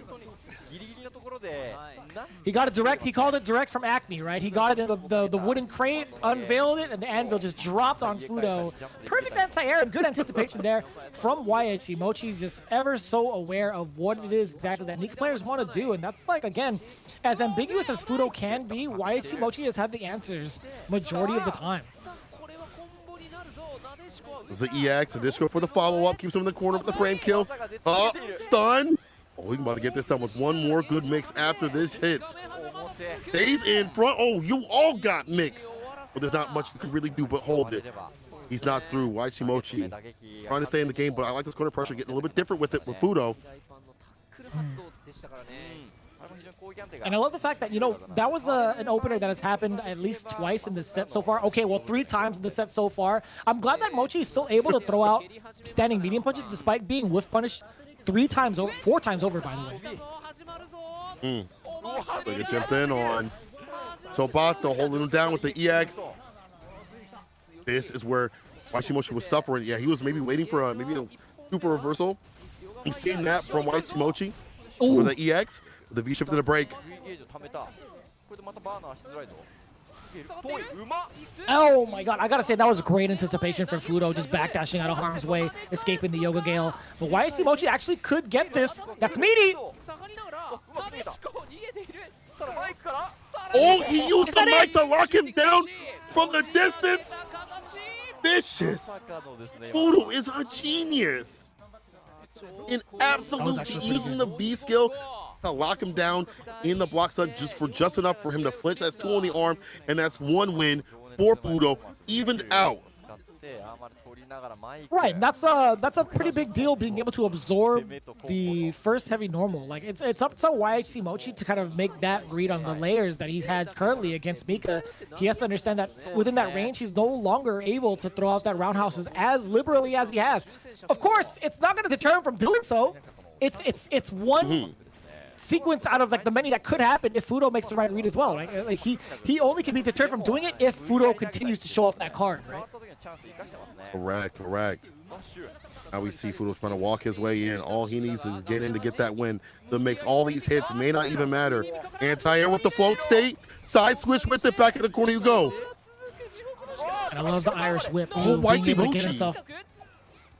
He got it direct. He called it direct from Acme, right? He got it in the wooden crate, unveiled it, and the anvil just dropped on Fudo. Perfect anti-air and good anticipation there from YHC Mochi. Just ever so aware of what it is exactly that Nika players want to do. And that's like, again, as ambiguous as Fudo can be, YHC Mochi has had the answers majority of the time. It's the EX, the disco for the follow-up. Keeps him in the corner with the frame kill. Stun. Oh, we can about to get this done with one more good mix after this hit. Stays in front. Oh, you all got mixed. Well, there's not much you can really do but hold it. He's not through. Whitey Mochi trying to stay in the game, but I like this corner pressure, getting a little bit different with it with Fudo. And I love the fact that, you know, that was an opener that has happened at least twice in this set so far. Okay, well, 3 times in the set so far. I'm glad that Mochi is still able to throw out standing medium punches despite being whiff punished 4 times over, by the way. They get jumped in on. Sobato holding him down with the EX. This is where Whitey Mochi was suffering. Yeah, he was maybe waiting for maybe a super reversal. You've seen that from Whitey Mochi for the EX. The V shift in the break. Oh my god, I gotta say that was great anticipation from Fudo, just backdashing out of harm's way, escaping the Yoga Gale. But YHC Mochi actually could get this. That's meaty! Oh, he used the mic to lock him down from the distance. Vicious. Fudo is a genius. In absolutely using the B skill to lock him down in the block side just enough for him to flinch. That's 2 on the arm, and that's 1 win for Fudo, evened out. Right, that's a pretty big deal, being able to absorb the first heavy normal. Like it's up to YHC Mochi to kind of make that read on the layers that he's had currently against Mika. He has to understand that within that range, he's no longer able to throw out that roundhouses as liberally as he has. Of course, it's not going to deter him from doing so. It's one sequence out of like the many that could happen if Fudo makes the right read as well, right? Like he only can be deterred from doing it if Fudo continues to show off that card, right? Correct. Now we see Fudo trying to walk his way in. All he needs is get in to get that win. The mix, all these hits may not even matter. Anti-air with the float state. Side switch with it. Back in the corner you go. And I love the Irish whip. Oh, Whitey Mochi.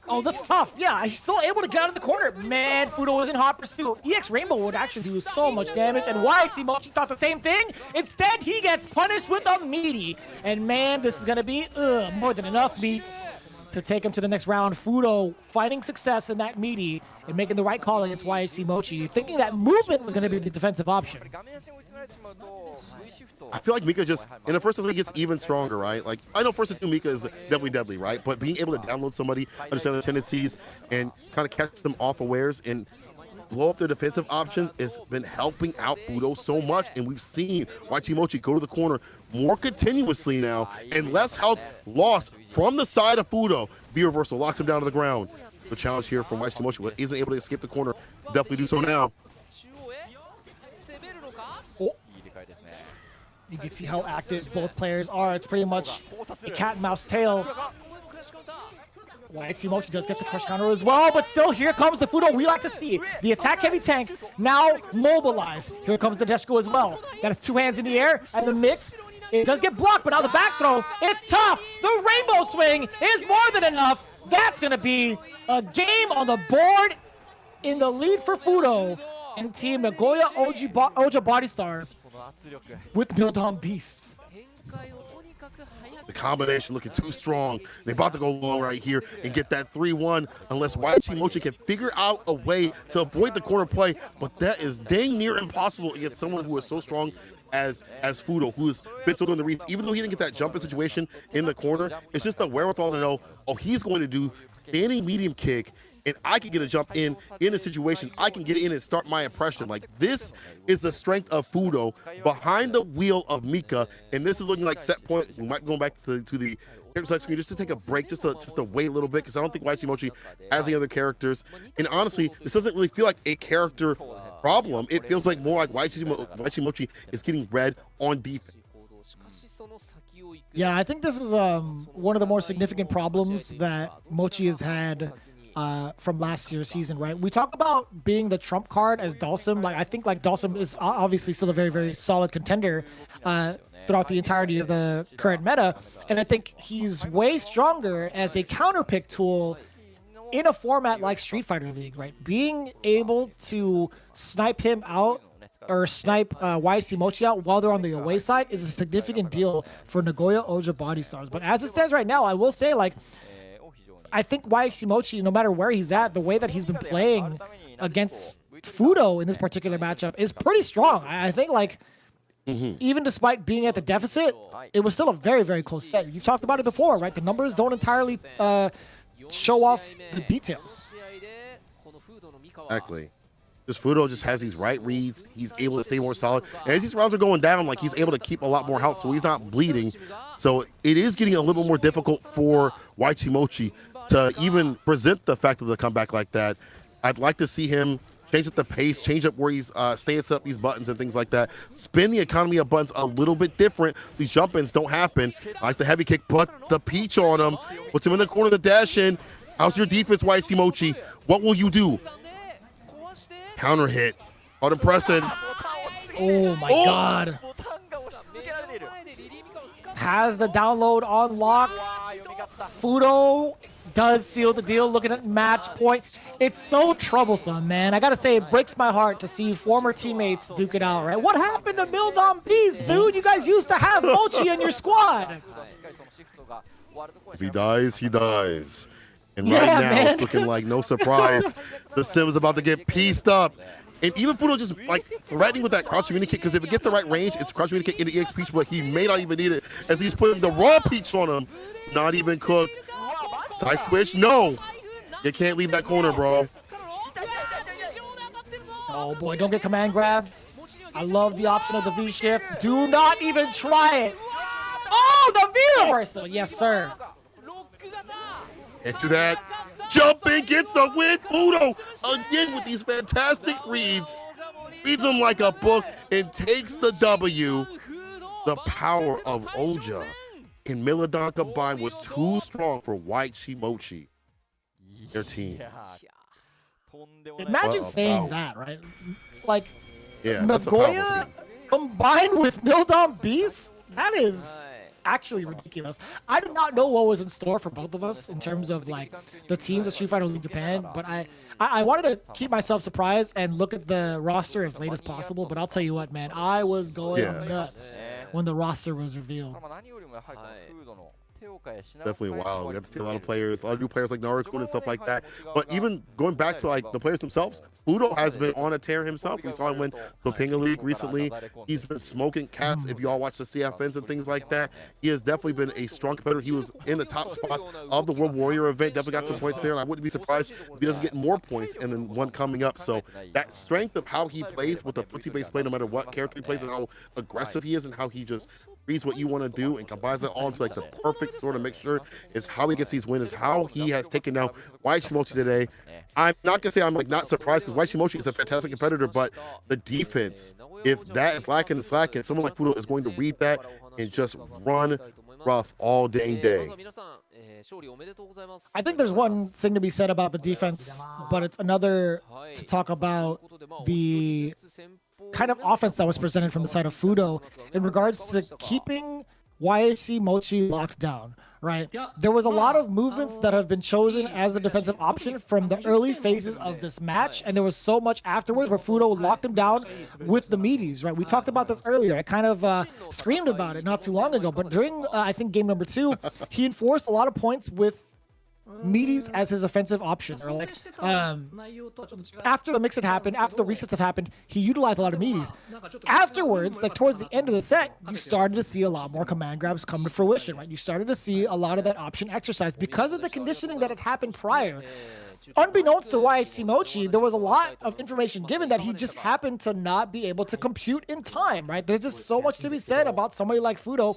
Oh, that's tough. Yeah, he's still able to get out of the corner. Man, Fudo was in hot pursuit. EX Rainbow would actually do so much damage, and YXC Mochi thought the same thing. Instead, he gets punished with a meaty. And man, this is going to be more than enough beats to take him to the next round. Fudo finding success in that meaty and making the right call against YXC Mochi, thinking that movement was going to be the defensive option. I feel like Mika just, in the first time, he gets even stronger, right? Like, I know first two Mika is definitely deadly, right? But being able to download somebody, understand their tendencies, and kind of catch them off awares and blow up their defensive options has been helping out Fudo so much. And we've seen YXC Mochi go to the corner more continuously now, and less health lost from the side of Fudo. V-reversal locks him down to the ground. The challenge here from YXC Mochi, but isn't able to escape the corner. Definitely do so now. You can see how active both players are. It's pretty much a cat and mouse tail. YXC Mochi does get the crush counter as well, but still, here comes the Fudo we like to see. The attack heavy tank now mobilized. Here comes the Deshko as well. Got his two hands in the air, and the mix, it does get blocked, but now the back throw, it's tough. The rainbow swing is more than enough. That's going to be a game on the board in the lead for Fudo and Team Nagoya Oja Body Stars with Mildom Beasts. The combination looking too strong. They're about to go long right here and get that 3-1 unless YXC Mochi can figure out a way to avoid the corner play, but that is dang near impossible against someone who is so strong as Fudo, who is been so doing the reads. Even though he didn't get that jumping situation in the corner, it's just the wherewithal to know, oh, he's going to do standing medium kick, and I can get a jump in a situation. I can get in and start my impression. Like, this is the strength of Fudo behind the wheel of Mika, and this is looking like set point. We might go back to the character screen just to take a break, just to wait a little bit, because I don't think YXC Mochi has any other characters. And honestly, this doesn't really feel like a character problem. It feels like more like YXC Mochi is getting read on defense. Yeah, I think this is one of the more significant problems that Mochi has had from last year's season, right? We talk about being the trump card as Dalsum. Like, I think like Dalsum is obviously still a very, very solid contender throughout the entirety of the current meta. And I think he's way stronger as a counter pick tool in a format like Street Fighter League, right? Being able to snipe him out or snipe YXC Mochi out while they're on the away side is a significant deal for Nagoya Oja Body Stars. But as it stands right now, I will say, like, I think YXC Mochi, no matter where he's at, the way that he's been playing against Fudo in this particular matchup is pretty strong. I think, like, even despite being at the deficit, it was still a very, very close set. You've talked about it before, right? The numbers don't entirely show off the details. Exactly. Just Fudo just has these right reads. He's able to stay more solid. And as these rounds are going down, like, he's able to keep a lot more health, so he's not bleeding. So it is getting a little more difficult for YXC Mochi to even present the fact of the comeback like that. I'd like to see him change up the pace, change up where he's staying, set up these buttons and things like that. Spin the economy of buttons a little bit different so these jump-ins don't happen. I like the heavy kick, but the peach on him puts him in the corner of the dash in. How's your defense, YXC Mochi? What will you do? Counter hit. Auto pressing. Oh my god. Has the download on lock. Fudo does seal the deal. Looking at match point. It's so troublesome, man. I gotta say, it breaks my heart to see former teammates duke it out, right? What happened to Mildom Beast, dude? You guys used to have Mochi in your squad. If he dies, he dies. And right now, man, it's looking like no surprise. The Sim is about to get pieced up. And even Fudo just, like, threatening with that crouch mini kick, because if it gets the right range, it's crouch mini kick into EX Peach, but he may not even need it as he's putting the raw peach on him. Not even cooked. Side switch? No. You can't leave that corner, bro. Oh, boy, don't get command grab. I love the option of the V-shift. Do not even try it. Oh, the V-reversal. Yes, sir. Into that. Jumping gets the win. Fudo again with these fantastic reads. Reads him like a book and takes the W. The power of Oja. and Miladon combined was too strong for White Shimochi, their team. Imagine saying that, right? Like, yeah, Nagoya combined with Mildon Beast? That is actually ridiculous. I did not know what was in store for both of us in terms of like the teams of Street Fighter League Japan, but I wanted to keep myself surprised and look at the roster as late as possible, but I'll tell you what, man, I was going nuts when the roster was revealed. Definitely wild. We got to see a lot of players, a lot of new players like Naruto and stuff like that. But even going back to like the players themselves, Fudo has been on a tear himself. We saw him win the Pinga League recently. He's been smoking cats. If you all watch the CFNs and things like that, he has definitely been a strong competitor. He was in the top spots of the World Warrior event. Definitely got some points there, and I wouldn't be surprised if he doesn't get more points and then one coming up. So that strength of how he plays with the footsie-based play, no matter what character he plays, and how aggressive he is, and how he just reads what you want to do and combines that all into like the perfect sort of mixture is how he gets these wins, is how he has taken down White Shimochi today. I'm not gonna say I'm like not surprised because White Shimochi is a fantastic competitor, but the defense, if that is lacking and slacking, someone like Fudo is going to read that and just run rough all dang day. I think there's one thing to be said about the defense, but it's another to talk about the kind of offense that was presented from the side of Fudo in regards to keeping YHC Mochi locked down, right? There was a lot of movements that have been chosen as a defensive option from the early phases of this match, and there was so much afterwards where Fudo locked him down with the meaties, right? We talked about this earlier. I kind of screamed about it not too long ago, but during, I think, game number 2, he enforced a lot of points with meaties as his offensive option, or like after the mix had happened, after the resets have happened, he utilized a lot of meaties. Afterwards, like towards the end of the set, you started to see a lot more command grabs come to fruition, right? You started to see a lot of that option exercised because of the conditioning that had happened prior. Unbeknownst to YHC Mochi, there was a lot of information given that he just happened to not be able to compute in time, right? There's just so much to be said about somebody like Fudo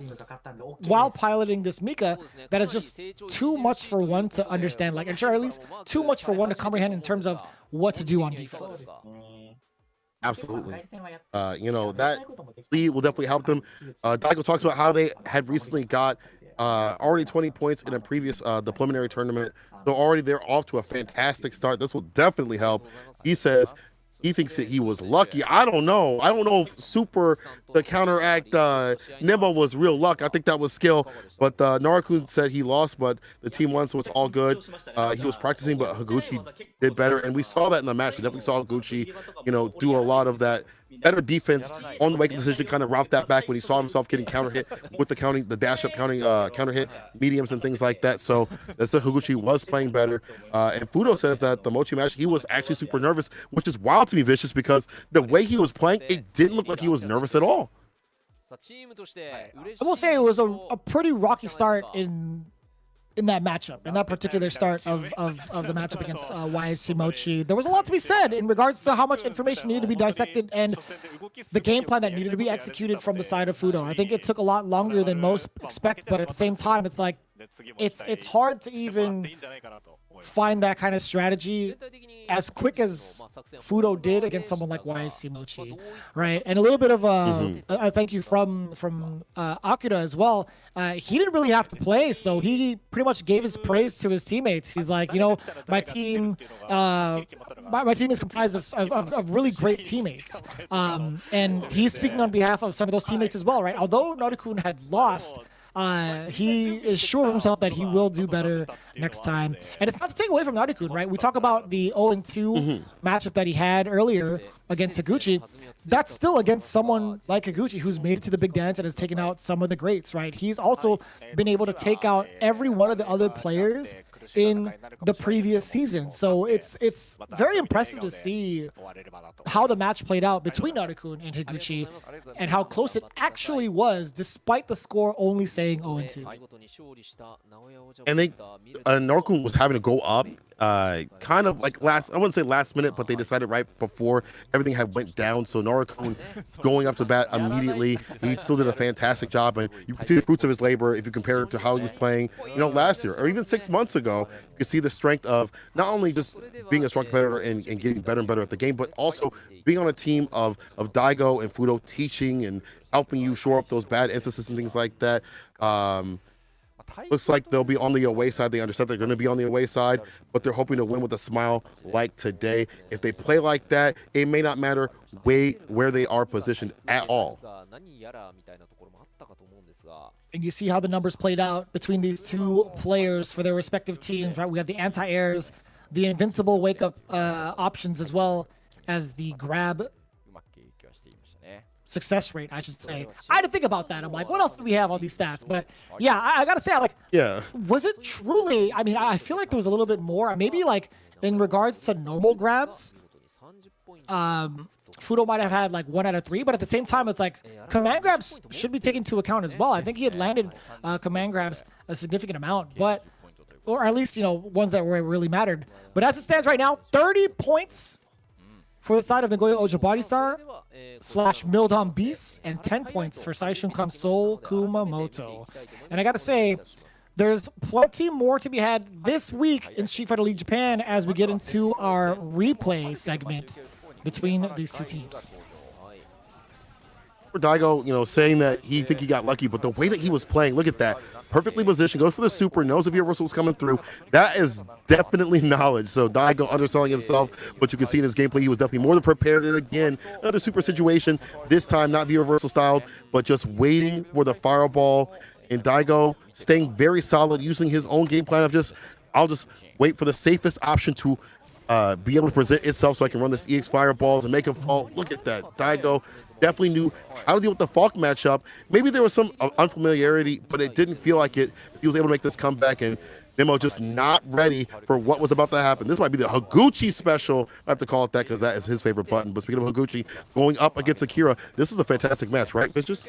while piloting this Mika that is just too much for one to understand, like, and sure, at least too much for one to comprehend in terms of what to do on defense. Absolutely. You know, that lead will definitely help them. Daigo talks about how they had recently got already 20 points in a previous the preliminary tournament, so already they're off to a fantastic start. This will definitely help. He says he thinks that he was lucky. I don't know if super the counteract Nimbo was real luck. I think that was skill, but Naruto said he lost, but the team won, so it's all good. He was practicing, but Higuchi did better, and we saw that in the match. We definitely saw Higuchi, you know, do a lot of that better defense on the making decision, kind of route that back when he saw himself getting counter hit with the counting, the dash up counting, counter hit mediums and things like that. So that's the Higuchi was playing better. And Fudo says that the Mochi match, he was actually super nervous, which is wild to me, Vicious, because the way he was playing, it didn't look like he was nervous at all. I will say it was a pretty rocky start in that matchup, in that particular start of the matchup against YHC Mochi. There was a lot to be said in regards to how much information needed to be dissected and the game plan that needed to be executed from the side of Fudo. I think it took a lot longer than most expect, but at the same time, it's like, it's hard to even find that kind of strategy as quick as Fudo did against someone like YHC Mochi, right? And a little bit of a thank you from Akira as well. He didn't really have to play, so he pretty much gave his praise to his teammates. He's like, you know, my team is comprised of really great teammates, and he's speaking on behalf of some of those teammates as well, right? Although Naruto had lost, he is sure of himself that he will do better next time. And it's not to take away from Naruto, right? We talk about the 0-2 matchup that he had earlier against Higuchi. That's still against someone like Higuchi who's made it to the big dance and has taken out some of the greats, right? He's also been able to take out every one of the other players in the previous season. So it's very impressive to see how the match played out between Naruto and Higuchi and how close it actually was, despite the score only saying 0-2. And they Naruto was having to go up kind of like I wouldn't say last minute, but they decided right before everything had went down. So Naruto going up to bat immediately, he still did a fantastic job, and you can see the fruits of his labor if you compare it to how he was playing, you know, last year or even 6 months ago. You can see the strength of not only just being a strong competitor and getting better and better at the game, but also being on a team of Daigo and Fudo teaching and helping you shore up those bad instances and things like that. Looks like they'll be on the away side. They understand they're going to be on the away side, but they're hoping to win with a smile like today. If they play like that, it may not matter where they are positioned at all. And you see how the numbers played out between these two players for their respective teams, right? We have the anti-airs, the invincible wake-up options, as well as the grab success rate, I should say. I had to think about that. I'm like, what else do we have on these stats? But yeah, I gotta say, like, was it truly? I mean, I feel like there was a little bit more. Maybe like in regards to normal grabs, Fudo might have had like 1 out of 3, but at the same time, it's like command grabs should be taken into account as well. I think he had landed command grabs a significant amount, but or at least ones that really mattered. But as it stands right now, 30 points for the side of Nagoya Ojibari Star / Mildom Beast, and 10 points for Saishunkan Sol Kumamoto. And I gotta say, there's plenty more to be had this week in Street Fighter League Japan as we get into our replay segment between these two teams. For Daigo, saying that he got lucky, but the way that he was playing, look at that. Perfectly positioned, goes for the super, knows if Universal was coming through. That is definitely knowledge. So Daigo underselling himself, but you can see in his gameplay, he was definitely more than prepared. And again, another super situation, this time not Universal styled, but just waiting for the fireball. And Daigo staying very solid, using his own game plan of I'll just wait for the safest option to be able to present itself so I can run this EX fireballs and make him fall. Look at that. Daigo definitely knew how to deal with the Falk matchup. Maybe there was some unfamiliarity, but it didn't feel like it. He was able to make this comeback, and Nemo just not ready for what was about to happen. This might be the Higuchi special. I have to call it that because that is his favorite button. But speaking of Higuchi, going up against Akira, this was a fantastic match, right, Mistress?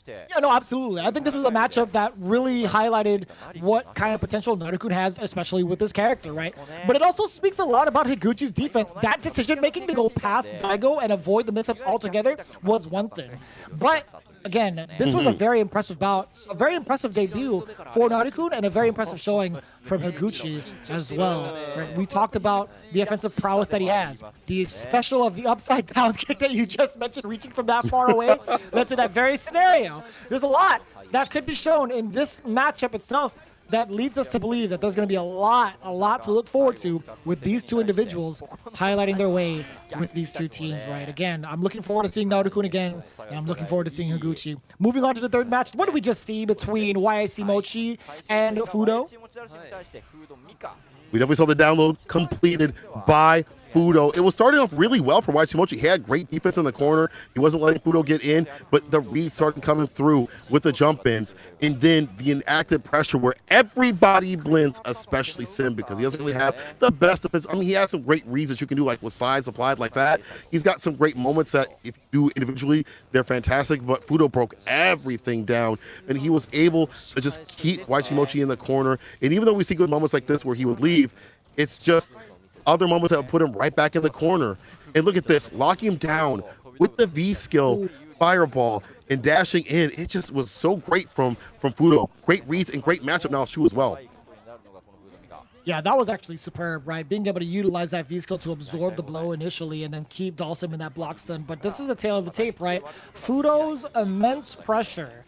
Yeah, no, absolutely. I think this was a matchup that really highlighted what kind of potential Narukun has, especially with this character, right? But it also speaks a lot about Higuchi's defense. That decision-making to go past Daigo and avoid the mix-ups altogether was one thing. But again, this was a very impressive bout, a very impressive debut for Narukun, and a very impressive showing from Higuchi as well. Right? We talked about the offensive prowess that he has. The special of the upside-down kick that you just mentioned, reaching from that far away, led to that very scenario. There's a lot that could be shown in this matchup itself that leads us to believe that there's going to be a lot to look forward to with these two individuals highlighting their way with these two teams, right? Again, I'm looking forward to seeing Narukun again, and I'm looking forward to seeing Higuchi. Moving on to the third match, what did we just see between YIC Mochi and Fudo? We definitely saw the download completed by Fudo. It was starting off really well for YIC Mochi. He had great defense in the corner. He wasn't letting Fudo get in, but the reads started coming through with the jump ins. And then the inactive pressure where everybody blends, especially Sim, because he doesn't really have the best defense. I mean, he has some great reads that you can do, like with sides applied like that. He's got some great moments that if you do individually, they're fantastic, but Fudo broke everything down, and he was able to just keep YIC Mochi in the corner. And even though we see good moments like this where he would leave, it's just other moments that would put him right back in the corner. And look at this, locking him down with the V skill, fireball, and dashing in. It just was so great from Fudo. Great reads and great matchup now too as well. Yeah, that was actually superb, right? Being able to utilize that V skill to absorb the blow initially and then keep Dalsim in that block stun. But this is the tail of the tape, right? Fudo's immense pressure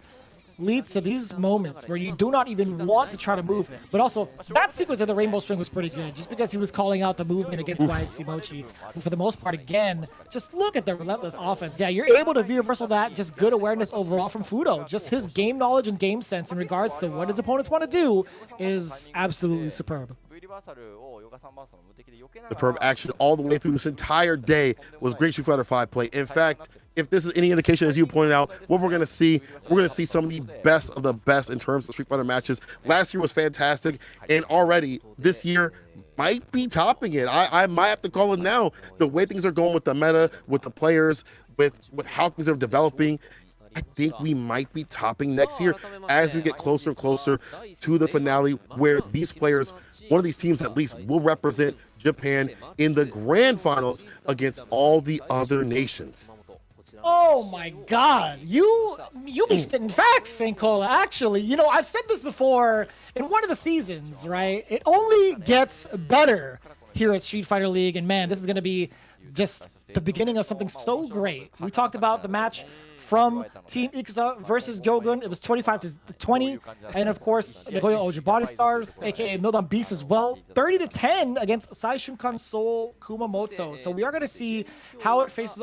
leads to these moments where you do not even want to try to move. But also, that sequence of the Rainbow Swing was pretty good, just because he was calling out the movement against YIC Mochi. But for the most part, again, just look at the relentless offense. Yeah, you're able to reversal that. Just good awareness overall from Fudo. Just his game knowledge and game sense in regards to what his opponents want to do is absolutely superb. Superb action all the way through this entire day was great Street Fighter V play. In fact, if this is any indication, as you pointed out, what we're going to see some of the best in terms of Street Fighter matches. Last year was fantastic, and already this year might be topping it. I might have to call it now. The way things are going with the meta, with the players, with how things are developing, I think we might be topping next year as we get closer and closer to the finale, where these players, one of these teams at least, will represent Japan in the grand finals against all the other nations. Oh my God, you be spitting facts, Sankola. Actually, I've said this before in one of the seasons, right? It only gets better here at Street Fighter League, and man, this is going to be just the beginning of something so great. We talked about the match from Team Ikuza versus Gyogun. It was 25-20, and of course Nagoya Oja Body Stars, aka Mildan Beast as well, 30-10 against Sai Shunkan Seoul Kumamoto. So we are going to see how it plays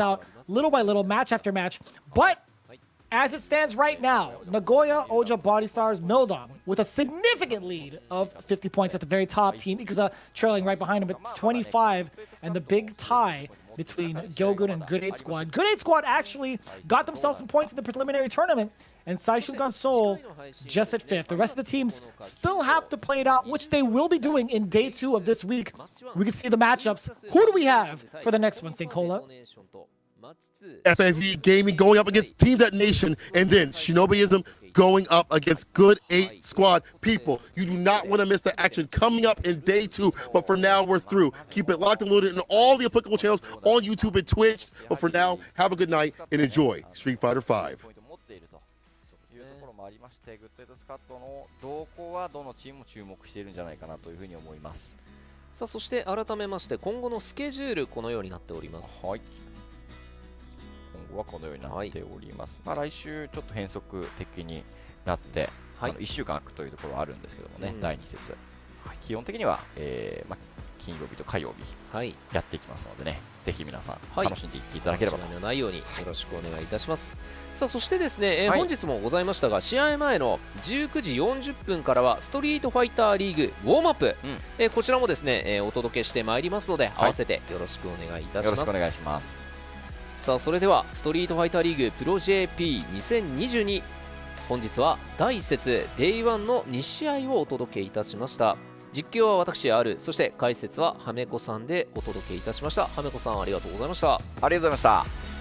out little by little, match after match. But as it stands right now, Nagoya Oja Body Stars Mildan with a significant lead of 50 points at the very top. Team Ikuza trailing right behind him at 25, and the big tie between Gyogun and Good 8 Squad. Good 8 Squad actually got themselves some points in the preliminary tournament, and Sai Shunkan Seoul just at 5th. The rest of the teams still have to play it out, which they will be doing in day 2 of this week. We can see the matchups. Who do we have for the next one, Sinkola? FFV Gaming going up against Team Detonation, and then Shinobiism going up against Good 8 Squad. People, you do not want to miss the action coming up in day 2, but for now we're through. Keep it locked and loaded in all the applicable channels on YouTube and Twitch, but for now, have a good night and enjoy Street Fighter V. グッドエイトスカットの動向はどのチームも注目しているんじゃないかなというふうに思います。さあそして改めまして今後のスケジュールこのようになっております。はい。今後はこのようになっております。来週ちょっと変則的になって、1週間空くというところはあるんですけどもね、第2節。基本的には、金曜日と火曜日やっていきますのでね、ぜひ皆さん楽しんでいっていただければと。間違いのないようによろしくお願いいたします。さあそしてですね、本日もございましたが試合前の19時40分からはストリートファイターリーグウォームアップ、こちらもですね、お届けしてまいりますので、合わせてよろしくお願いいたします。よろしくお願いします。さあそれではストリートファイターリーグプロ JP2022 本日は第1節 Day1 の2試合をお届けいたしました。実況は私R、そして解説ははめこさんでお届けいたしました。はめこさんありがとうございました。ありがとうございました。